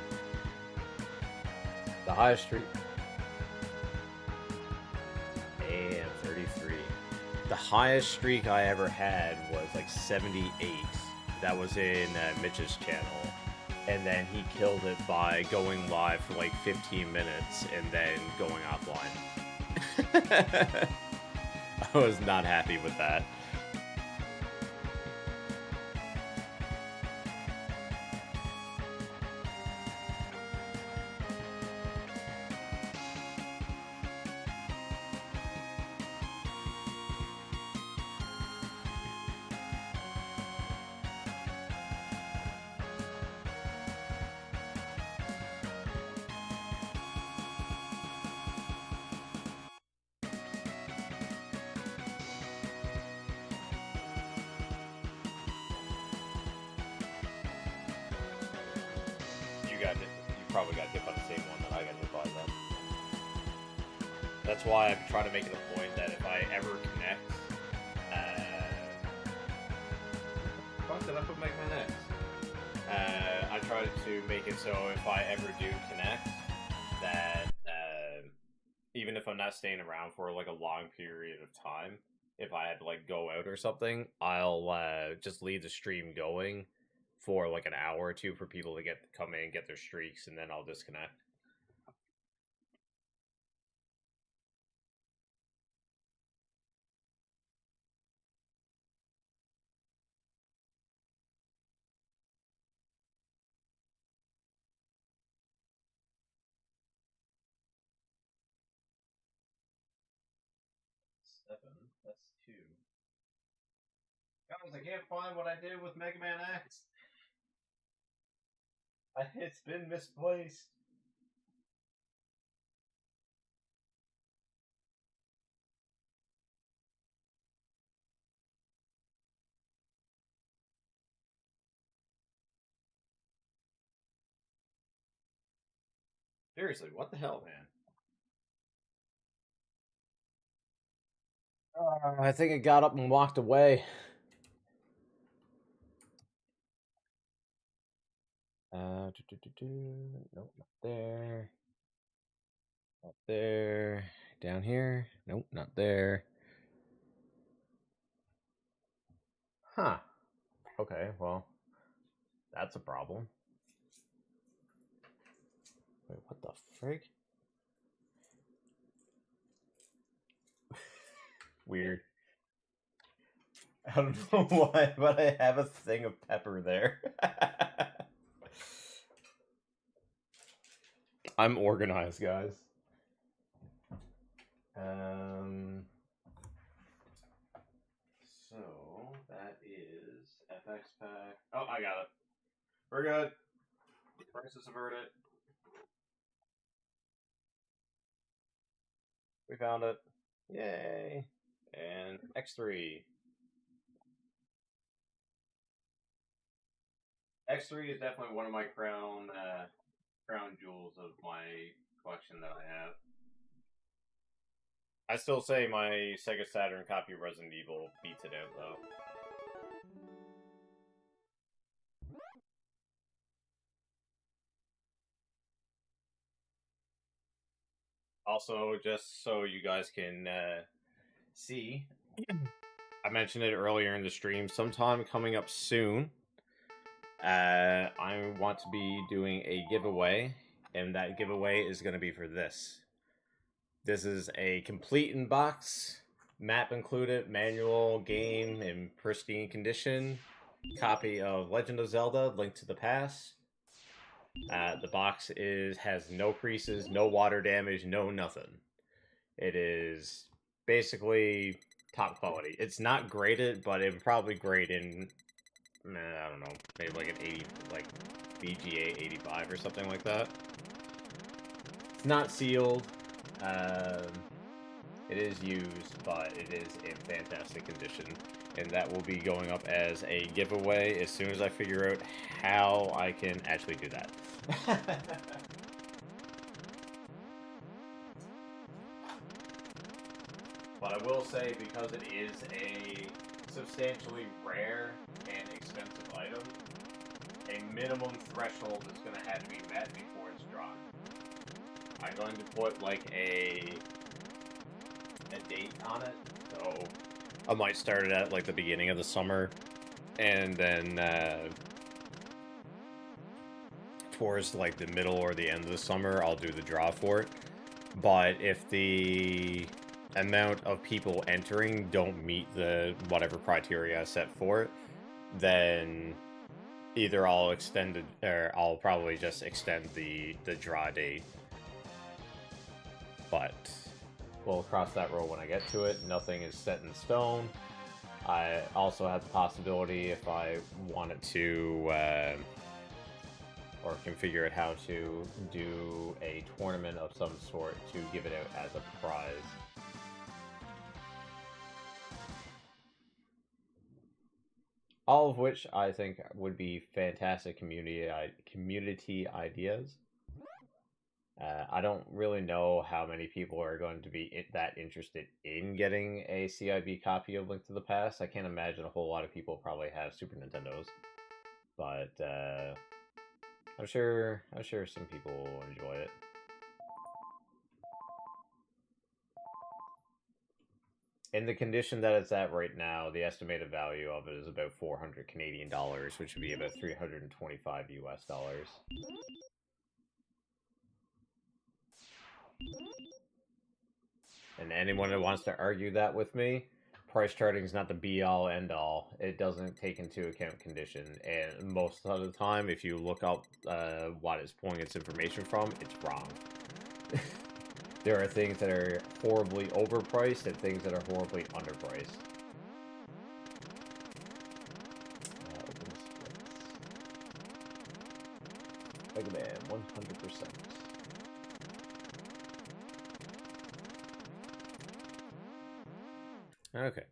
The highest streak. And 33. The highest streak I ever had was like 78. That was in Mitch's channel. And then he killed it by going live for like 15 minutes and then going offline. I was not happy with that. You probably got hit by the same one that I got hit by then. That's why I'm trying to make it a point that if I ever connect, fuck, did I put Mega Man X? I try to make it so if I ever do connect, that even if I'm not staying around for like a long period of time, if I had to like go out or something, I'll just leave the stream going for like an hour or two for people to come in and get their streaks, and then I'll disconnect. That's 2. Guys, I can't find what I did with Mega Man X. It's been misplaced. Seriously, what the hell, man? I think it got up and walked away. Nope, not there. Not there. Down here? Nope, not there. Huh. Okay, well, that's a problem. Wait, what the frig? Weird. I don't know why, but I have a thing of pepper there. I'm organized, guys. So that is FX pack. Oh, I got it. We're good. Crisis averted. We found it. Yay. And X3. X3 is definitely one of my crown jewels of my collection that I have. I still say my Sega Saturn copy of Resident Evil beats it out, though. Also, just so you guys can see, I mentioned it earlier in the stream, sometime coming up soon, I want to be doing a giveaway, and that giveaway is going to be for this. This is a complete in-box, map included, manual, game in pristine condition, copy of Legend of Zelda, Link to the Past. The box has no creases, no water damage, no nothing. It is basically top quality. It's not graded, but it would probably grade in, I don't know, maybe like an 80, like BGA 85 or something like that. It's not sealed. It is used, but it is in fantastic condition. And that will be going up as a giveaway as soon as I figure out how I can actually do that. But I will say, because it is a substantially rare and expensive item, a minimum threshold is going to have to be met before it's drawn. I'm going to put like a date on it, so I might start it at like the beginning of the summer, and then towards like the middle or the end of the summer, I'll do the draw for it. But if the amount of people entering don't meet the whatever criteria set for it, then either I'll extend it, or I'll probably just extend the draw date. But we'll cross that road when I get to it. Nothing is set in stone. I also have the possibility, if I wanted to, or configure it how to do a tournament of some sort to give it out as a prize. All of which I think would be fantastic community ideas. I don't really know how many people are going to be that interested in getting a CIB copy of Link to the Past. I can't imagine a whole lot of people probably have Super Nintendos, but I'm sure some people will enjoy it. In the condition that it's at right now, the estimated value of it is about 400 Canadian dollars, which would be about 325 US dollars. And anyone that wants to argue that with me, price charting is not the be-all, end-all. It doesn't take into account condition, and most of the time, if you look up what it's pulling its information from, it's wrong. There are things that are horribly overpriced and things that are horribly underpriced. Mega Man, 100%. Okay.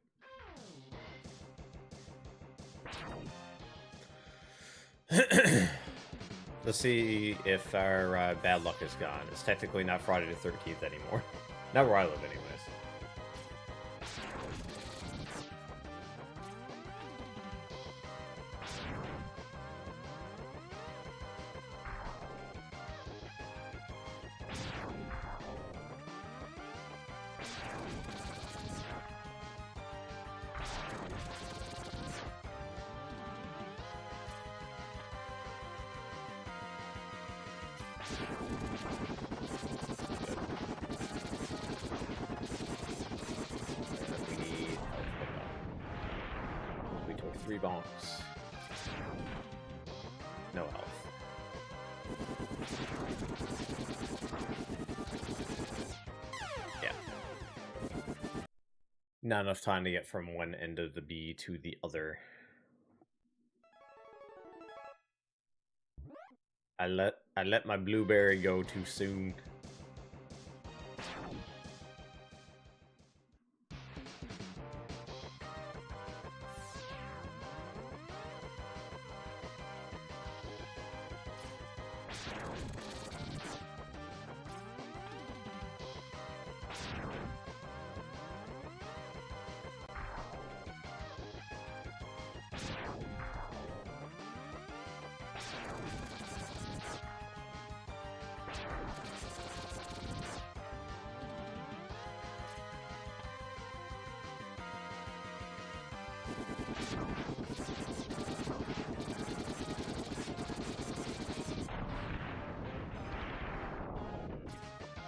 Let's see if our bad luck is gone. It's technically not Friday the 13th anymore. Not where I live, anyways. We took 3 bonks. No health. Yeah. Not enough time to get from one end of the B to the other. I let my blueberry go too soon.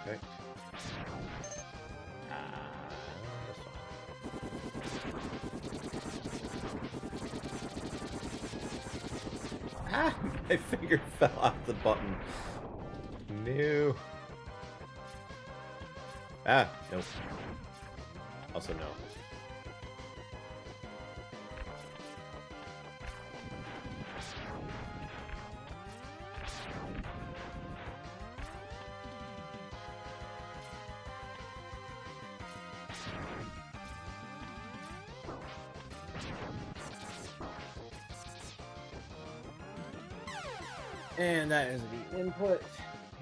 Okay. That's fine. Ah! My finger fell off the button. No. Ah, nope. Also no. And that is the input,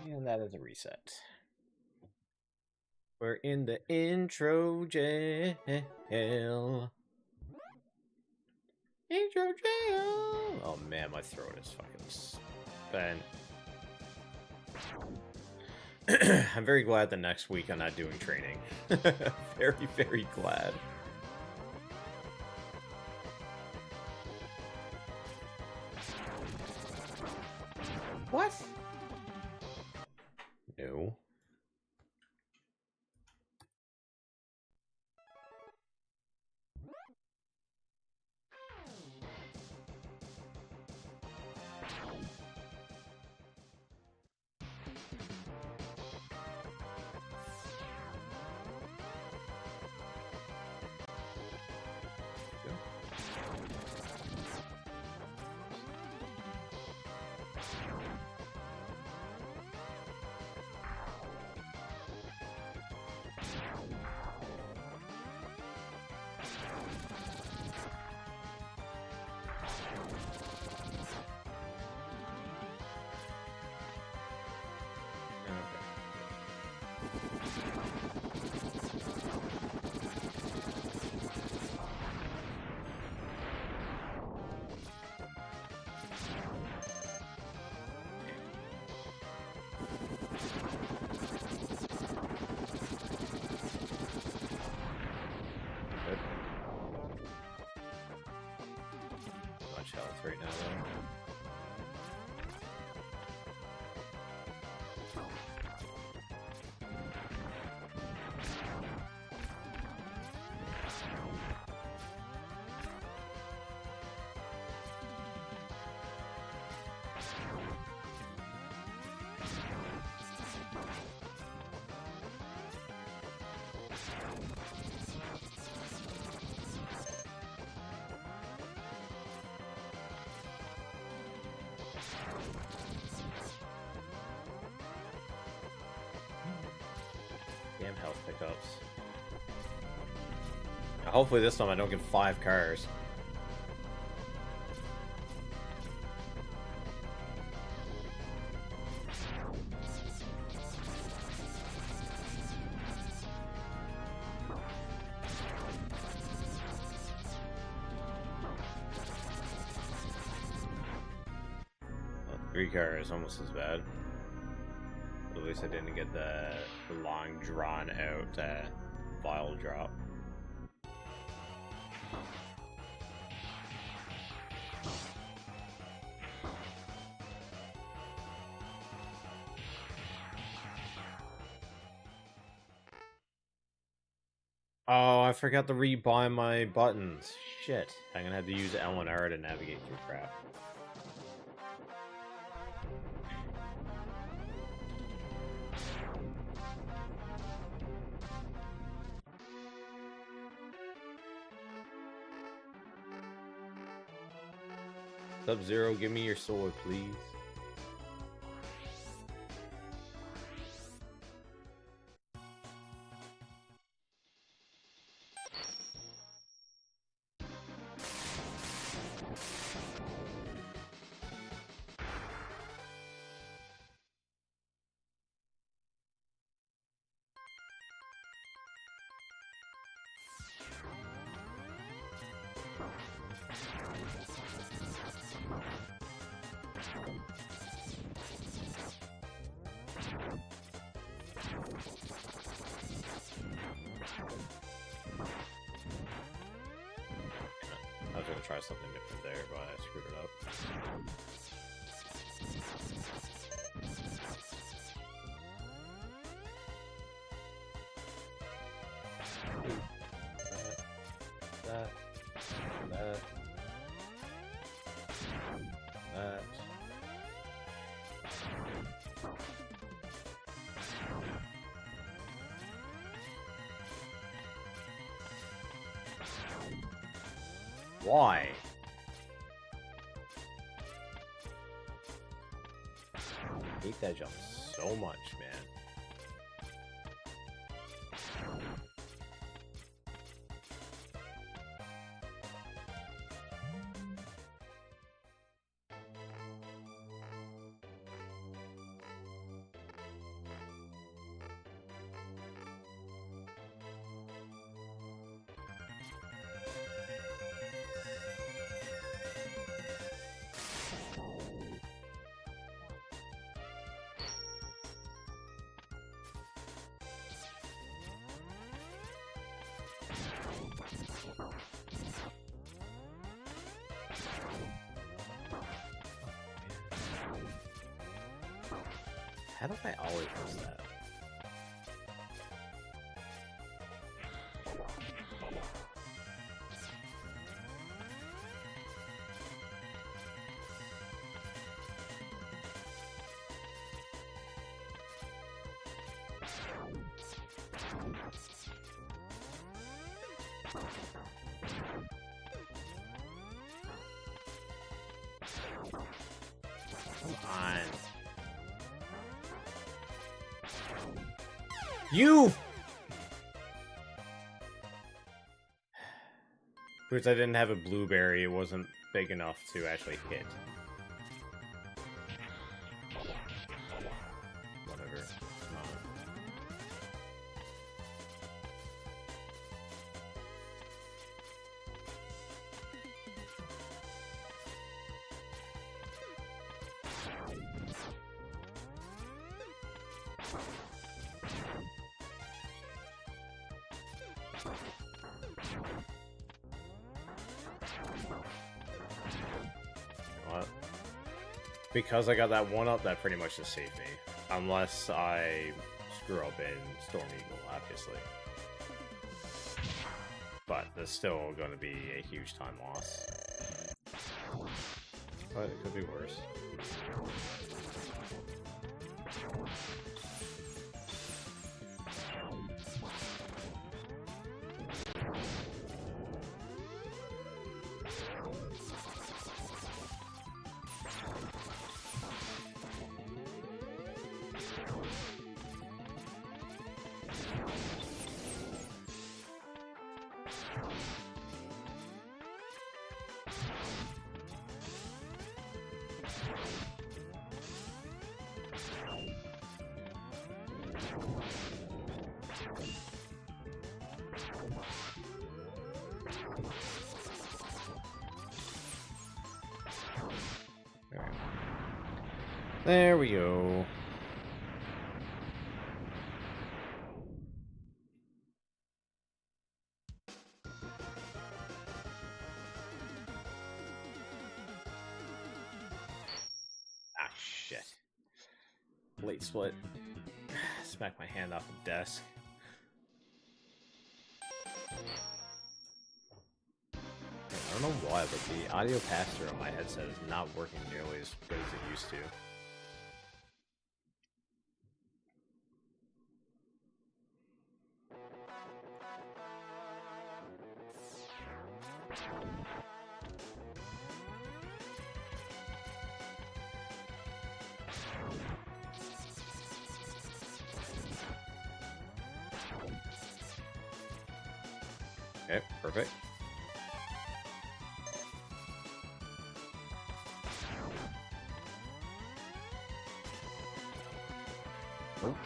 and that is a reset. We're in the intro jail. Intro jail! Oh man, my throat is fucking spent. I'm very glad the next week I'm not doing training. Very, very glad. What? No. right now, though. Damn health pickups. Now, hopefully this time I don't get 5 cars. Well, 3 cars, almost as bad. At least I didn't get the long, drawn-out vial drop. Oh, I forgot to rebind my buttons. Shit. I'm gonna have to use L and R to navigate through crap. Sub-Zero, give me your sword, please. I was gonna try something different there, but I screwed it up. That. Why? I hate that jump so much, man. How do I always miss that? Come on. You! Because I didn't have a blueberry, it wasn't big enough to actually hit. Whatever. because I got that one up, that pretty much just saved me. Unless I screw up in Storm Eagle, obviously. But there's still going to be a huge time loss. But it could be worse. There we go. Ah, shit. Late split. Smack my hand off the desk. I don't know why, but the audio pass-through on my headset is not working nearly as good as it used to. Okay, perfect. Nope.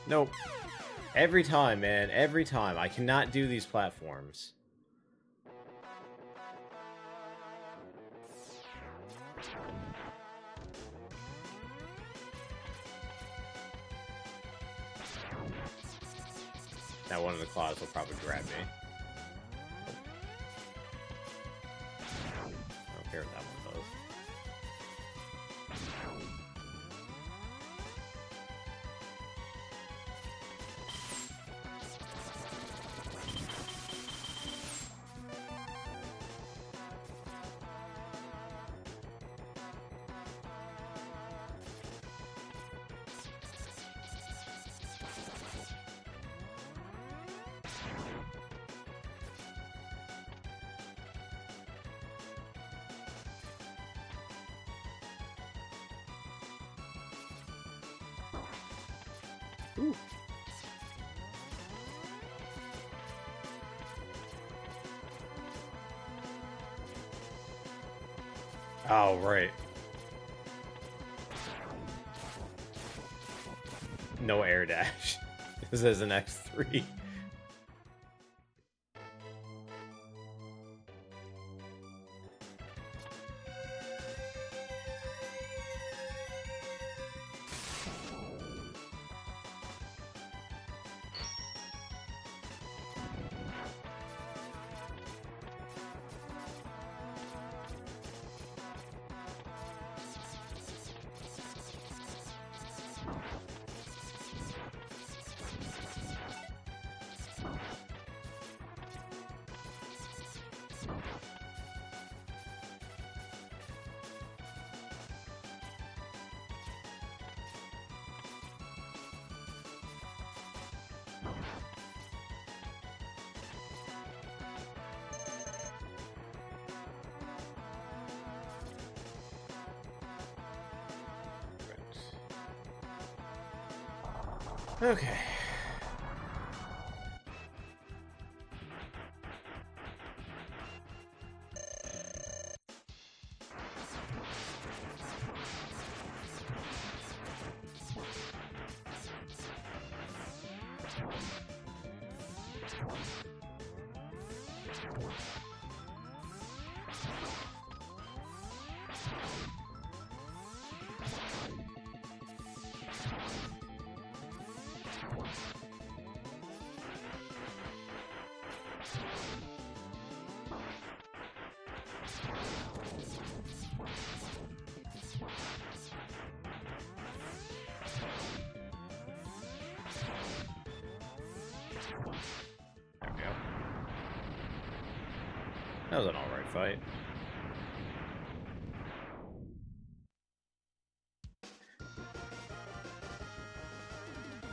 Nope. Every time, man. Every time. I cannot do these platforms. Now one of the claws will probably grab me. I don't care what that one does. Ooh. Oh, right. No air dash. This is an X3. Okay. That was an alright fight.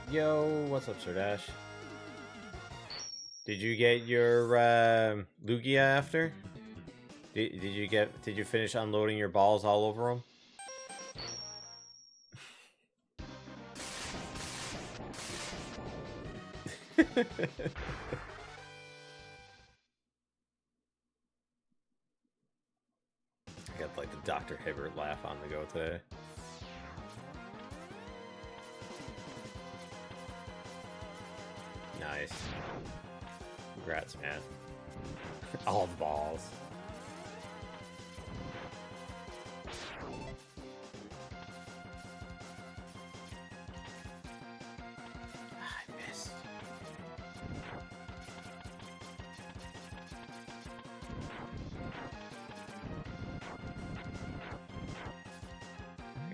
Yo, what's up, Sir Dash? Did you get your Lugia after? Did you finish unloading your balls all over them? I got like the Dr. Hibbert laugh on the go today. Nice. Congrats, man. All the balls. I missed.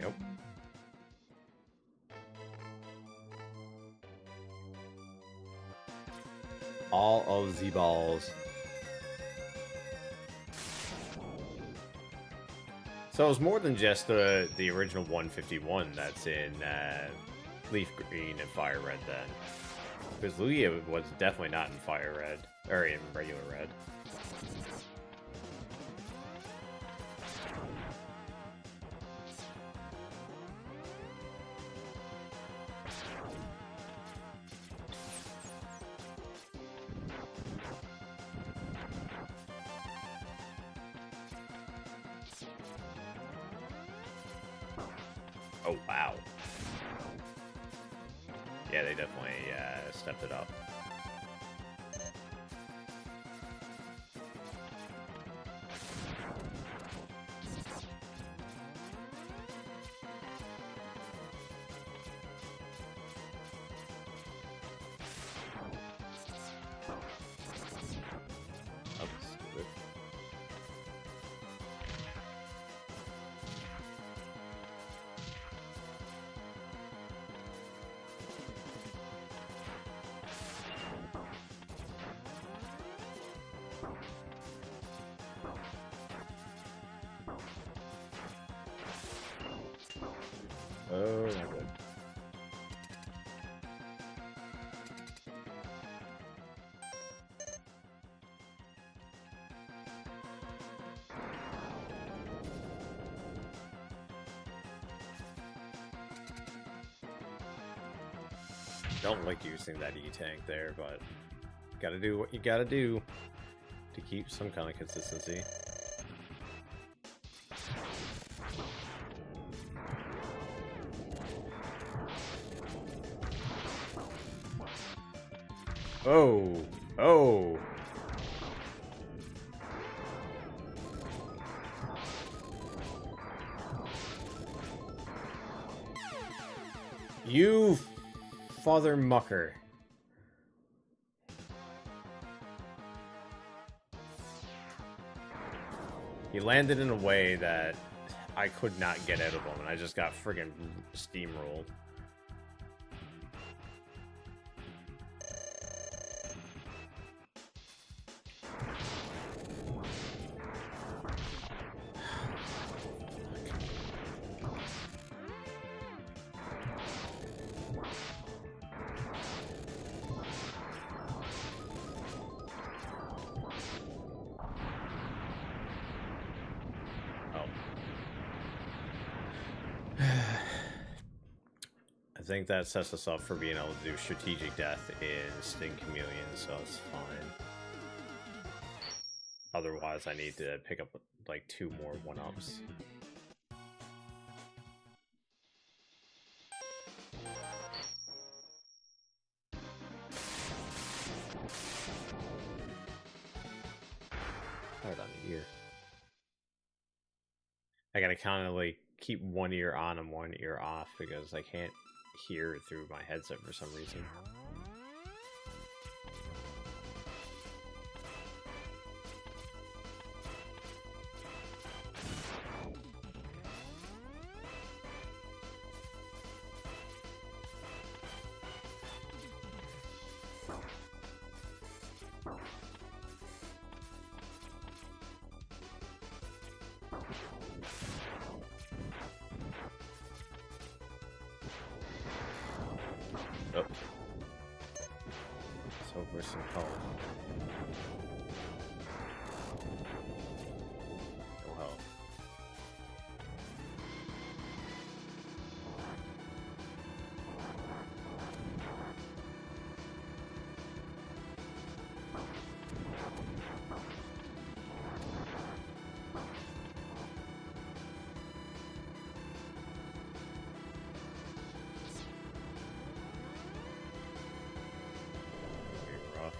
Yep. All of the balls. So it was more than just the original 151 that's in Leaf Green and Fire Red then. Because Lugia was definitely not in Fire Red, or in regular Red. Oh, wow. Yeah, they definitely stepped it up. Oh, stupid. Oh, not good. Don't like using that E-Tank there, but gotta do what you gotta do to keep some kind of consistency. Oh, oh. You father mucker. He landed in a way that I could not get out of him, and I just got friggin' steamrolled. I think that sets us up for being able to do strategic death in Sting Chameleon, so it's fine. Otherwise, I need to pick up like 2 more 1-ups. Right on the ear. I gotta kind of like keep one ear on and one ear off because I can't hear through my headset for some reason. Oh. Let's hope we're some health. No health. Rough.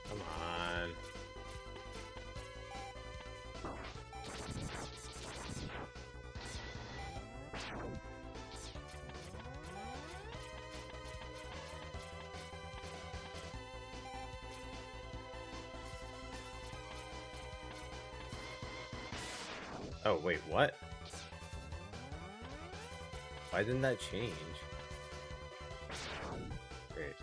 Come on. Oh, wait, what? Why didn't that change? Great.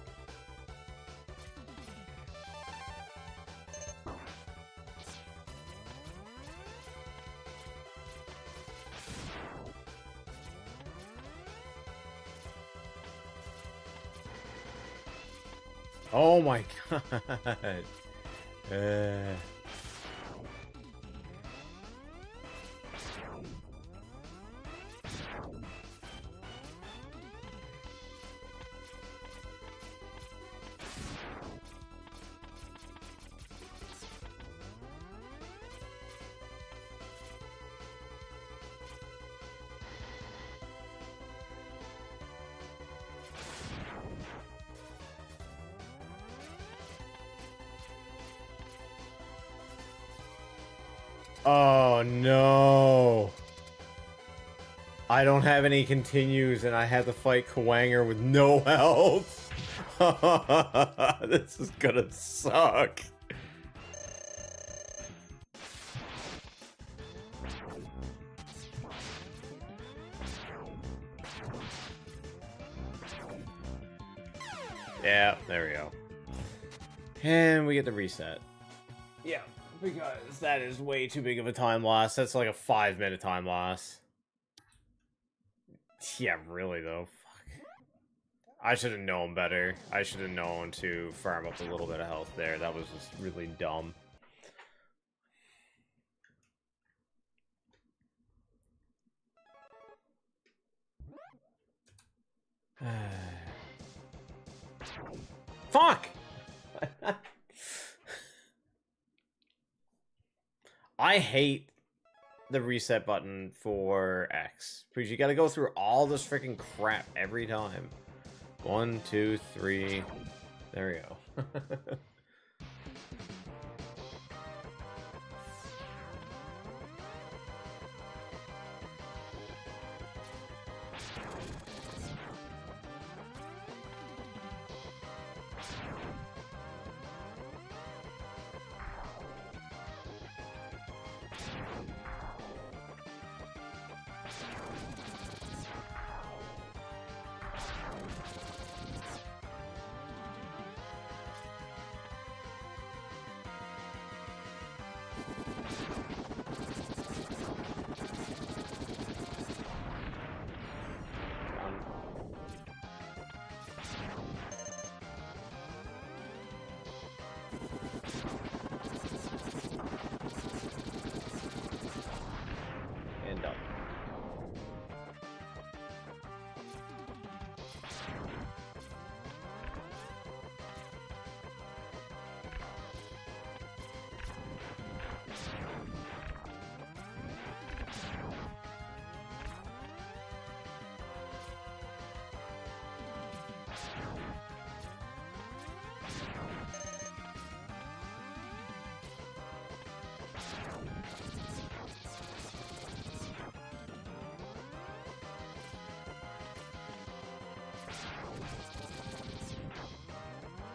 Oh my god. Uh... Oh no. I don't have any continues and I have to fight Kwanger with no health. This is gonna suck. Yeah, there we go. And we get the reset. Yeah, because that is way too big of a time loss. That's like a 5-minute time loss. Yeah, really though. Fuck. I should have known better. I should have known to farm up a little bit of health there. That was just really dumb. Fuck! I hate the reset button for X because you gotta go through all this freaking crap every time. 1, 2, 3. There we go. And up.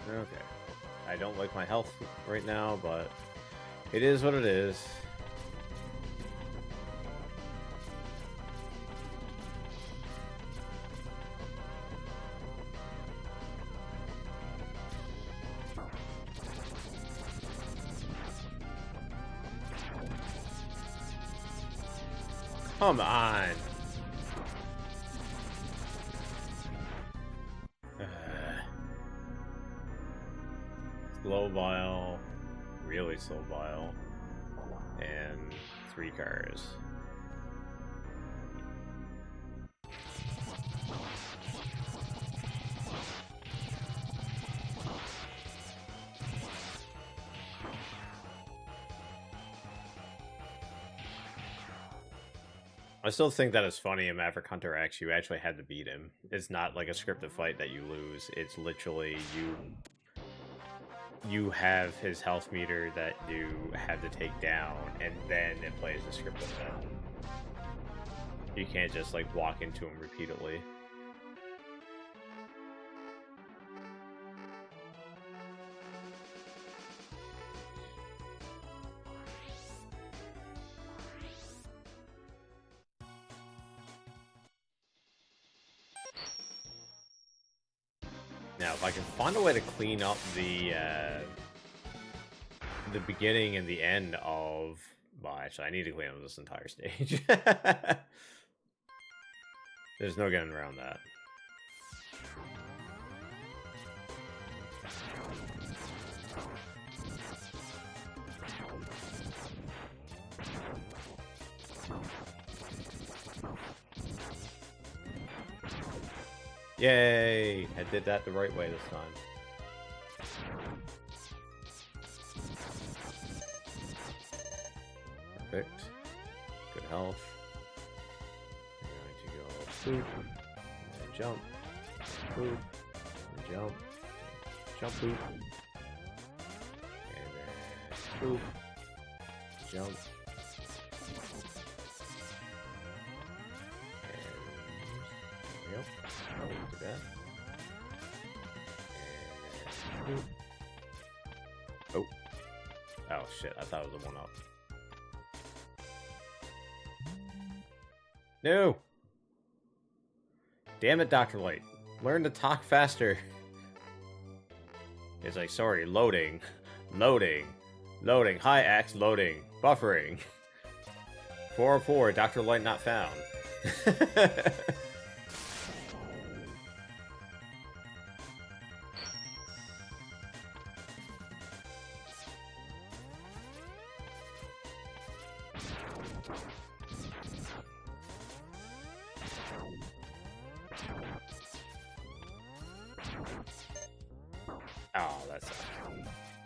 Okay. I don't like my health right now, but it is what it is. Come on. Slow Vile, really slow Vile, and 3 cars. I still think that it's funny in Maverick Hunter X, you actually had to beat him. It's not like a scripted fight that you lose. It's literally you have his health meter that you have to take down, and then it plays the scripted event. You can't just like walk into him repeatedly. Now, if I can find a way to clean up the beginning and the end of... Well, actually, I need to clean up this entire stage. There's no getting around that. Yay! I did that the right way this time. Perfect. Good health. I'm going to go boop, and then jump, boop, and jump, jump, boop, and then boop, jump. Do that. And... Oh. Oh shit, I thought it was a 1-up. No! Damn it, Dr. Light. Learn to talk faster. It's like, sorry, loading. Loading. Loading. Hi, Axe, loading. Buffering. 404, Dr. Light not found. Oh, that sucks.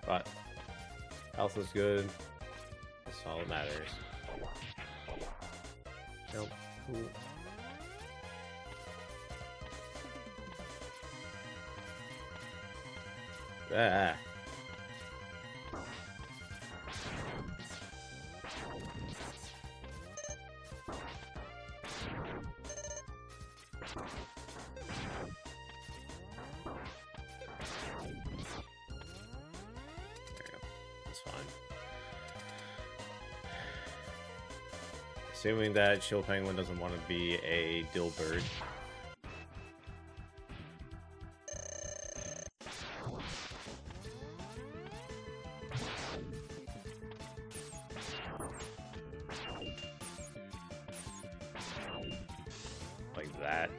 But health is good. That's all that matters. Jump. Cool. Ah. Assuming that Chill Penguin doesn't want to be a Dilbert. Like that.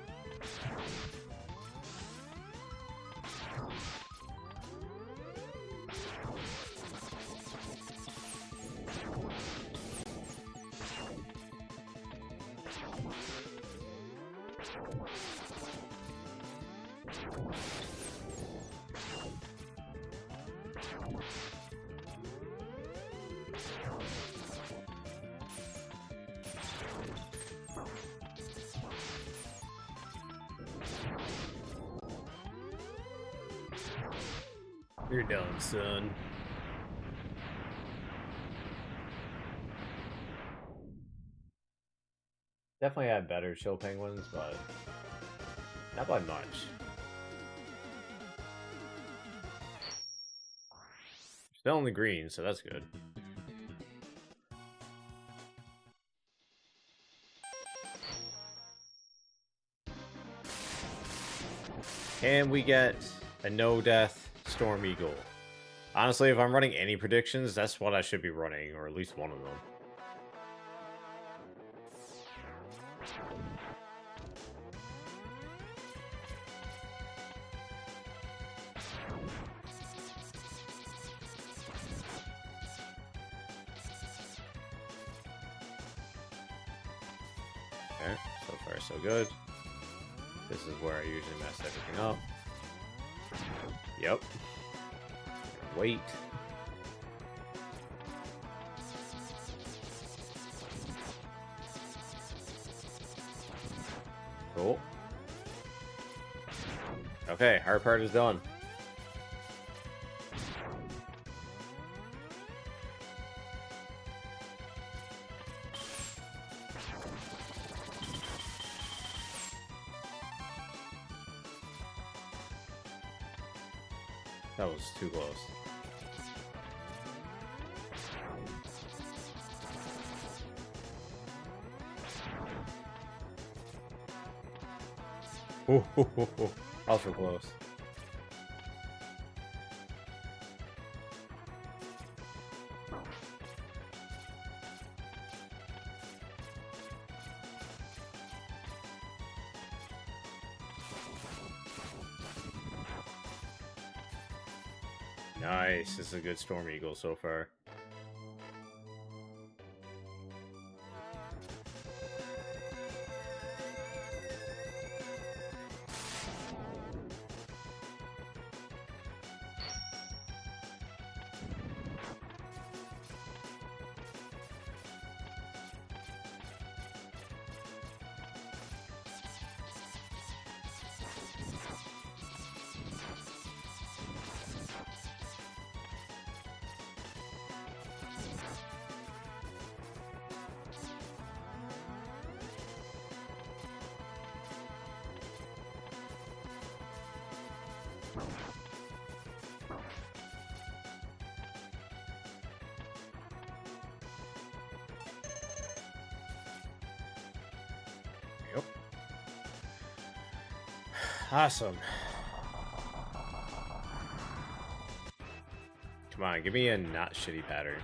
You're done, son. Definitely had better Chill Penguins, but not by much. Still in the green, so that's good. And we get a no-death Storm Eagle. Honestly, if I'm running any predictions, that's what I should be running, or at least one of them. Okay, so far so good. This is where I usually mess everything up. Yep. Wait. Cool. Okay, hard part is done. That was too close. Also close. Nice. This is a good Storm Eagle so far. Yep. Awesome. Come on, give me a not shitty pattern.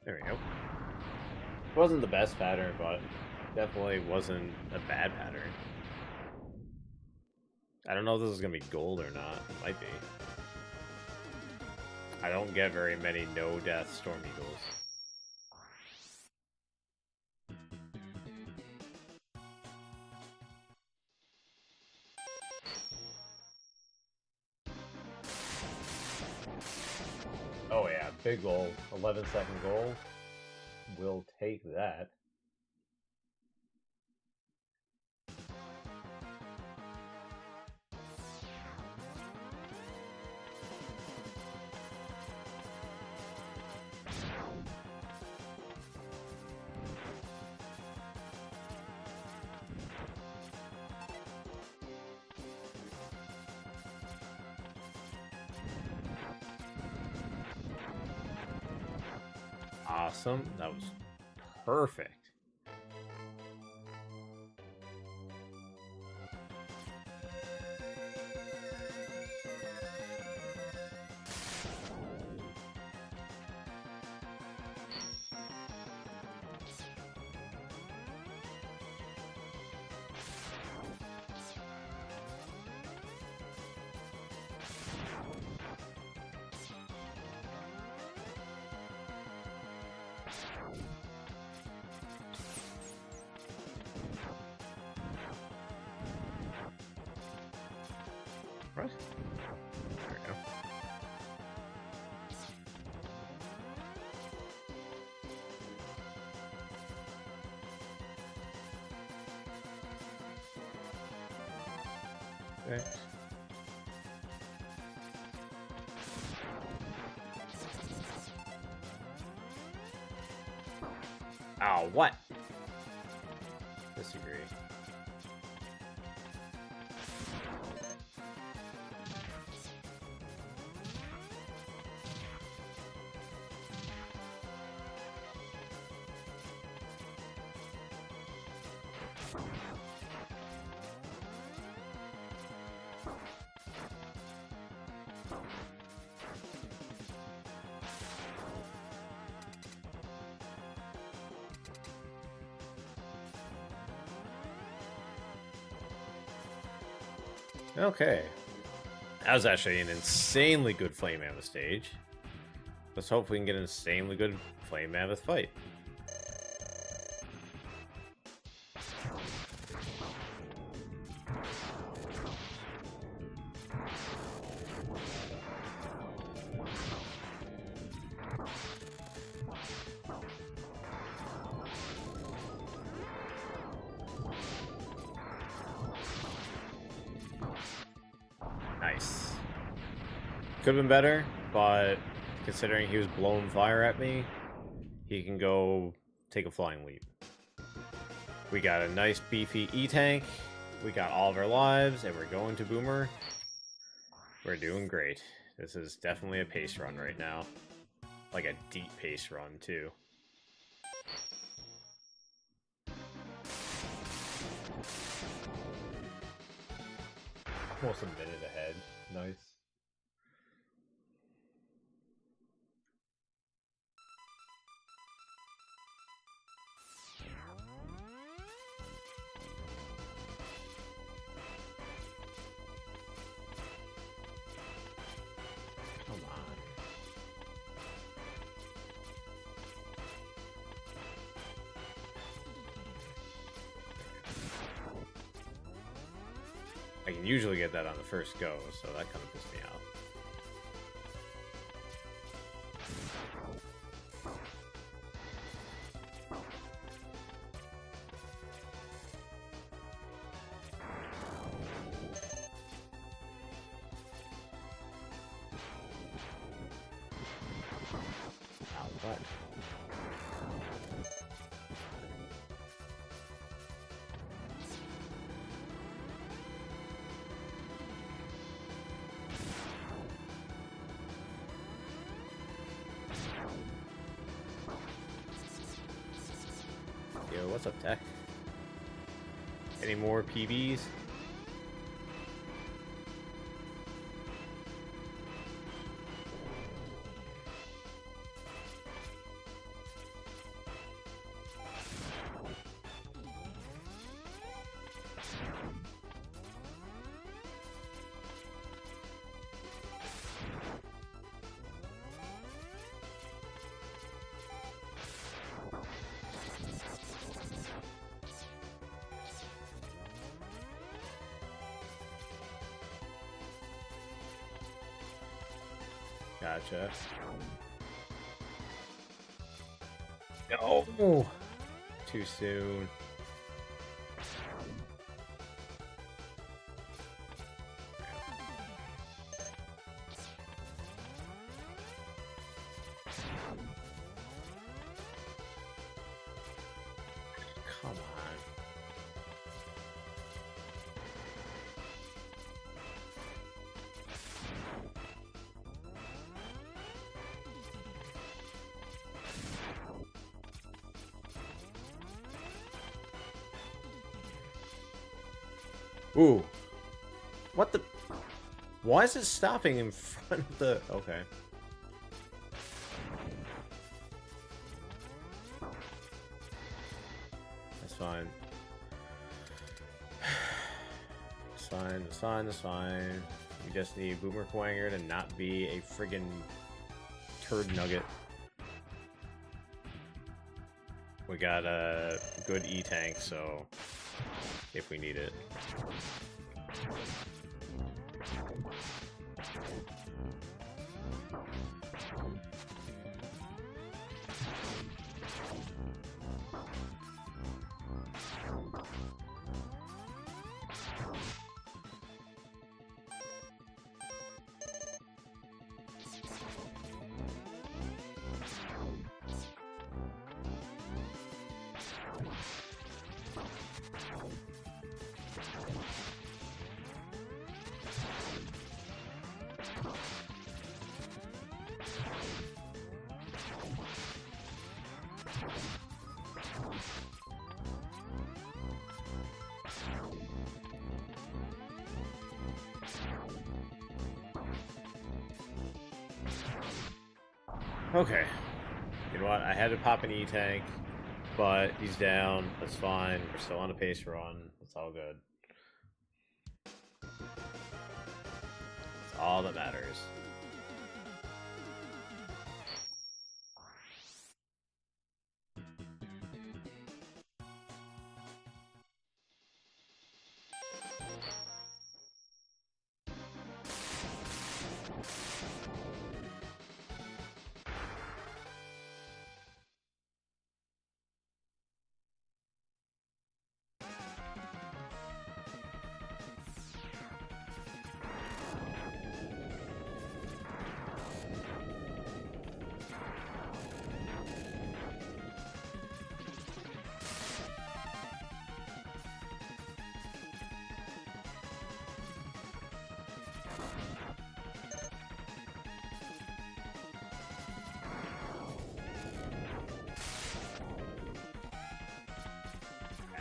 There we go. It wasn't the best pattern, but definitely wasn't a bad pattern. I don't know if this is going to be gold or not. It might be. I don't get very many no-death Storm Eagles. Oh yeah, big goal. 11-second goal. We'll take that. Awesome. That was perfect. Right. There we go. Okay. Oh, what? Disagree. Okay. That was actually an insanely good Flame Mammoth stage. Let's hope we can get an insanely good Flame Mammoth fight. Nice. Could have been better, but considering he was blowing fire at me, he can go take a flying leap. We got a nice beefy E-Tank, we got all of our lives, and we're going to Boomer. We're doing great. This is definitely a pace run right now. Like a deep pace run, too. Almost a minute ahead. Nice. Come on. I can usually get that on the first go, so that kind of pissed me off. Ow, what? Yo, what's up, Tech? Any more PBs? Gotcha. No! Too soon. Come on. Ooh. What the? Why is it stopping in front of the... Okay. That's fine. It's fine, it's fine, it's fine. We just need Boomer Quanger to not be a friggin' turd nugget. We got a good E-Tank, so... if we need it. Okay. You know what? I had to pop an E-Tank, but he's down. That's fine. We're still on a pace run. It's all good. all that matters.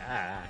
Ah.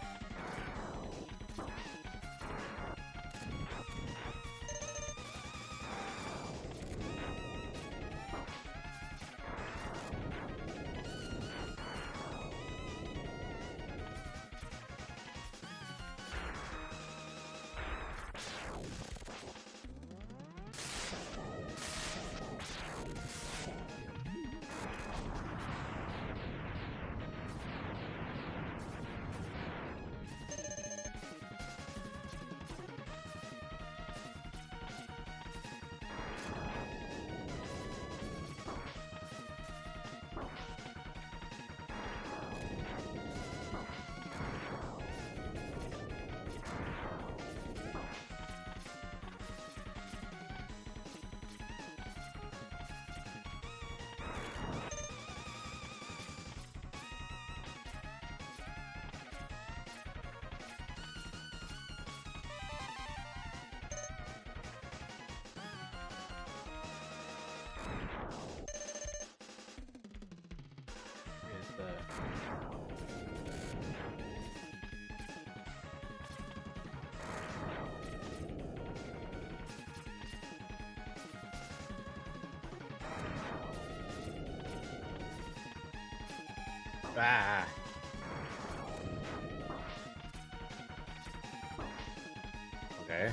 Here's the... Ah! Okay.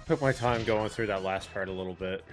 Took my time going through that last part a little bit.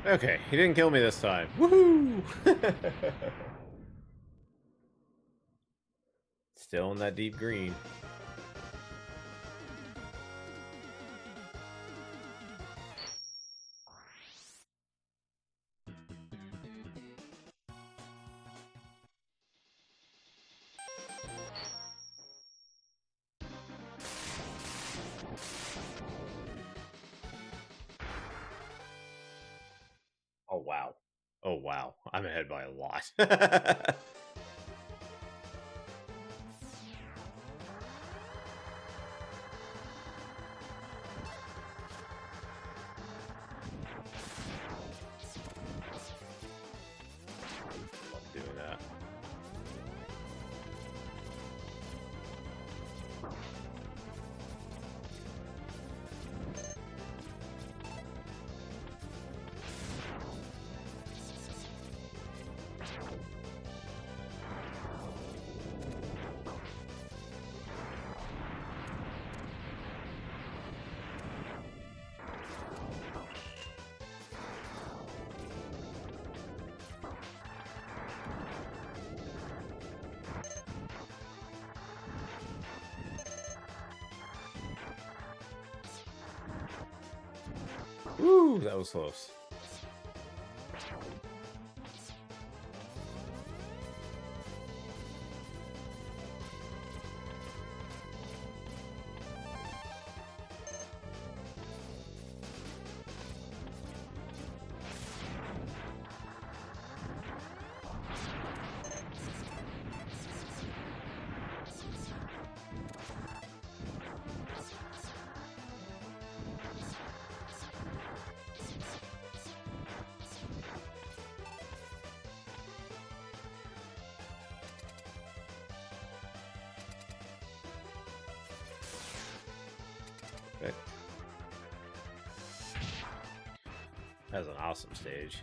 Okay, he didn't kill me this time. Woohoo! Still in that deep green. Oh wow. Oh wow. I'm ahead by a lot. Love doing that. Woo, that was close. That's an awesome stage.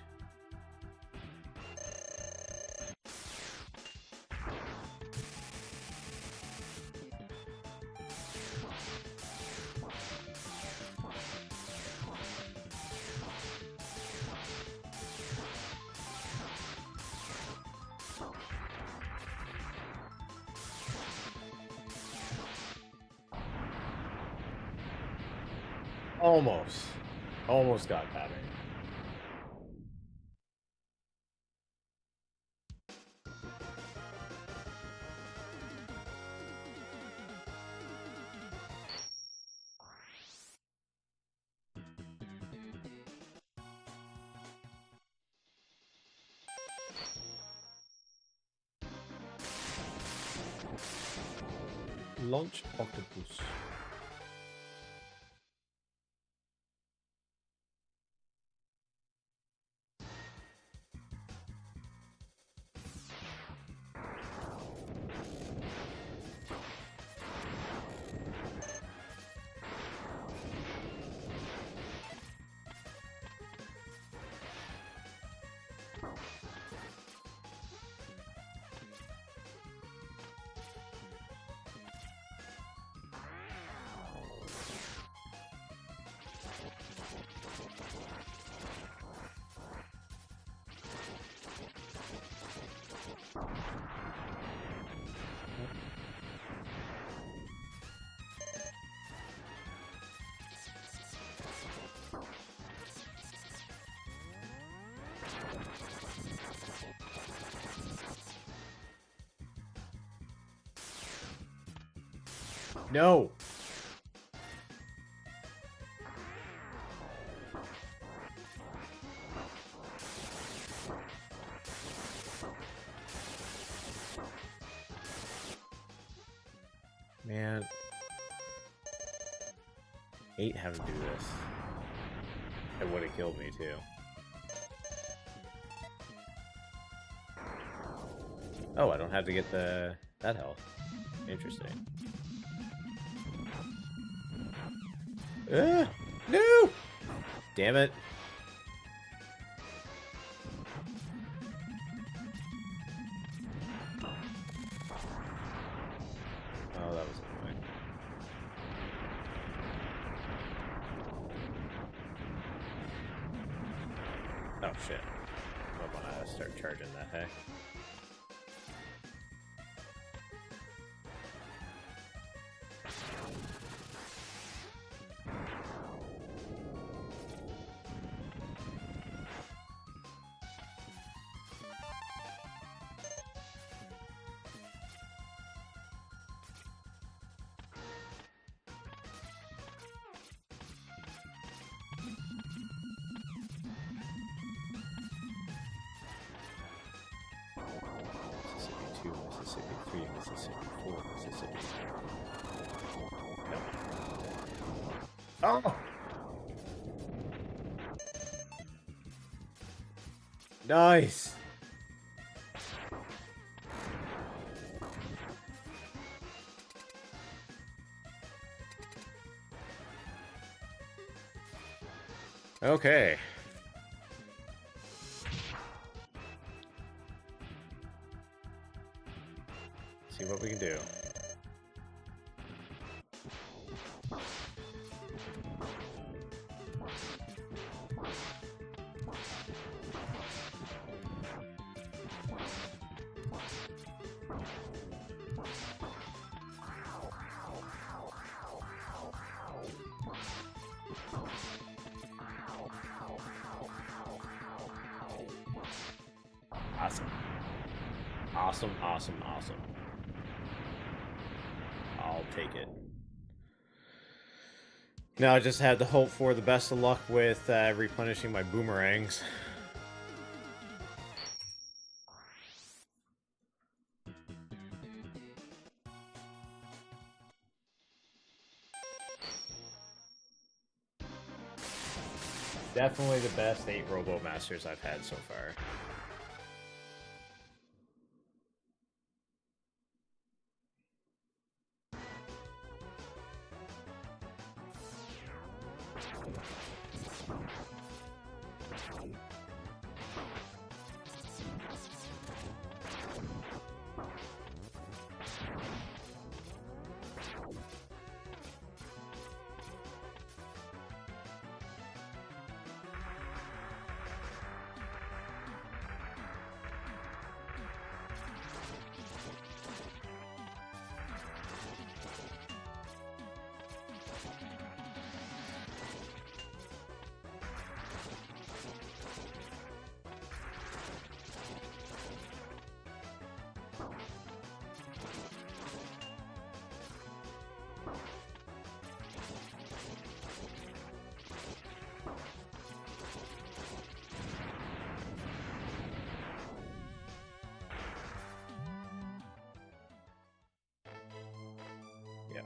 Almost. Almost got that. Launch octopus. No. Man. 8 having to do this. It would have killed me too. Oh, I don't have to get that health. Interesting. No! Damn it. Oh, that was annoying. Oh, shit. I want to start charging that, hey? Mississippi 2, Mississippi 3, Mississippi 4, Mississippi. No. Oh! Nice! Okay. See what we can do. Awesome. Awesome, awesome, awesome. I'll take it. Now I just had to hope for the best of luck with replenishing my boomerangs. Definitely the best 8 Robo Masters I've had so far.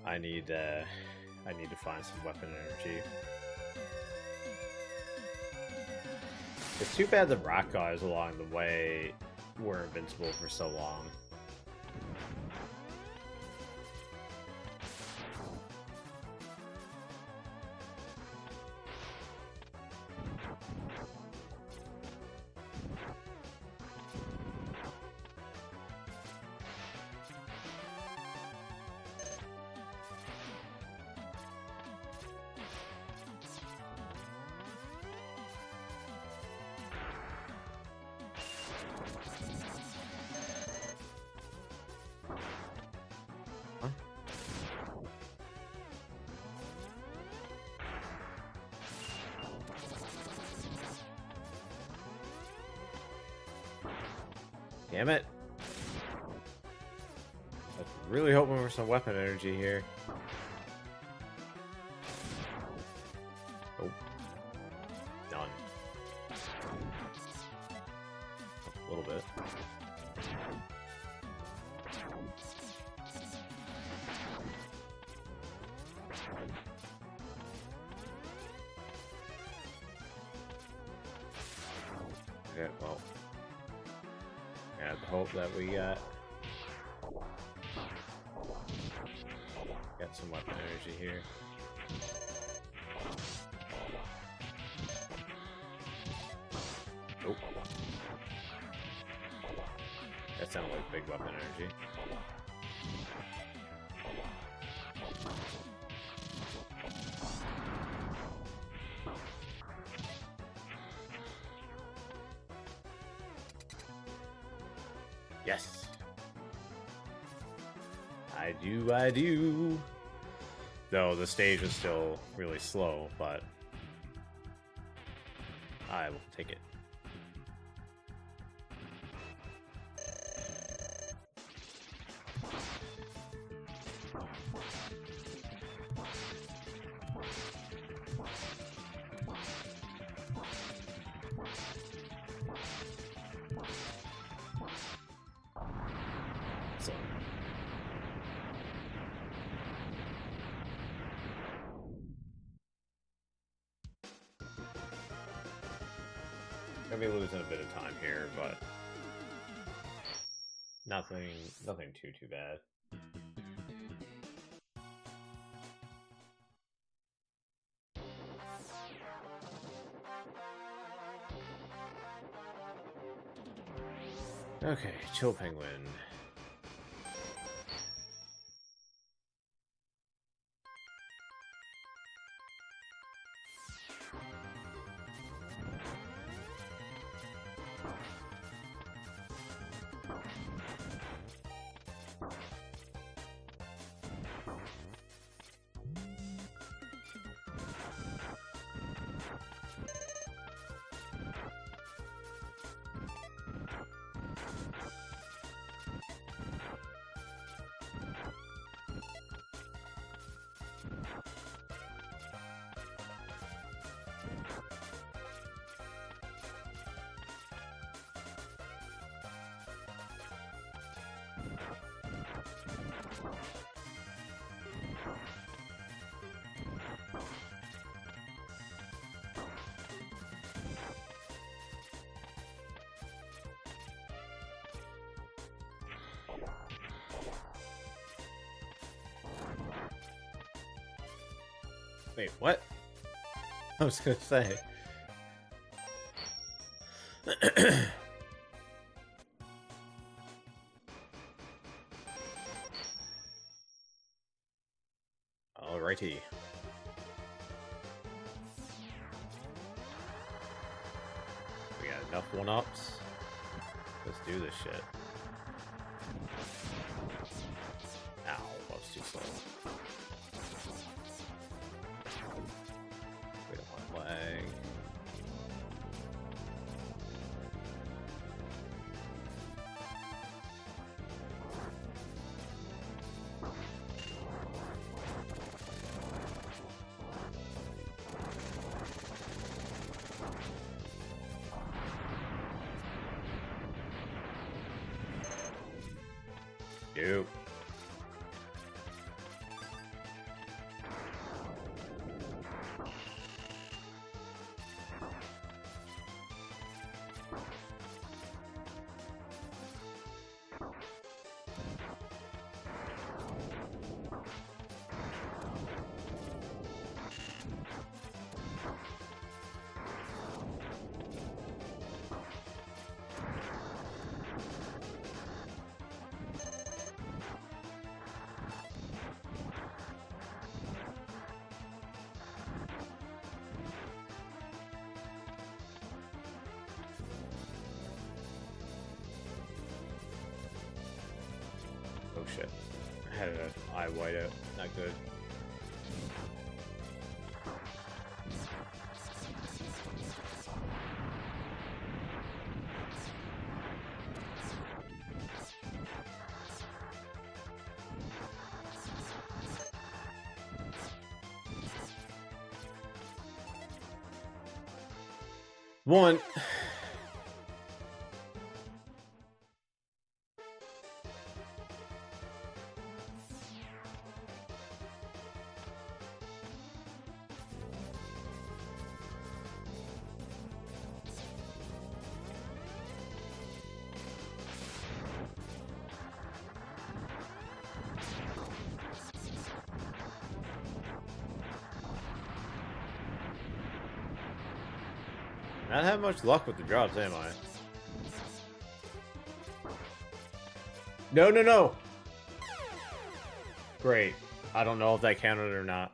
I need to find some weapon energy. It's too bad the rock guys along the way were invincible for so long. Damn it. I was really hoping for some weapon energy here. Nope. None. A little bit. Okay, well. I hope that we got some weapon energy here. Nope. That sounded like big weapon energy. Yes! I do! Though the stage is still really slow, but I will take it. So. Gonna be losing a bit of time here, but nothing too bad. Okay, chill penguin. Wait, what? I was gonna say. Alrighty. We got enough one-ups. Let's do this shit. Ow, that was too slow. Wait up on lag. Nope. Had an eye whiteout. Not good. One. Not have much luck with the drops, am I? No, no, no! Great. I don't know if that counted or not.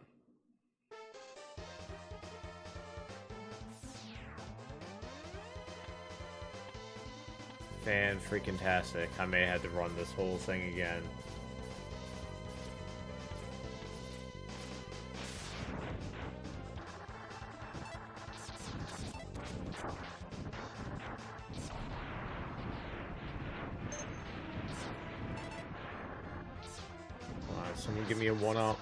Fan-freaking-tastic. I may have to run this whole thing again. Someone give me a 1-up.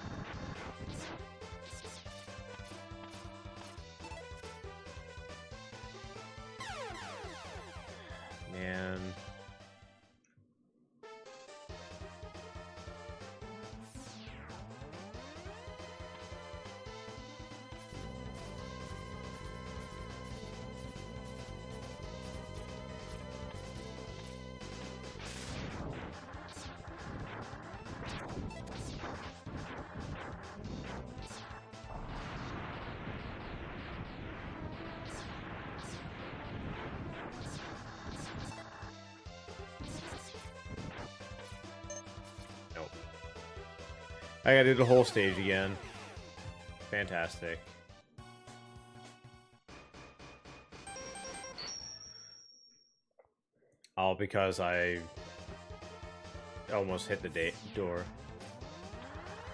Man. I gotta do the whole stage again. Fantastic. All because I almost hit the door.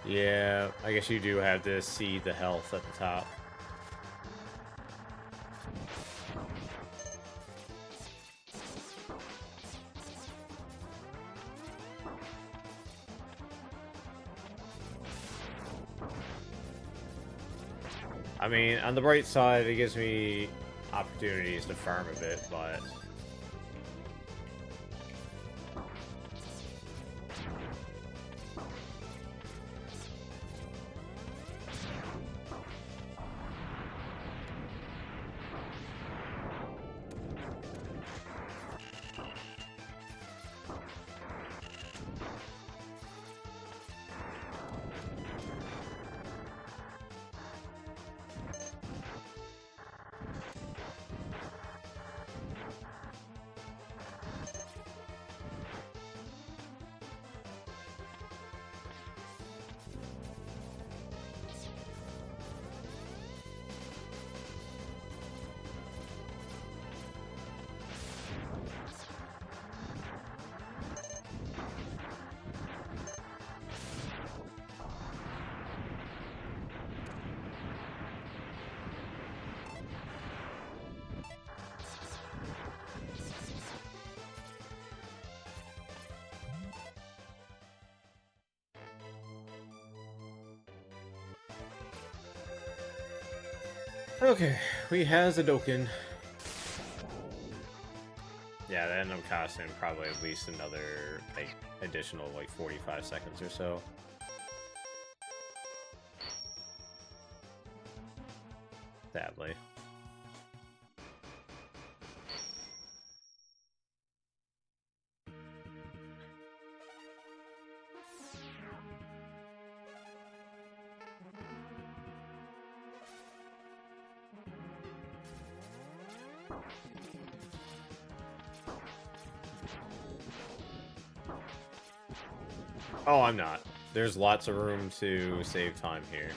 Yeah, I guess you do have to see the health at the top. I mean, on the bright side, it gives me opportunities to farm a bit, but... Okay, we has a Dokkan. Yeah, that ended up costing probably at least another, like, additional, like, 45 seconds or so. Sadly. Oh, I'm not. There's lots of room to save time here.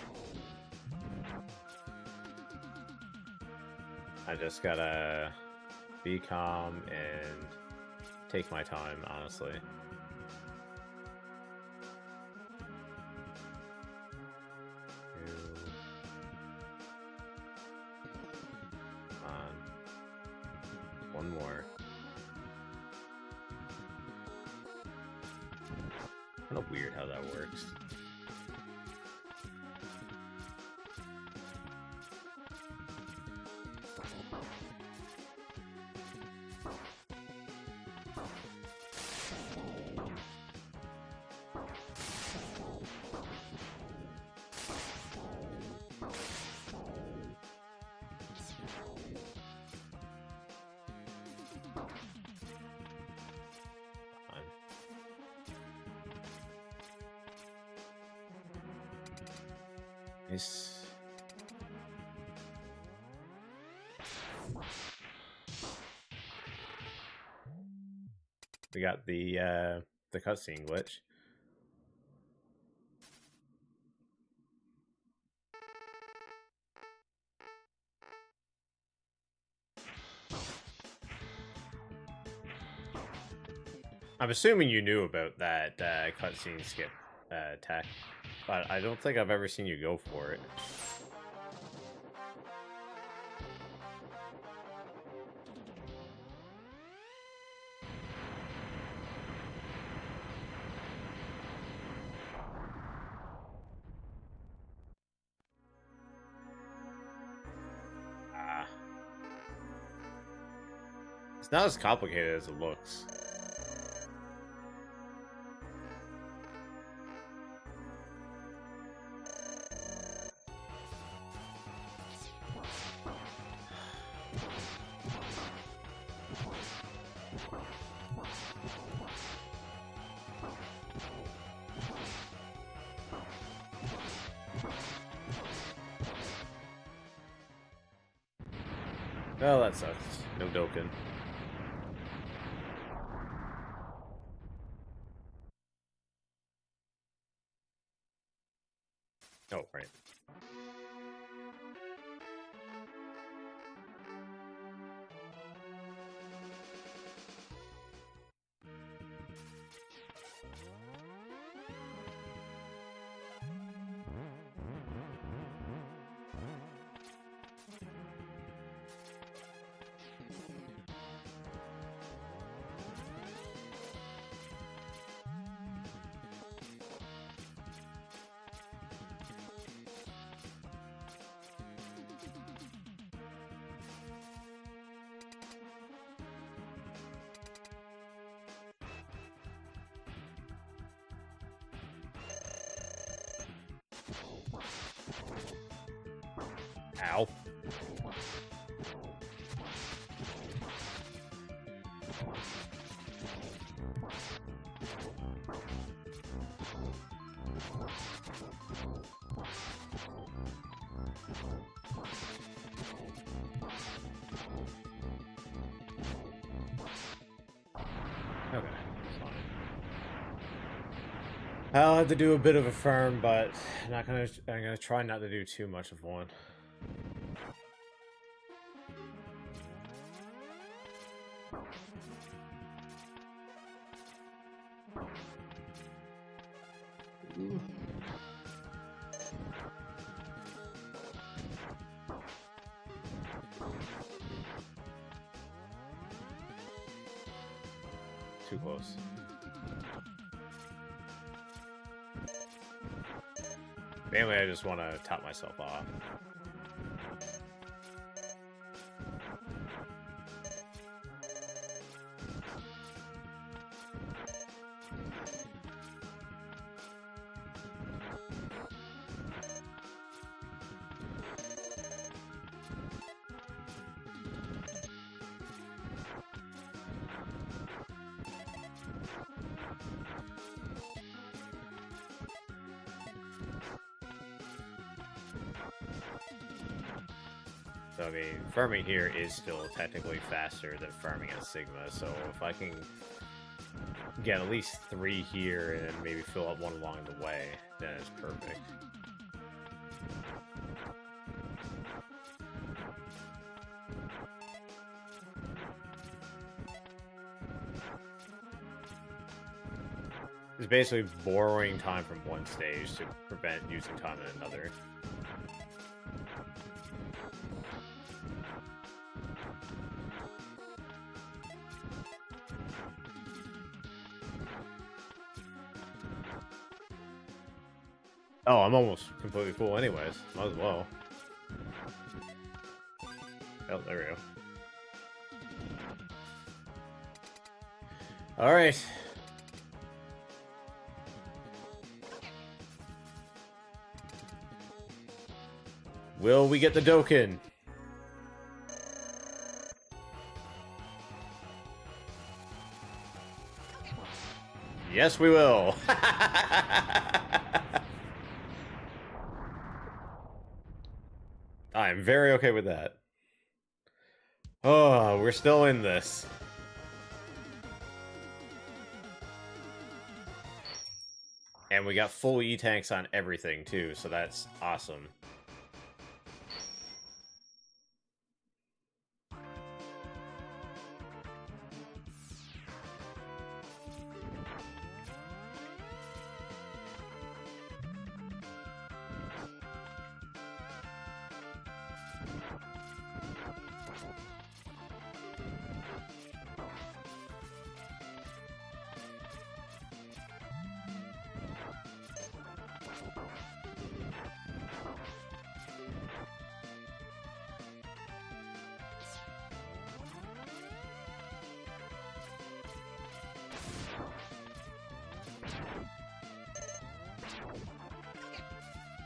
I just gotta be calm and take my time, honestly. one more. Kind of weird how that works. Nice. We got the cutscene glitch. I'm assuming you knew about that cutscene skip tech, but I don't think I've ever seen you go for it. It's not as complicated as it looks. Well, that sucks. No Dokkan. Oh, right. Ow. Okay, fine. I'll have to do a bit of a firm, but I'm gonna try not to do too much of one. Too close. Mainly, I just want to top myself off. So, I mean, farming here is still technically faster than farming at Sigma, so if I can get at least 3 here and then maybe fill up one along the way, then it's perfect. It's basically borrowing time from one stage to prevent using time in another. Oh, I'm almost completely full anyways. Might as well. Oh, there we go. Alright. Will we get the Dokkan? Yes, we will. I'm very okay with that. Oh, we're still in this. And we got full E-tanks on everything, too, so that's awesome.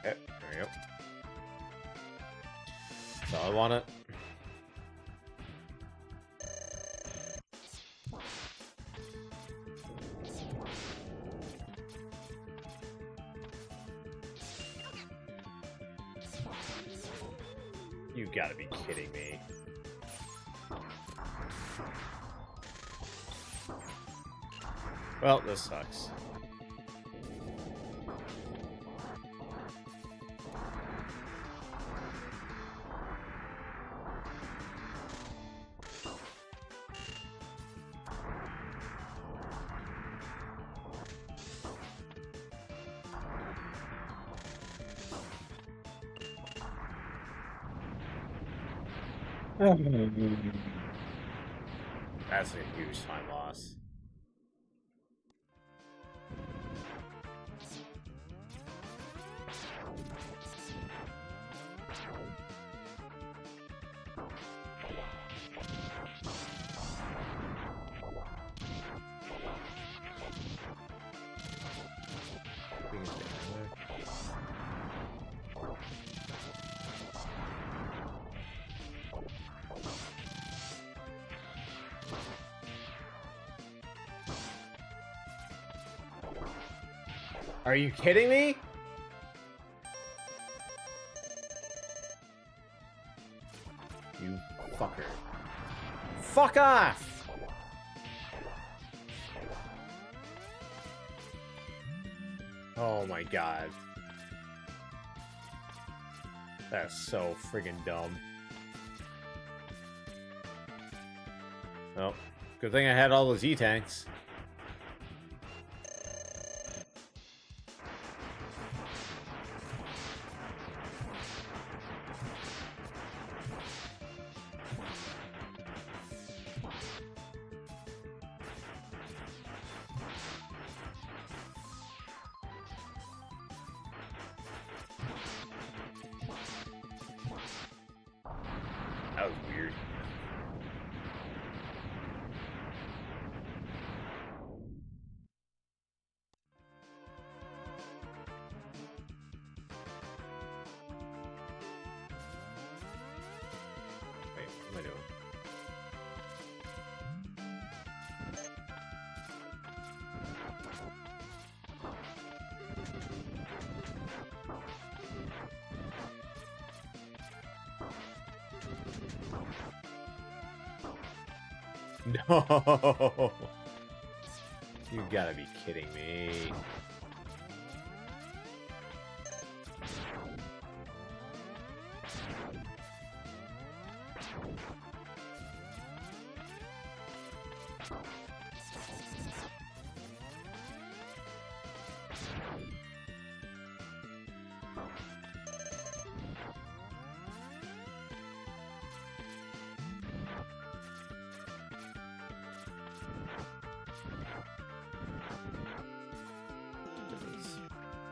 Okay, there we go. So I want it. You gotta be kidding me. Well, this sucks. That's a huge time loss. Are you kidding me? You fucker. Fuck off! Oh my god. That's so friggin' dumb. Well, good thing I had all those E-tanks. That was weird. Wait, what am I doing? No! You gotta be kidding me.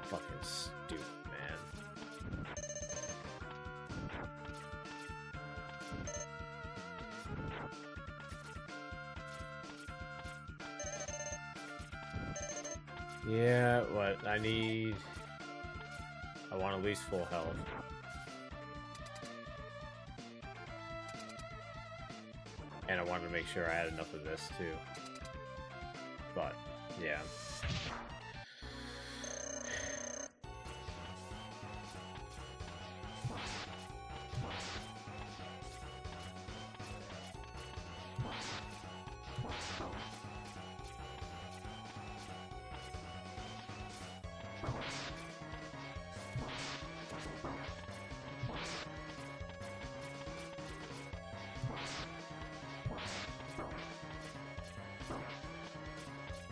Fucking stupid. Yeah, what I need... I want at least full health. And I wanted to make sure I had enough of this, too. But, yeah.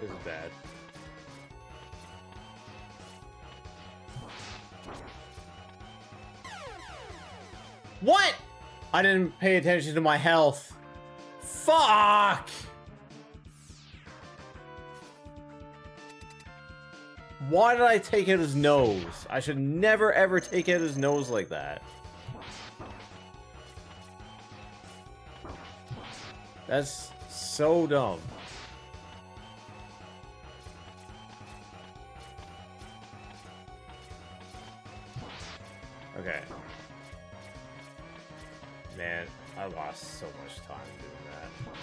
This is bad. What? I didn't pay attention to my health. Fuck! Why did I take out his nose? I should never ever take out his nose like that. That's so dumb. Okay. Man, I lost so much time doing that.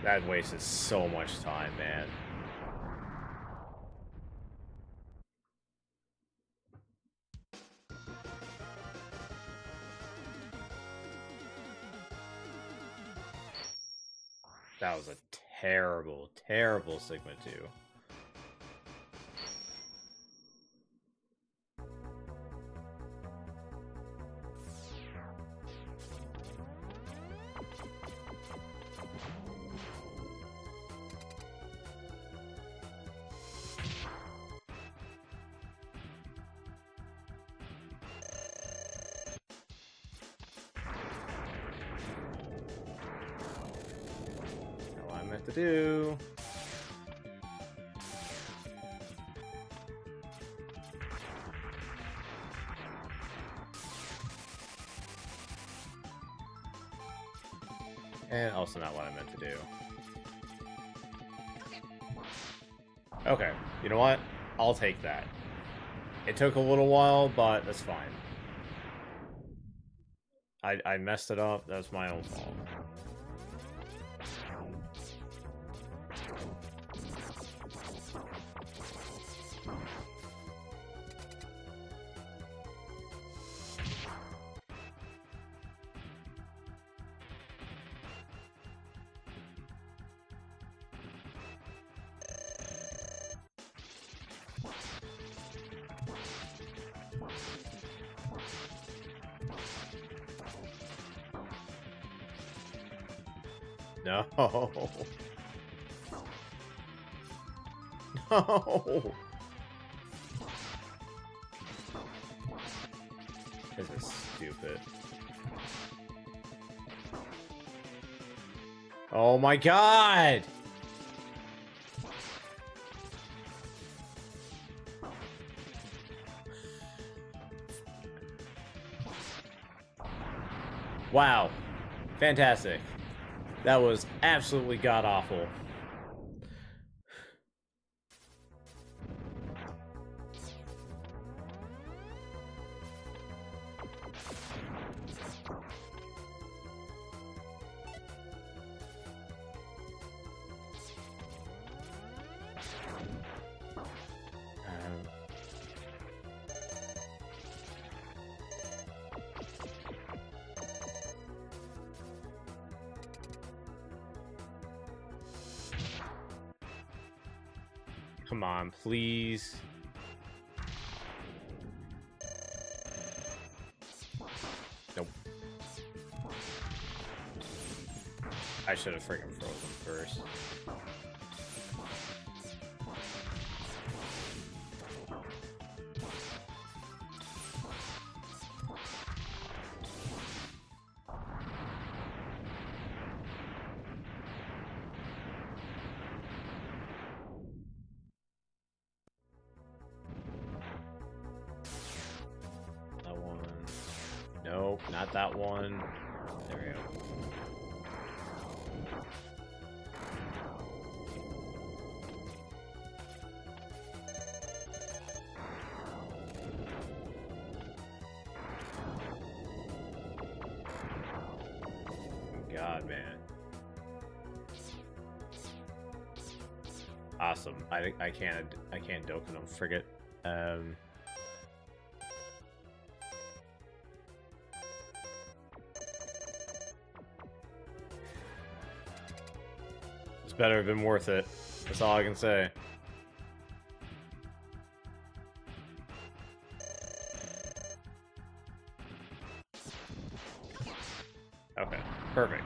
That wasted so much time, man. That was a terrible, terrible Sigma 2. To do. And also not what I meant to do. Okay, you know what? I'll take that. It took a little while, but that's fine. I messed it up. That's my own fault. No. No. This is stupid. Oh my god! Wow. Fantastic. That was absolutely god-awful. Come on, please. I should have freaking frozen first. That one. Nope, not that one. There we go. God, man. Awesome. I can't Dokkan him. Forget. It's better have been worth it. That's all I can say. Okay, perfect.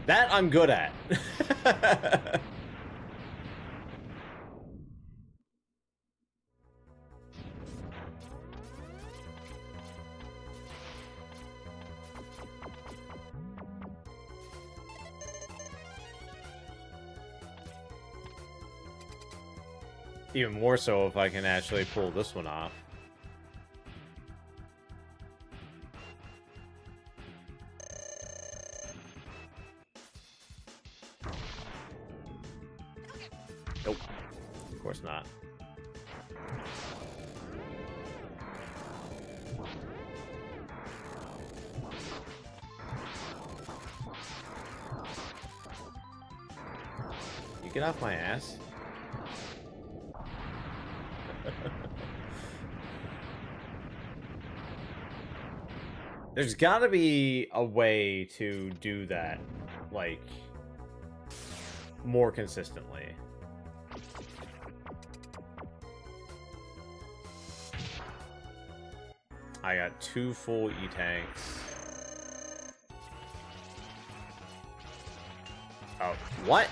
That I'm good at. Even more so if I can actually pull this one off. Nope. Of course not. You get off my ass? There's gotta be a way to do that, like, more consistently. I got 2 full E-tanks. Oh, what?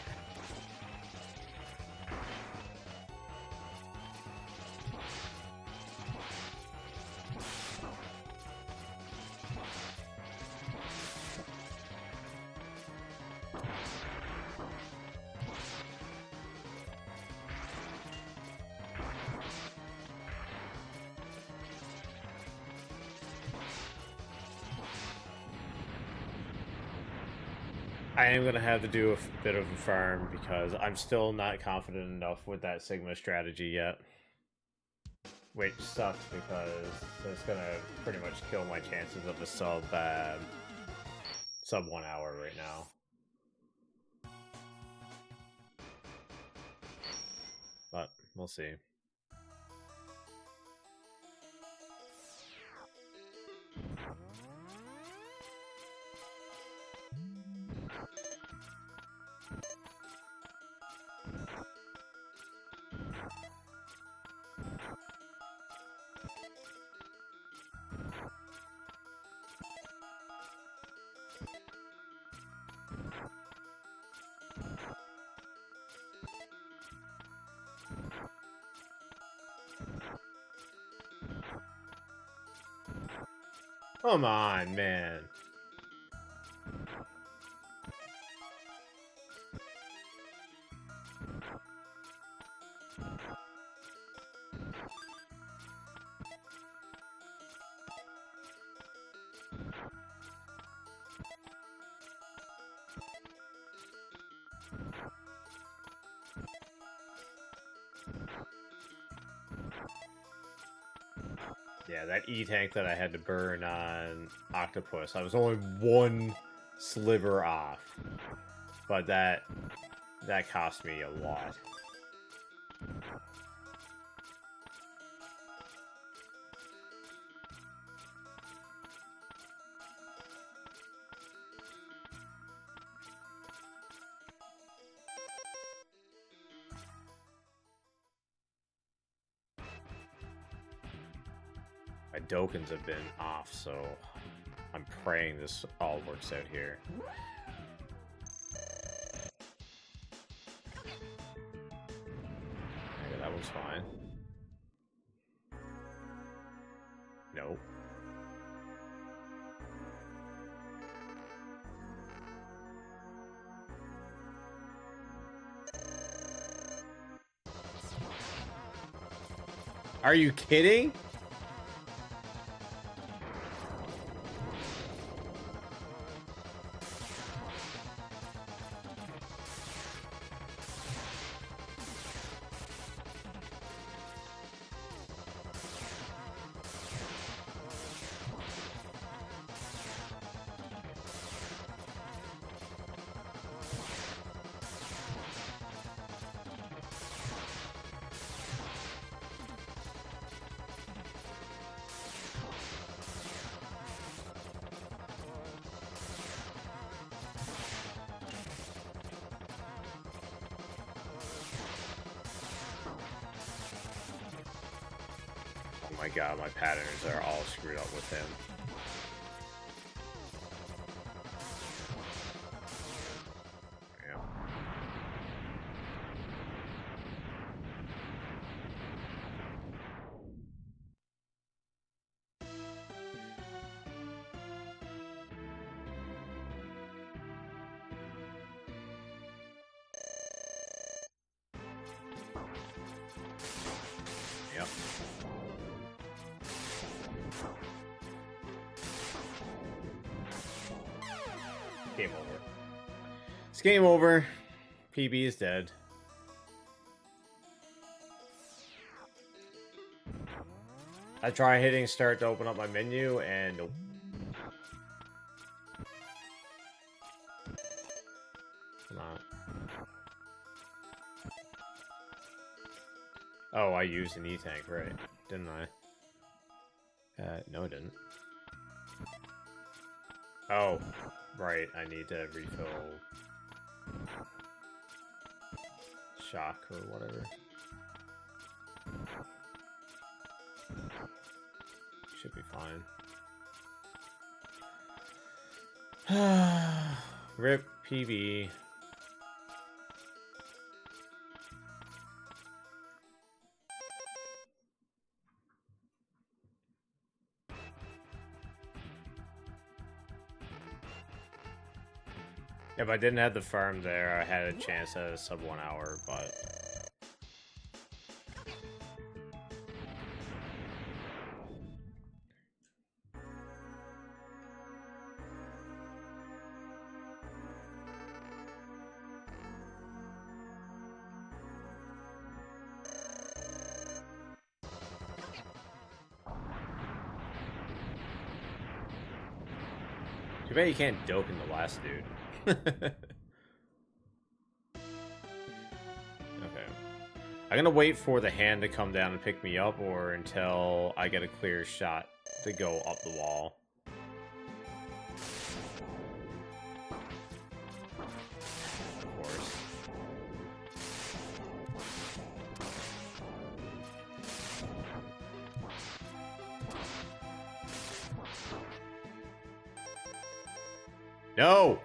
I am going to have to do a bit of a farm because I'm still not confident enough with that Sigma strategy yet. Which sucks because it's going to pretty much kill my chances of a sub 1 hour right now. But we'll see. Come on, man. Yeah, that E-tank that I had to burn on Octopus, I was only 1 sliver off. But that cost me a lot. My Dokkens have been off, so I'm praying this all works out here. seems fine. Nope. Are you kidding? Oh my god, my patterns are all screwed up with him. Yeah. Yep. Game over. It's game over. PB is dead. I try hitting start to open up my menu and nope. Come on. Oh, I used an E-tank, right? Didn't I? No, I didn't. Oh, right. I need to refill shock or whatever. Should be fine. RIP PB. If I didn't have the farm there, I had a chance at a sub 1 hour, but... Too bad you can't dope in the last dude. Okay. I'm gonna wait for the hand to come down and pick me up, or until I get a clear shot to go up the wall. Of course. No!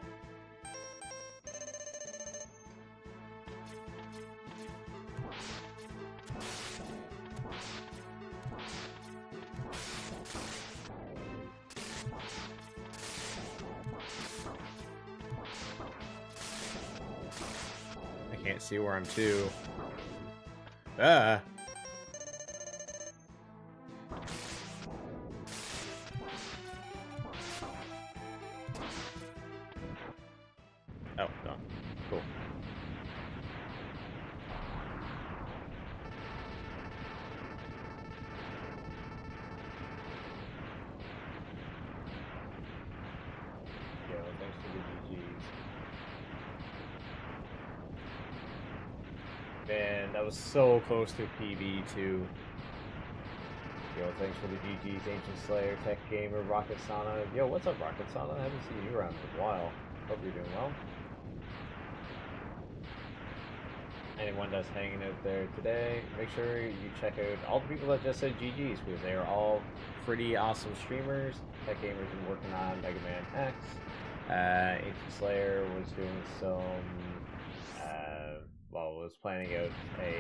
I can't see where I'm to. Ah! Oh, no. Cool. Yo, thanks for the GGs. Man, that was so close to PB too. Yo, thanks for the GGs, Ancient Slayer, Tech Gamer, Rocket Sana. Yo, what's up, Rocket Sana? I haven't seen you around in a while. Hope you're doing well. Anyone that's hanging out there today, make sure you check out all the people that just said GGs, because they are all pretty awesome streamers. Tech Gamer's been working on Mega Man X. Ancient Slayer was doing some, was planning out a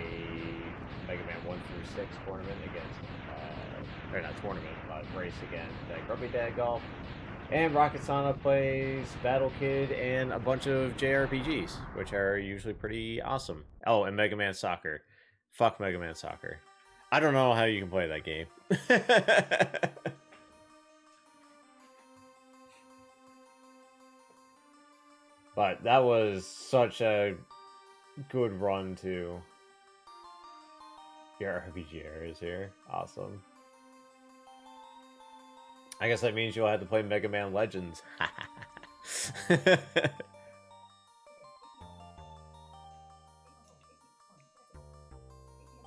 Mega Man through 6 tournament against, or not tournament, race against Grubby Dad Golf. And Rocket Sana plays Battle Kid and a bunch of JRPGs, which are usually pretty awesome. Oh, and Mega Man Soccer. Fuck Mega Man Soccer. I don't know how you can play that game. But that was such a good run to your RPG errors here. Awesome. I guess that means you'll have to play Mega Man Legends.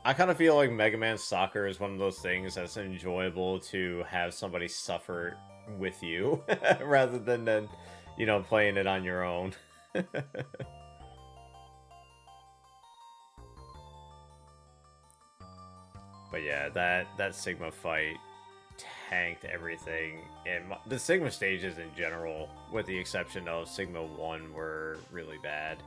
I kind of feel like Mega Man Soccer is one of those things that's enjoyable to have somebody suffer with you rather than you know, playing it on your own. But yeah, that Sigma fight tanked everything, and the Sigma stages in general, with the exception of Sigma 1, were really bad.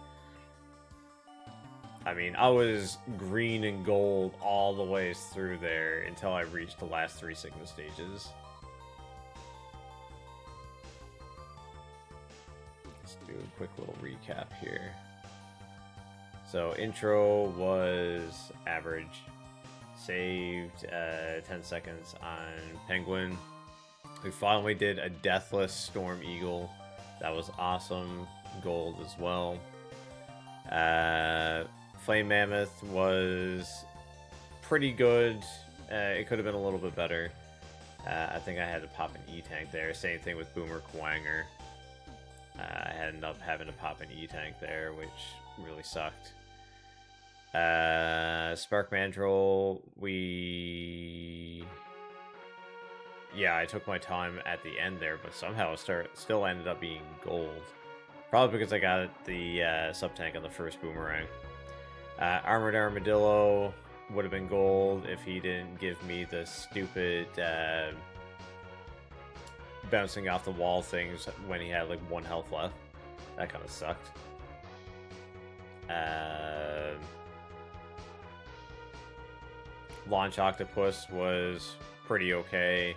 I mean, I was green and gold all the ways through there until I reached the last 3 Sigma stages. Let's do a quick little recap here. So, intro was average. Saved 10 seconds on Penguin. We finally did a Deathless Storm Eagle. That was awesome. Gold as well. Flame Mammoth was pretty good. It could have been a little bit better. I think I had to pop an E-Tank there. Same thing with Boomer Kwanger. I ended up having to pop an E-Tank there, which really sucked. Spark Mandrill, I took my time at the end there, but somehow still ended up being gold. Probably because I got the sub-tank on the first Boomerang. Armored Armadillo would have been gold if he didn't give me the stupid bouncing off the wall things when he had like 1 health left. That kind of sucked. Launch Octopus was pretty okay.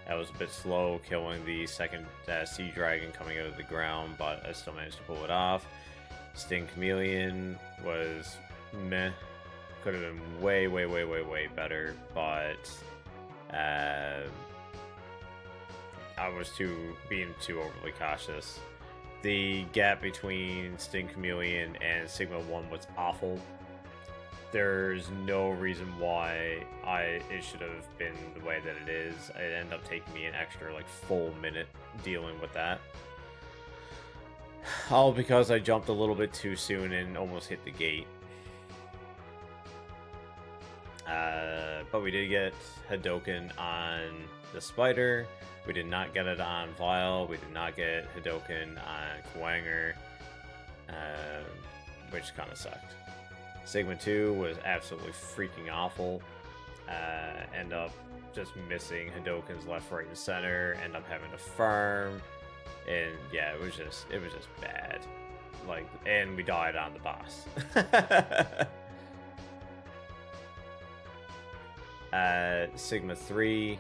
That was a bit slow killing the second Sea Dragon coming out of the ground, but I still managed to pull it off. Sting Chameleon was meh. Could have been way, way, way, way, way better, but I was being too overly cautious. The gap between Sting Chameleon and Sigma 1 was awful. There's no reason why it should have been the way that it is. It ended up taking me an extra like full minute dealing with that. All because I jumped a little bit too soon and almost hit the gate. But we did get Hadoken on the Spider. We did not get it on Vile. We did not get Hadoken on Kwanger, which kind of sucked. Sigma 2 was absolutely freaking awful. End up just missing Hadokens left, right, and center. End up having to farm, and yeah, it was just bad. Like, and we died on the boss. Sigma 3.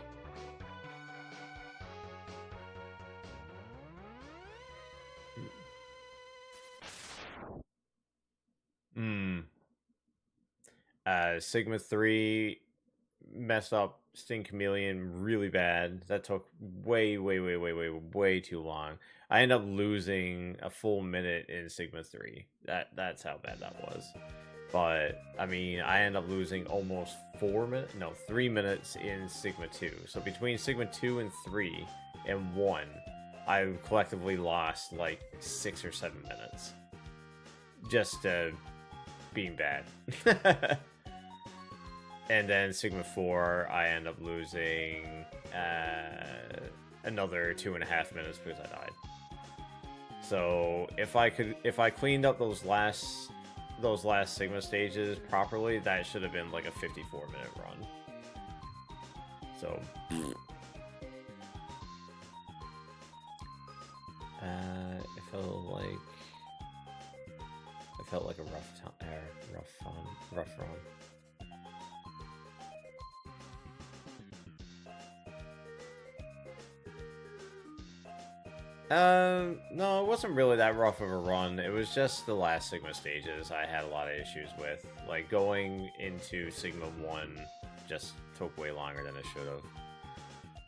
Sigma 3 messed up Sting Chameleon really bad. That took way, way, way, way, way, way too long. I ended up losing a full minute in Sigma 3. That's how bad that was. But, I mean, I ended up losing almost 3 minutes in Sigma 2. So between Sigma 2 and 3 and 1, I collectively lost like 6 or 7 minutes. Just being bad. And then Sigma 4, I end up losing another 2.5 minutes because I died. So if I cleaned up those last Sigma stages properly, that should have been like a 54-minute run. So it felt like a rough run. No, it wasn't really that rough of a run. It was just the last Sigma stages I had a lot of issues with. Like, going into Sigma 1 just took way longer than it should have.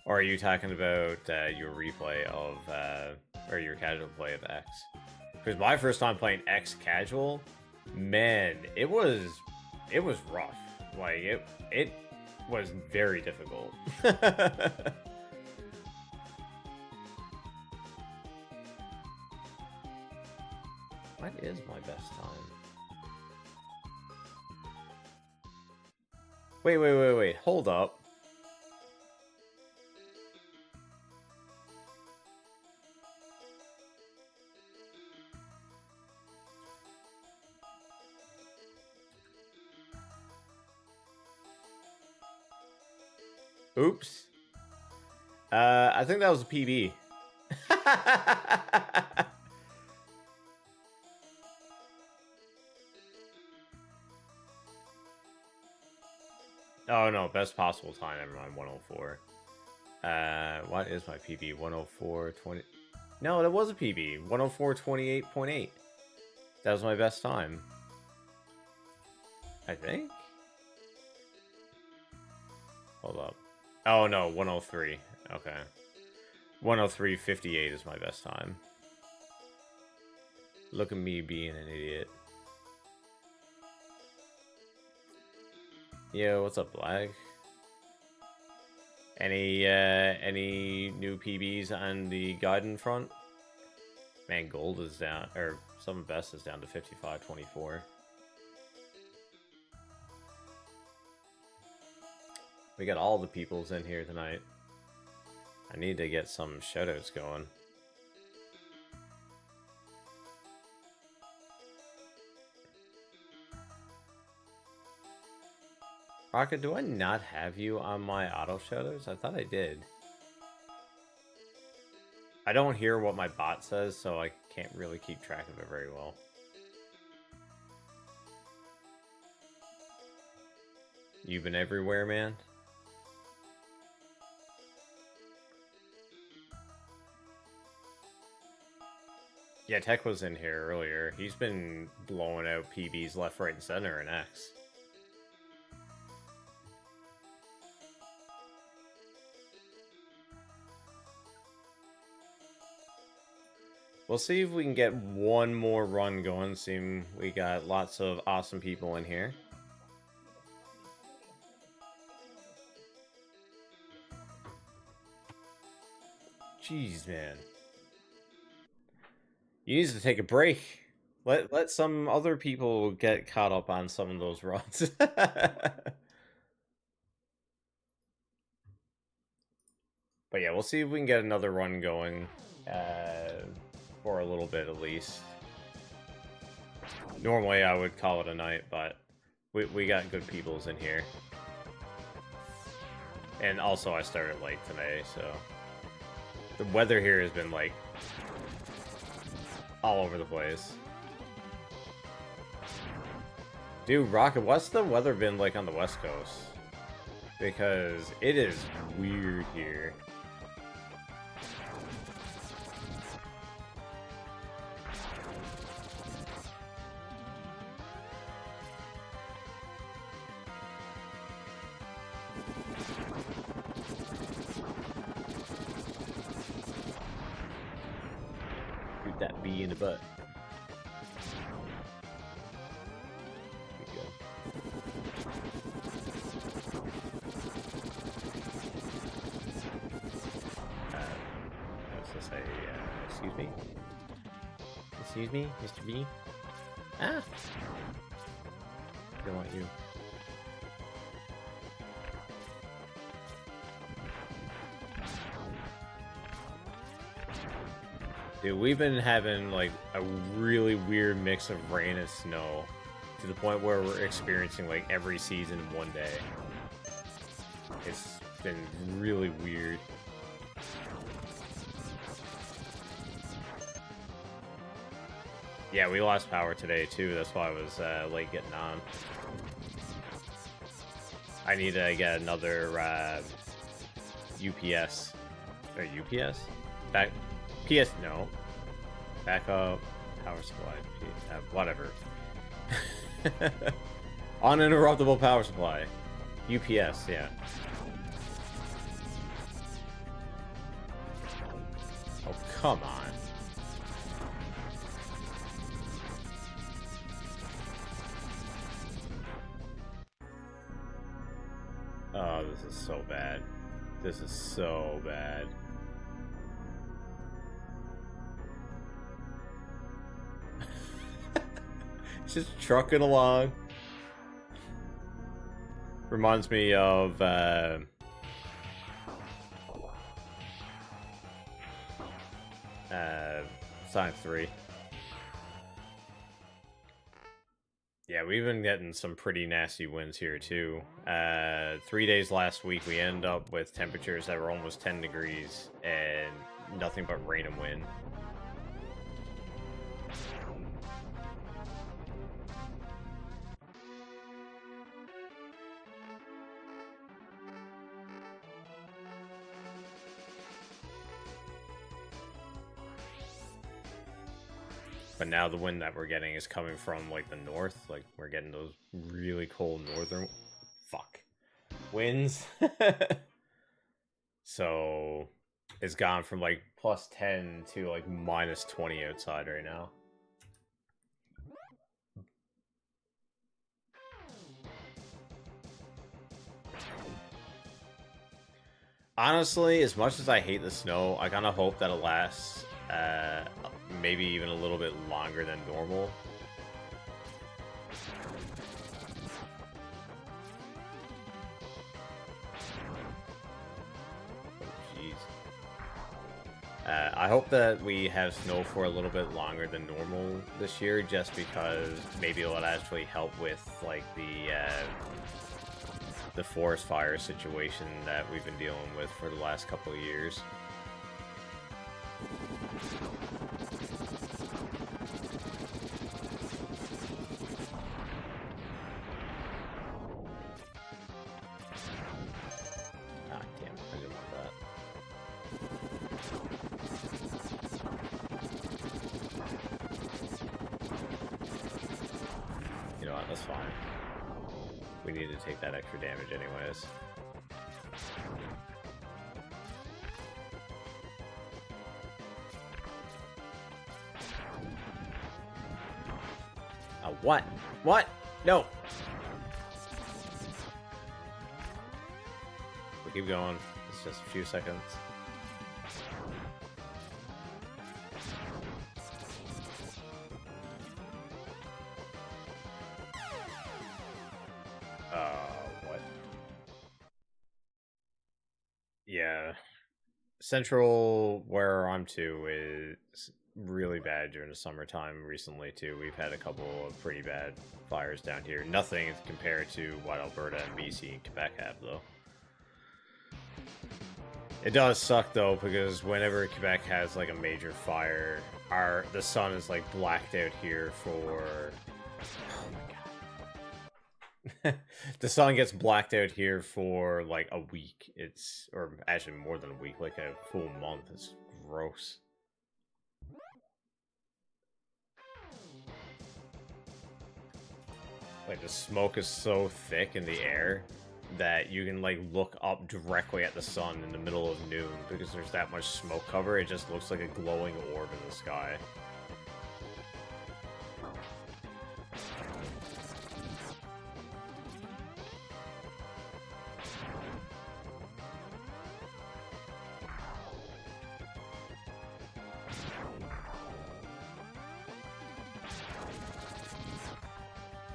Or are you talking about your replay of, or your casual play of X? Because my first time playing X casual, man, it was rough. Like, it was very difficult. What is my best time? Wait. Hold up. Oops. I think that was a PB. Oh no, best possible time, never mind, 104. What is my PB? 104.20. No, that was a PB. 104.28.8. That was my best time. I think? Hold up. Oh no, 103. Okay. 103.58 is my best time. Look at me being an idiot. Yo, what's up, Black? Any new PBs on the Gaiden front? Man, gold is down, or some best is down to 55.24. We got all the peoples in here tonight. I need to get some shoutouts going. Rocket, do I not have you on my auto shoutouts? I thought I did. I don't hear what my bot says, so I can't really keep track of it very well. You've been everywhere, man? Yeah, Tech was in here earlier. He's been blowing out PBs left, right, and center in X. We'll see if we can get one more run going. Seem we got lots of awesome people in here. Jeez, man. You need to take a break. Let some other people get caught up on some of those runs. But yeah, we'll see if we can get another run going. For a little bit at least. Normally I would call it a night, but we got good peoples in here. And also I started late today, so the weather here has been like all over the place. Dude, Rocket, what's the weather been like on the West Coast? Because it is weird here. Shoot that bee in the butt. There we go. What's this say? Excuse me? Excuse me, Mr. B? Ah! I don't want you. Dude, we've been having like a really weird mix of rain and snow to the point where we're experiencing like every season in one day. It's been really weird. Yeah, we lost power today too. That's why I was late getting on. I need to get another UPS or UPS PS, no. Backup, power supply, whatever. Uninterruptible power supply. UPS, yeah. Oh, come on. Oh, this is so bad. This is so bad. Just trucking along. Reminds me of Sonic 3. Yeah, we've been getting some pretty nasty winds here too. 3 days last week we ended up with temperatures that were almost 10 degrees and nothing but rain and wind. But now the wind that we're getting is coming from, like, the north. Like, we're getting those really cold northern... Fuck. Winds. So, it's gone from, like, plus 10 to, like, minus 20 outside right now. Honestly, as much as I hate the snow, I kind of hope that it lasts... maybe even a little bit longer than normal. Oh, jeez. I hope that we have snow for a little bit longer than normal this year, just because maybe it'll actually help with, like, the forest fire situation that we've been dealing with for the last couple of years. That's fine. We need to take that extra damage anyways. What? What? No! We'll keep going. It's just a few seconds. What? Yeah. Central, where I'm to, is really bad during the summertime recently, too. We've had a couple of pretty bad fires down here. Nothing compared to what Alberta and BC and Quebec have, though. It does suck, though, because whenever Quebec has, like, a major fire, the sun is, like, blacked out here for... Oh my god. The sun gets blacked out here for, like, a week. Or actually more than a week, like a full month. It's gross. Like, the smoke is so thick in the air that you can, like, look up directly at the sun in the middle of noon because there's that much smoke cover. It just looks like a glowing orb in the sky.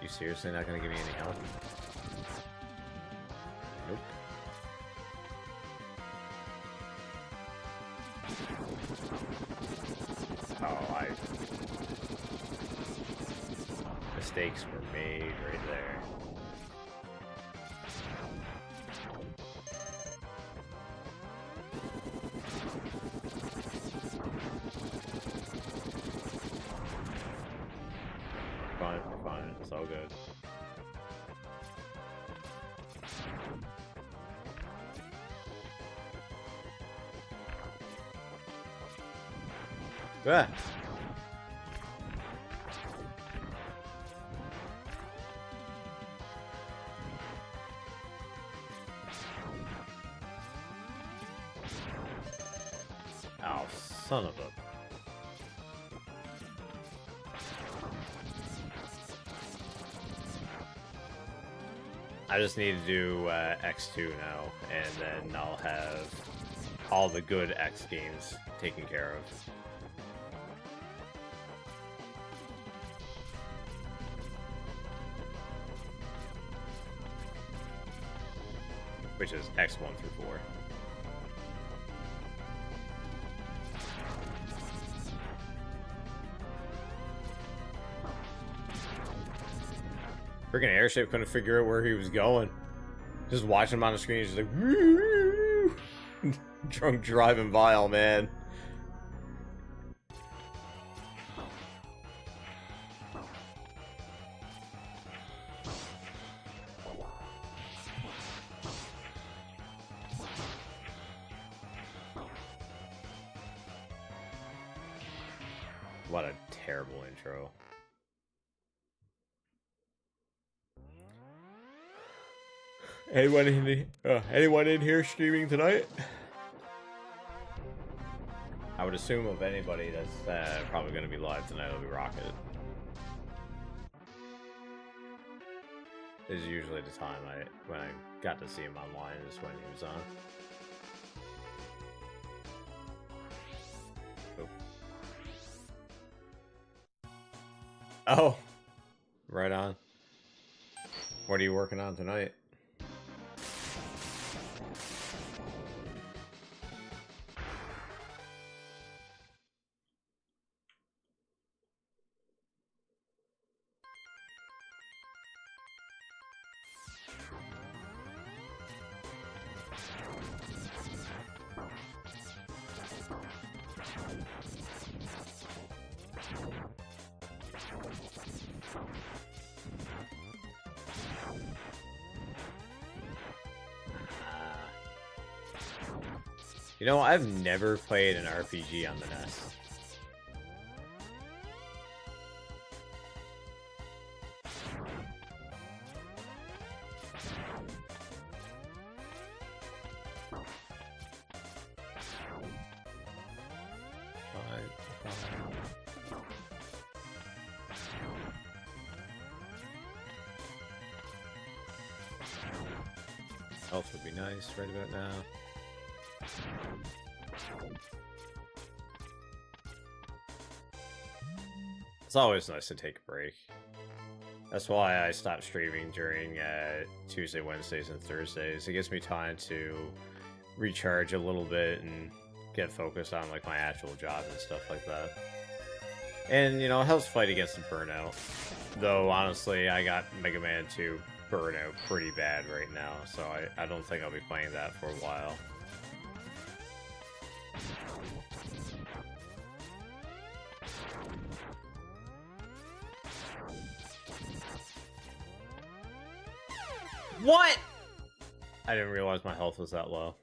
You seriously not gonna give me any help? Nope. Oh, mistakes were made right there. We're fine. It's all good. Ah. Oh, son of a... I just need to do X2 now, and then I'll have all the good X games taken care of. Which is X1 through 4. Freaking airship couldn't figure out where he was going. Just watching him on the screen, he's just like, woo! Drunk driving vile, man. What a terrible intro. Anyone in here streaming tonight? I would assume of anybody that's probably going to be live tonight, it'll be Rocket. This is usually the time when I got to see him online is when he was on. Oh, right on. What are you working on tonight? You know, I've never played an RPG on the NES. Health would be nice right about now. It's always nice to take a break. That's why I stopped streaming during Tuesday, Wednesdays, and Thursdays. It gives me time to recharge a little bit and get focused on like my actual job and stuff like that. And you know, it helps fight against the burnout. Though honestly, I got Mega Man 2 burnout pretty bad right now, so I don't think I'll be playing that for a while. What? I didn't realize my health was that low.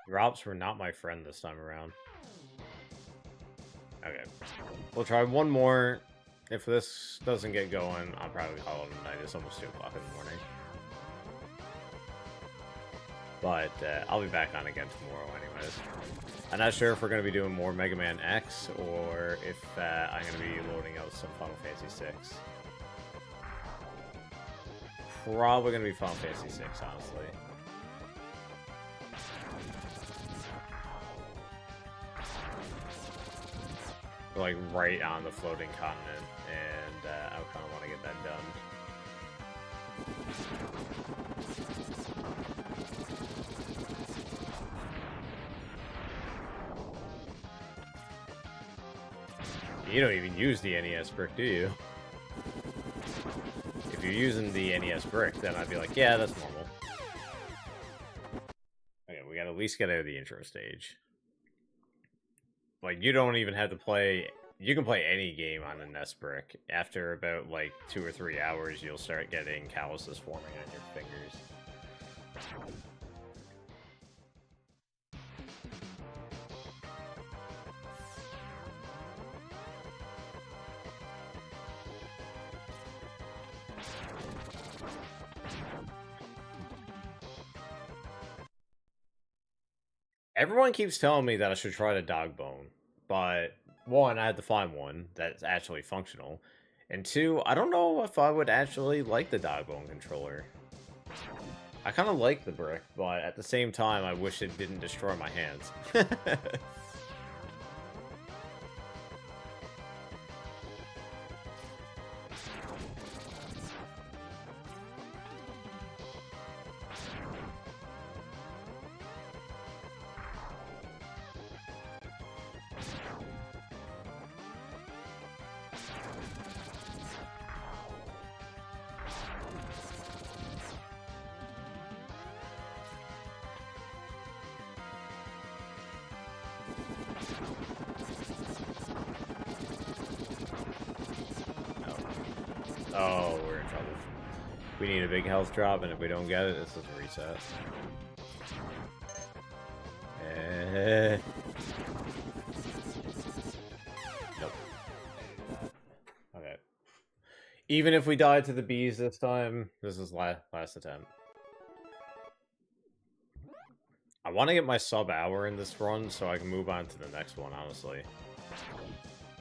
Drops were not my friend this time around. Okay. We'll try one more. If this doesn't get going, I'll probably call it a night. It's almost 2 o'clock in the morning. But I'll be back on again tomorrow anyways. I'm not sure if we're going to be doing more Mega Man X or if I'm going to be loading out some Final Fantasy 6. Probably going to be Final Fantasy 6, honestly. Like right on the floating continent, and I kind of want to get that done. You don't even use the NES brick, do you? If you're using the NES brick, then I'd be like, yeah, that's normal. at least get out of the intro stage. Like, you don't even have to play... You can play any game on a NES brick. After about, like, 2 or 3 hours, you'll start getting calluses forming on your fingers. Everyone keeps telling me that I should try the dog bone, but one, I had to find one that's actually functional, and two, I don't know if I would actually like the dog bone controller. I kind of like the brick, but at the same time, I wish it didn't destroy my hands. Oh, we're in trouble. We need a big health drop, and if we don't get it, this is a reset. Nope. Okay. Even if we die to the bees this time, this is last attempt. I want to get my sub-hour in this run so I can move on to the next one, honestly.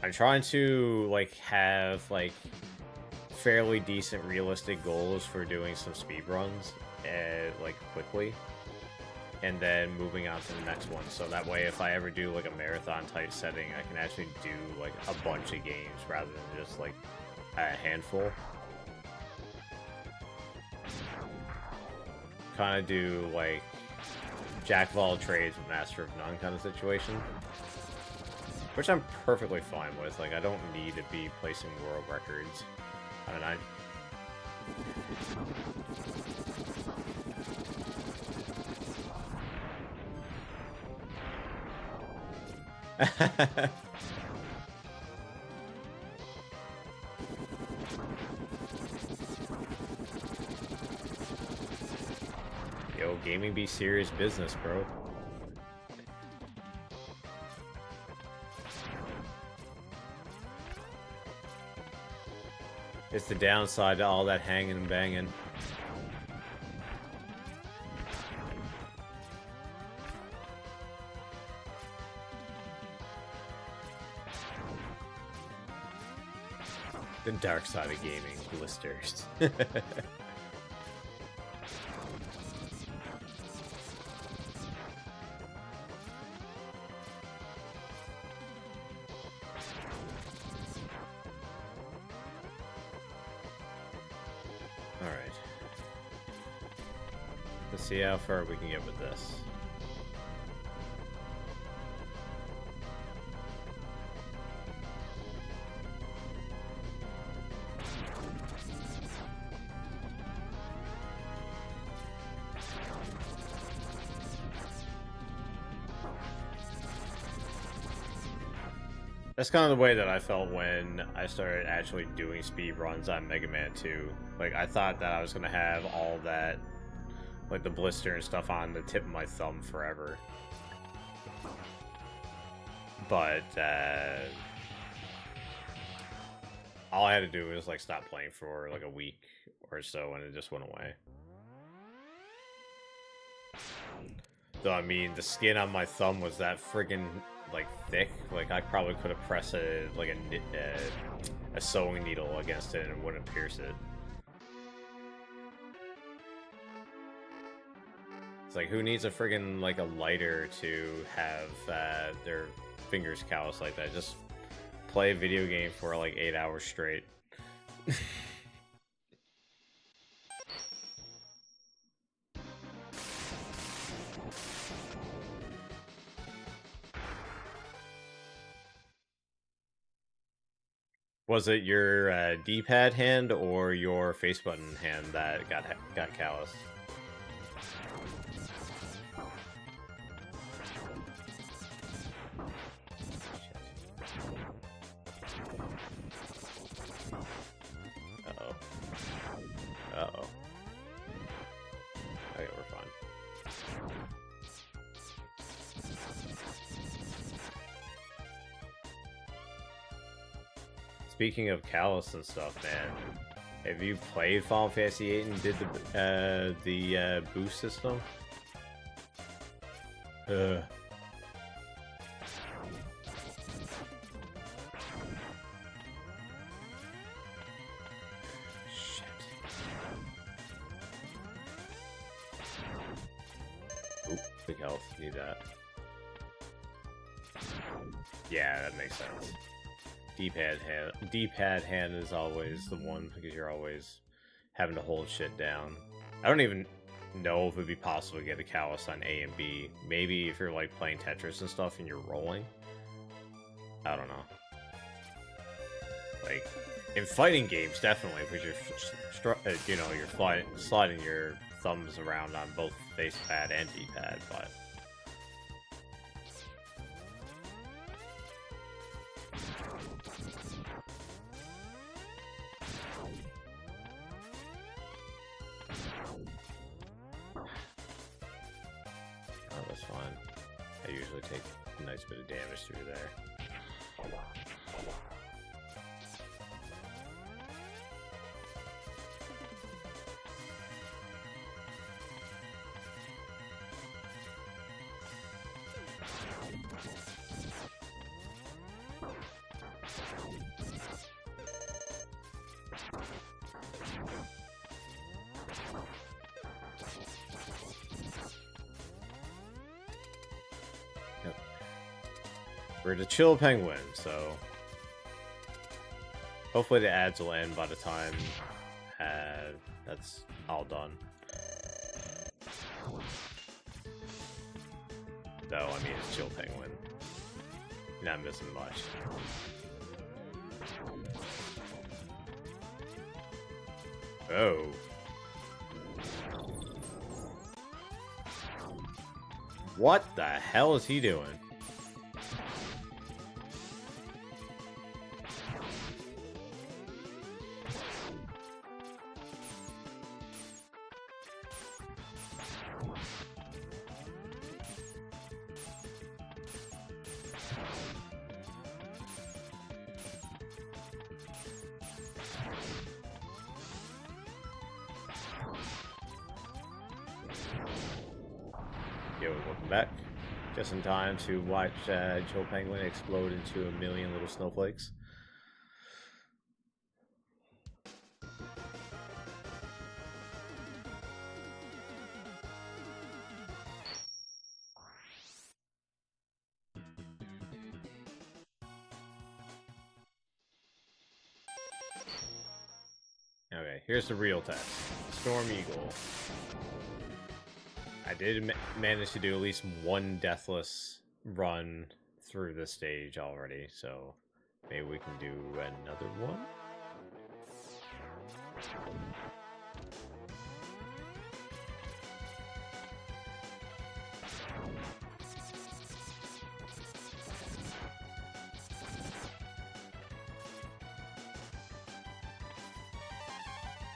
I'm trying to, like, have, like, fairly decent realistic goals for doing some speedruns, like, quickly. And then moving on to the next one, so that way if I ever do, like, a marathon-type setting, I can actually do, like, a bunch of games rather than just, like, a handful. Kind of do, like, Jack of all trades with master of none kind of situation. Which I'm perfectly fine with. Like, I don't need to be placing world records. I mean, Yo, gaming be serious business, bro. It's the downside to all that hanging and banging. The dark side of gaming, blisters. Alright. Let's see how far we can get with this. That's kind of the way that I felt when I started actually doing speed runs on Mega Man 2. Like, I thought that I was going to have all that, like, the blister and stuff on the tip of my thumb forever. But, all I had to do was, like, stop playing for, like, a week or so, and it just went away. Though, I mean, the skin on my thumb was that friggin', like, thick. Like, I probably could have pressed a sewing needle against it and it wouldn't pierce it. It's like, who needs a friggin', like, a lighter to have their fingers callous like that? Just play a video game for, like, 8 hours straight. Was it your D-pad hand or your face button hand that got callous? speaking of Callus and stuff, man, have you played Final Fantasy VIII and did the boost system? Shit. Oop, big health. Need that. Yeah, that makes sense. D-pad hand is always the one because you're always having to hold shit down. I don't even know if it'd be possible to get a Callus on A and B. Maybe if you're like playing Tetris and stuff and you're rolling. I don't know. Like in fighting games, definitely, because you're sliding your thumbs around on both face pad and D-pad, but. Oh, that's fine. I usually take a nice bit of damage through there. We're the chill penguin, so hopefully the ads will end by the time that's all done. Though, I mean, it's chill penguin. You're not missing much. Oh. What the hell is he doing? Yo, welcome back. Just in time to watch Joe Penguin explode into a million little snowflakes. Okay, here's the real test. Storm Eagle. I did manage to do at least one deathless run through this stage already, so maybe we can do another one?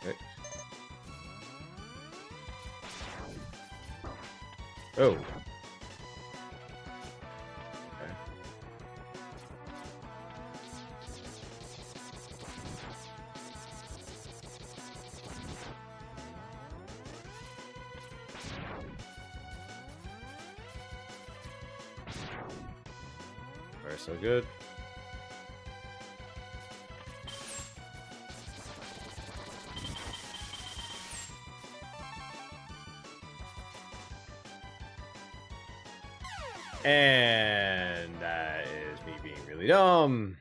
Okay. Oh. Okay. Very so good. And that is me being really dumb.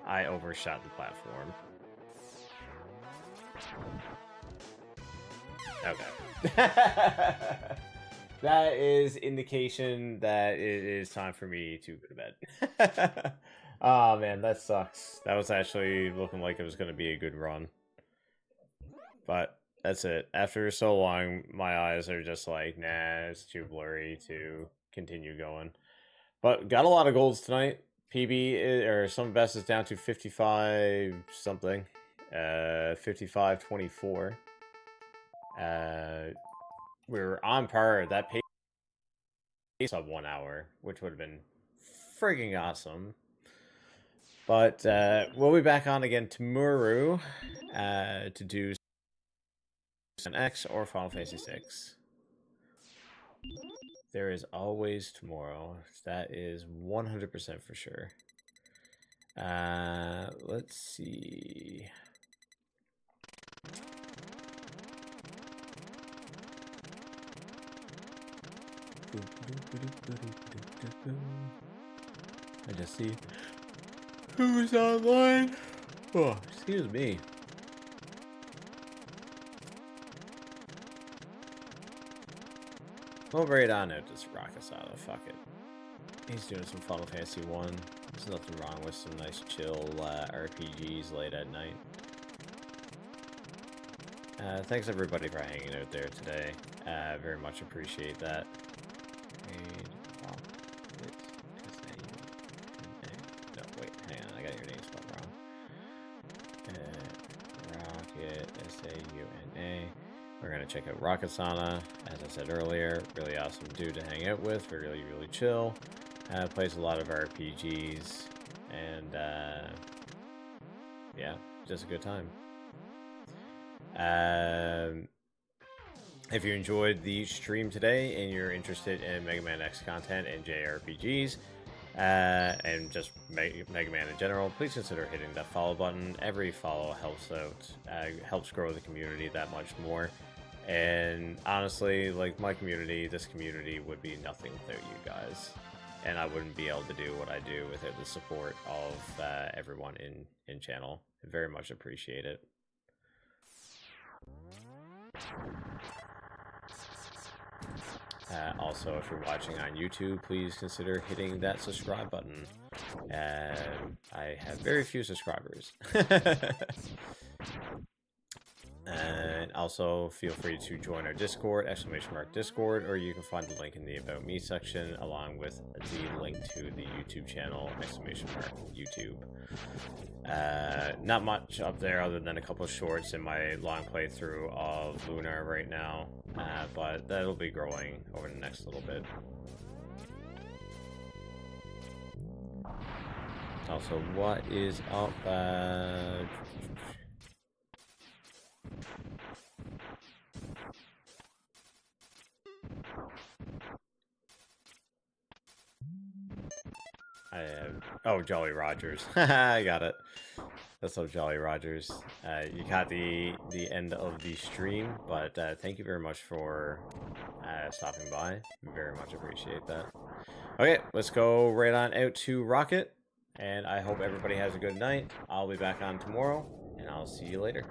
I overshot the platform. Okay. That is indication that it is time for me to go to bed. Oh man, that sucks. That was actually looking like it was going to be a good run. But that's it. After so long, my eyes are just like, nah, it's too blurry to continue going. But got a lot of golds tonight. PB or some best is down to 55 something. 55-24. We're on par. That pace of 1 hour, which would have been frigging awesome. But we'll be back on again tomorrow to do an X or Final Fantasy 6. There is always tomorrow. That is 100% for sure. Let's see. I just see who's online. Oh, excuse me. We'll bring it on out to Rakasada. Fuck it. He's doing some Final Fantasy 1. There's nothing wrong with some nice chill RPGs late at night. Thanks everybody for hanging out there today. Very much appreciate that. No, wait, hang on. I got your name spelled wrong. Rocket, S-A-U-N-A. We're going to check out Rakasana. As I said earlier, really awesome dude to hang out with. Really, really chill. Plays a lot of RPGs. And, yeah, just a good time. If you enjoyed the stream today and you're interested in Mega Man X content and JRPGs, and just Mega Man in general, please consider hitting that follow button. Every follow helps out, helps grow the community that much more. And honestly, like my community, this community would be nothing without you guys. And I wouldn't be able to do what I do without the support of everyone in channel. I very much appreciate it. Also, if you're watching on YouTube, please consider hitting that subscribe button. I have very few subscribers. And also, feel free to join our Discord, !Discord, or you can find the link in the About Me section, along with the link to the YouTube channel, !YouTube. Not much up there other than a couple shorts in my long playthrough of Lunar right now, but that'll be growing over the next little bit. Also, what is up? Oh, Jolly Rogers. I got it. That's so Jolly Rogers. You caught the end of the stream, but thank you very much for stopping by. Very much appreciate that. Okay, let's go right on out to Rocket, and I hope everybody has a good night. I'll be back on tomorrow, and I'll see you later.